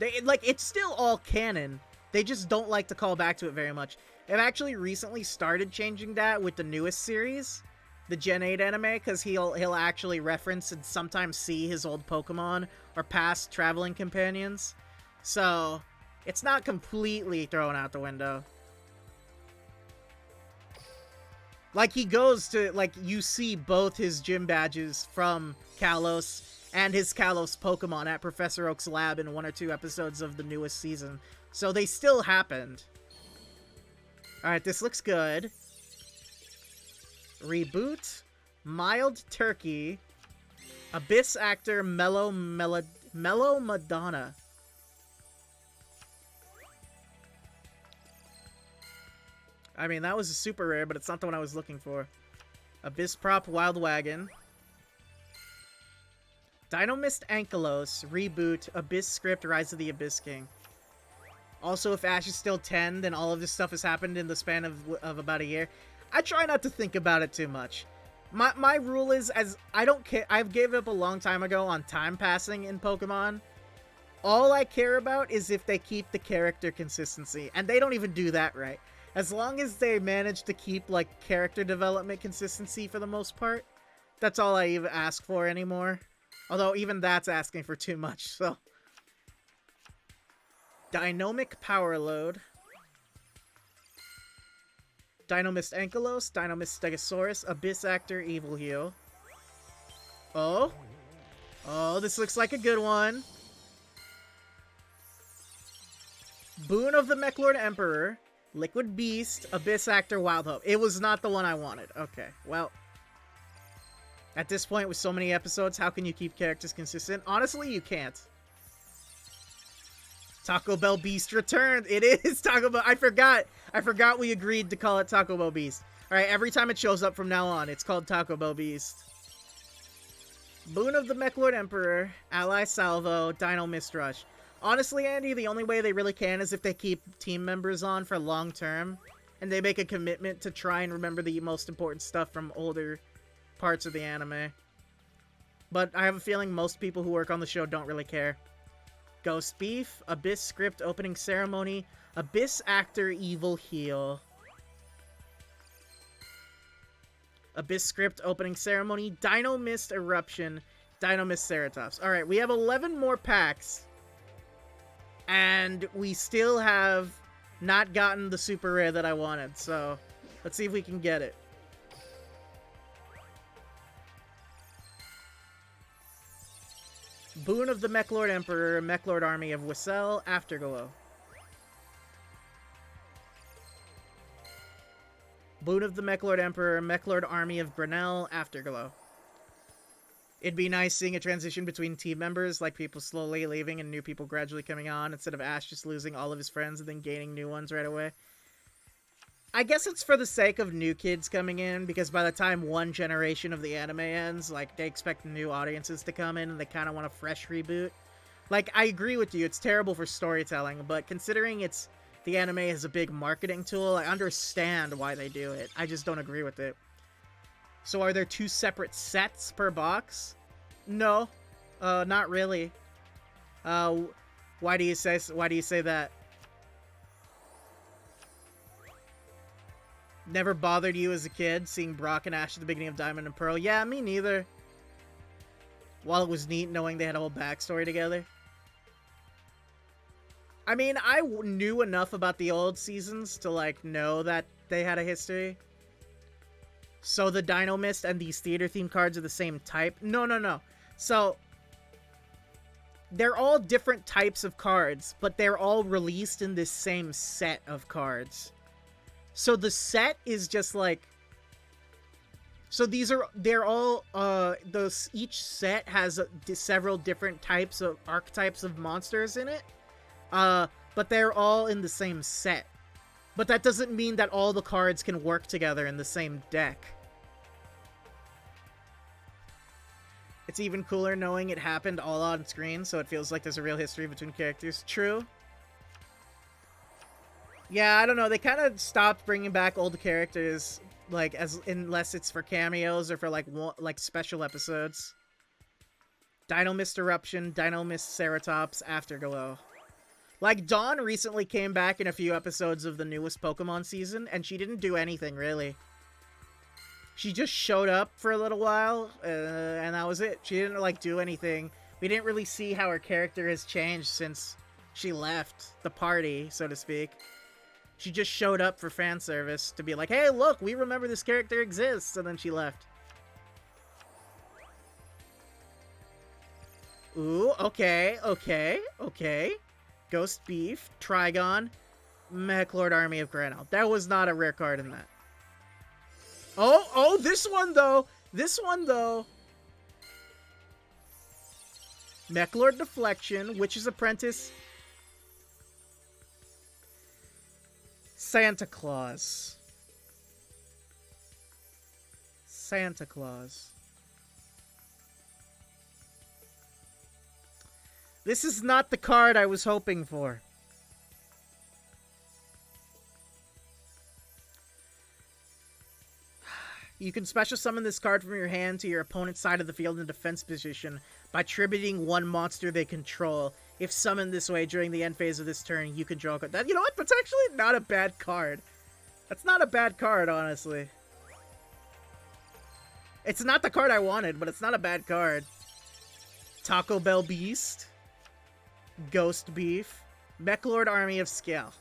It's still all canon. They just don't like to call back to it very much. They've actually recently started changing that with the newest series, the Gen 8 anime, because he'll actually reference and sometimes see his old Pokemon or past traveling companions. So, it's not completely thrown out the window. Like, he goes to, like, you see both his gym badges from Kalos and his Kalos Pokemon at Professor Oak's lab in 1 or 2 episodes of the newest season. So they still happened. Alright, this looks good. Reboot. Mild Turkey. Abyss Actor Mellow Madonna. I mean, that was a super rare, but it's not the one I was looking for. Abyss Prop Wild Wagon. Dinomist Ankylos, Reboot, Abyss Script, Rise of the Abyss King. Also, if Ash is still 10, then all of this stuff has happened in the span of about a year. I try not to think about it too much. My rule is, as I don't care, I've gave up a long time ago on time passing in Pokemon. All I care about is if they keep the character consistency, and they don't even do that right. As long as they manage to keep, like, character development consistency for the most part, that's all I even ask for anymore. Although even that's asking for too much, so. Dynamic Power Load. Dinomist Ankylos, Dinomist Stegosaurus, Abyss Actor, Evil Heal. Oh. Oh, this looks like a good one. Boon of the Mechlord Emperor, Liquid Beast, Abyss Actor, Wild Hope. It was not the one I wanted. Okay, well. At this point, with so many episodes, how can you keep characters consistent? Honestly, you can't. Taco Bell Beast returned. It is Taco Bell. I forgot we agreed to call it Taco Bell Beast. Alright, every time it shows up from now on, it's called Taco Bell Beast. Boon of the Mechlord Emperor, Ally Salvo, Dino Mist Rush. Honestly, Andy, the only way they really can is if they keep team members on for long term, and they make a commitment to try and remember the most important stuff from older parts of the anime. But I have a feeling most people who work on the show don't really care. Ghost Beef, Abyss Script Opening Ceremony, Abyss Actor Evil Heal. Abyss Script Opening Ceremony, Dino Mist Eruption, Dino Mist Ceratops. Alright, we have 11 more packs. And we still have not gotten the super rare that I wanted, so let's see if we can get it. Boon of the Mechlord Emperor, Mechlord Army of Wissel, Afterglow. Boon of the Mechlord Emperor, Mechlord Army of Grenell, Afterglow. It'd be nice seeing a transition between team members, like people slowly leaving and new people gradually coming on, instead of Ash just losing all of his friends and then gaining new ones right away. I guess it's for the sake of new kids coming in, because by the time one generation of the anime ends, like, they expect new audiences to come in and they kind of want a fresh reboot. Like, I agree with you, it's terrible for storytelling, but considering the anime is a big marketing tool, I understand why they do it. I just don't agree with it. So are there 2 separate sets per box? No, not really. Why do you say that? Never bothered you as a kid seeing Brock and Ash at the beginning of Diamond and Pearl? Yeah, me neither. While it was neat knowing they had a whole backstory together. I mean, I knew enough about the old seasons to, like, know that they had a history. So the Dinomist and these theater-themed cards are the same type? No. So, they're all different types of cards, but they're all released in this same set of cards. So the set is just like... So they're all, each set has several different types of archetypes of monsters in it. But they're all in the same set. But that doesn't mean that all the cards can work together in the same deck. It's even cooler knowing it happened all on screen, so it feels like there's a real history between characters. True. Yeah, I don't know. They kind of stopped bringing back old characters, like, unless it's for cameos or for, like special episodes. Dinomist Eruption, Dinomist Ceratops, Afterglow. Like, Dawn recently came back in a few episodes of the newest Pokemon season, and she didn't do anything, really. She just showed up for a little while, and that was it. She didn't, like, do anything. We didn't really see how her character has changed since she left the party, so to speak. She just showed up for fan service to be like, hey, look, we remember this character exists, and then she left. Ooh, okay. Ghost Beef, Trigon, Mechlord Army of Grenell. There was not a rare card in that. Oh, this one though. Mechlord Deflection, Witch's Apprentice, Santa Claus. Santa Claus. This is not the card I was hoping for. You can special summon this card from your hand to your opponent's side of the field in defense position by tributing one monster they control. If summoned this way during the end phase of this turn, you can draw a card. That, you know what? That's actually not a bad card. That's not a bad card, honestly. It's not the card I wanted, but it's not a bad card. Taco Bell Beast. Ghost Beef. Mechlord Army of Scale.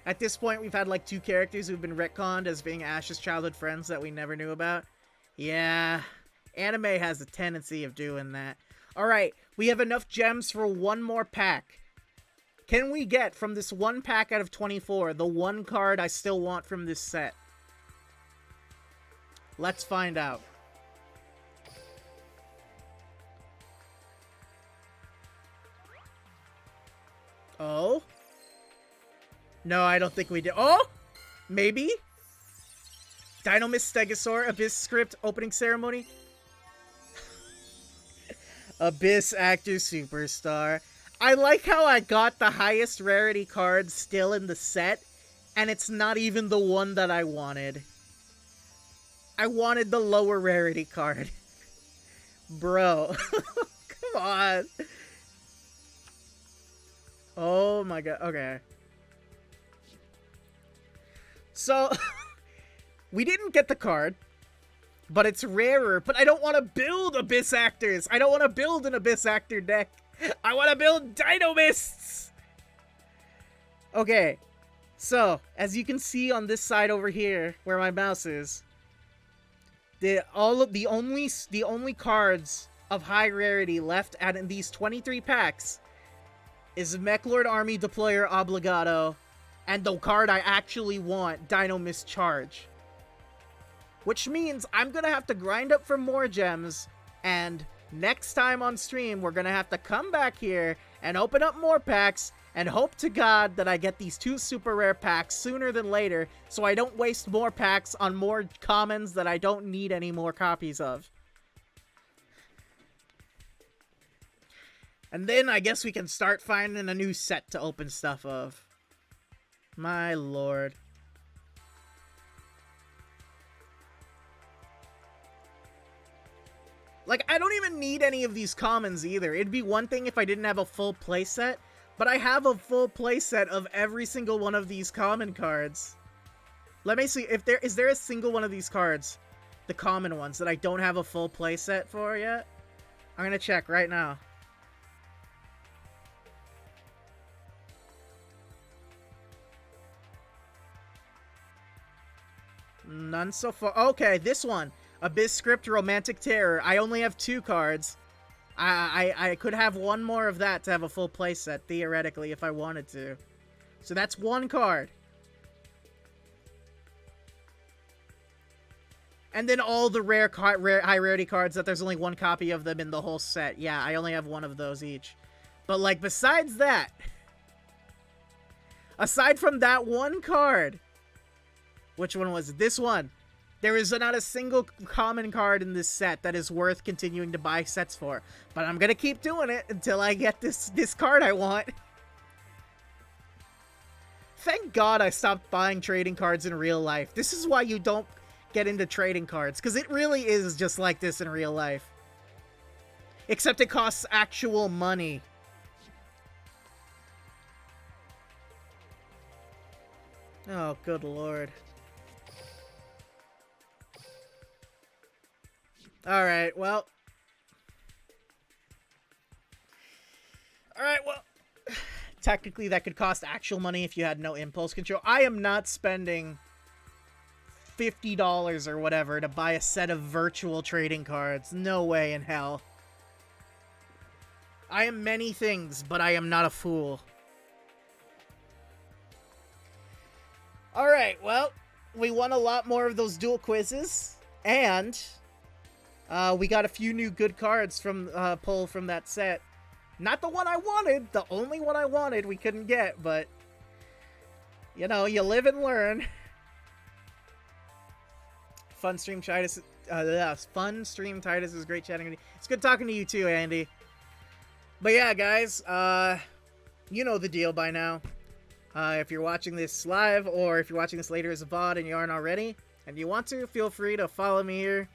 At this point, we've had like 2 characters who've been retconned as being Ash's childhood friends that we never knew about. Yeah, anime has a tendency of doing that. Alright, we have enough gems for one more pack. Can we get, from this one pack out of 24, the one card I still want from this set? Let's find out. Oh? No, I don't think we did. Oh! Maybe? Dinomist Stegosaur, Abyss Script, Opening Ceremony. Abyss Actor Superstar. I like how I got the highest rarity card still in the set, and it's not even the one that I wanted. I wanted the lower rarity card. Bro. Come on. Oh my god. Okay. So, we didn't get the card, but it's rarer, but I don't want to build Abyss Actors. I don't want to build an Abyss Actor deck. I want to build Dinomists. Okay, so, as you can see on this side over here, where my mouse is, the only cards of high rarity left in these 23 packs is Mechlord Army Deployer Obligado, and the card I actually want, Dinomist Charge. Which means I'm gonna have to grind up for more gems, and next time on stream, we're gonna have to come back here and open up more packs, and hope to God that I get these 2 super rare packs sooner than later, so I don't waste more packs on more commons that I don't need any more copies of. And then I guess we can start finding a new set to open stuff of. My lord. Like, I don't even need any of these commons either. It'd be one thing if I didn't have a full playset, but I have a full playset of every single one of these common cards. Let me see if is there a single one of these cards, the common ones, that I don't have a full playset for yet? I'm gonna check right now. None so far. Okay, this one. Abyss Script Romantic Terror. I only have 2 cards. I could have one more of that to have a full playset, theoretically, if I wanted to. So that's 1 card. And then all the rare high rarity cards that there's only 1 copy of them in the whole set. Yeah, I only have 1 of those each. But, like, besides that, aside from that 1 card, which one was it? This one. There is not a single common card in this set that is worth continuing to buy sets for. But I'm gonna keep doing it until I get this card I want. Thank God I stopped buying trading cards in real life. This is why you don't get into trading cards, because it really is just like this in real life. Except it costs actual money. Oh, good lord. Alright, well. Alright, well. Technically, that could cost actual money if you had no impulse control. I am not spending $50 or whatever to buy a set of virtual trading cards. No way in hell. I am many things, but I am not a fool. Alright, well. We won a lot more of those duel quizzes. And we got a few new good cards from pull from that set. Not the one I wanted. The only one I wanted we couldn't get, but you know, you live and learn. Fun stream Titus. Fun stream Titus. It was great chatting with you. It's good talking to you too, Andy. But yeah, guys, you know the deal by now. If you're watching this live or if you're watching this later as a VOD and you aren't already, and you want to, feel free to follow me here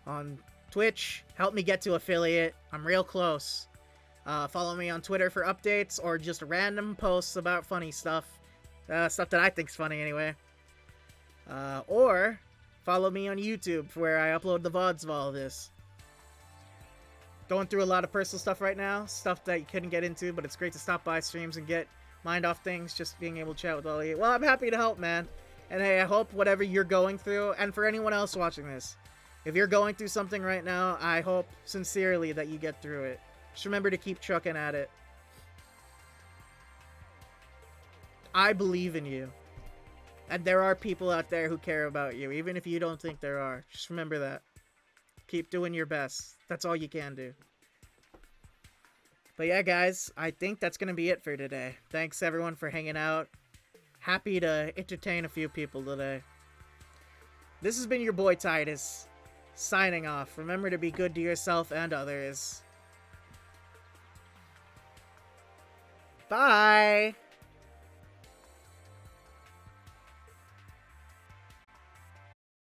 on Twitch. Help me get to affiliate. I'm real close. Follow me on Twitter for updates or just random posts about funny stuff. Stuff that I think's funny anyway. Or follow me on YouTube where I upload the VODs of all of this. Going through a lot of personal stuff right now. Stuff that you couldn't get into, but it's great to stop by streams and get mind off things, just being able to chat with all of you. Well, I'm happy to help, man. And hey, I hope whatever you're going through, and for anyone else watching this, if you're going through something right now, I hope sincerely that you get through it. Just remember to keep trucking at it. I believe in you. And there are people out there who care about you, even if you don't think there are. Just remember that. Keep doing your best. That's all you can do. But yeah, guys, I think that's going to be it for today. Thanks, everyone, for hanging out. Happy to entertain a few people today. This has been your boy, Titus, signing off. Remember to be good to yourself and others. Bye!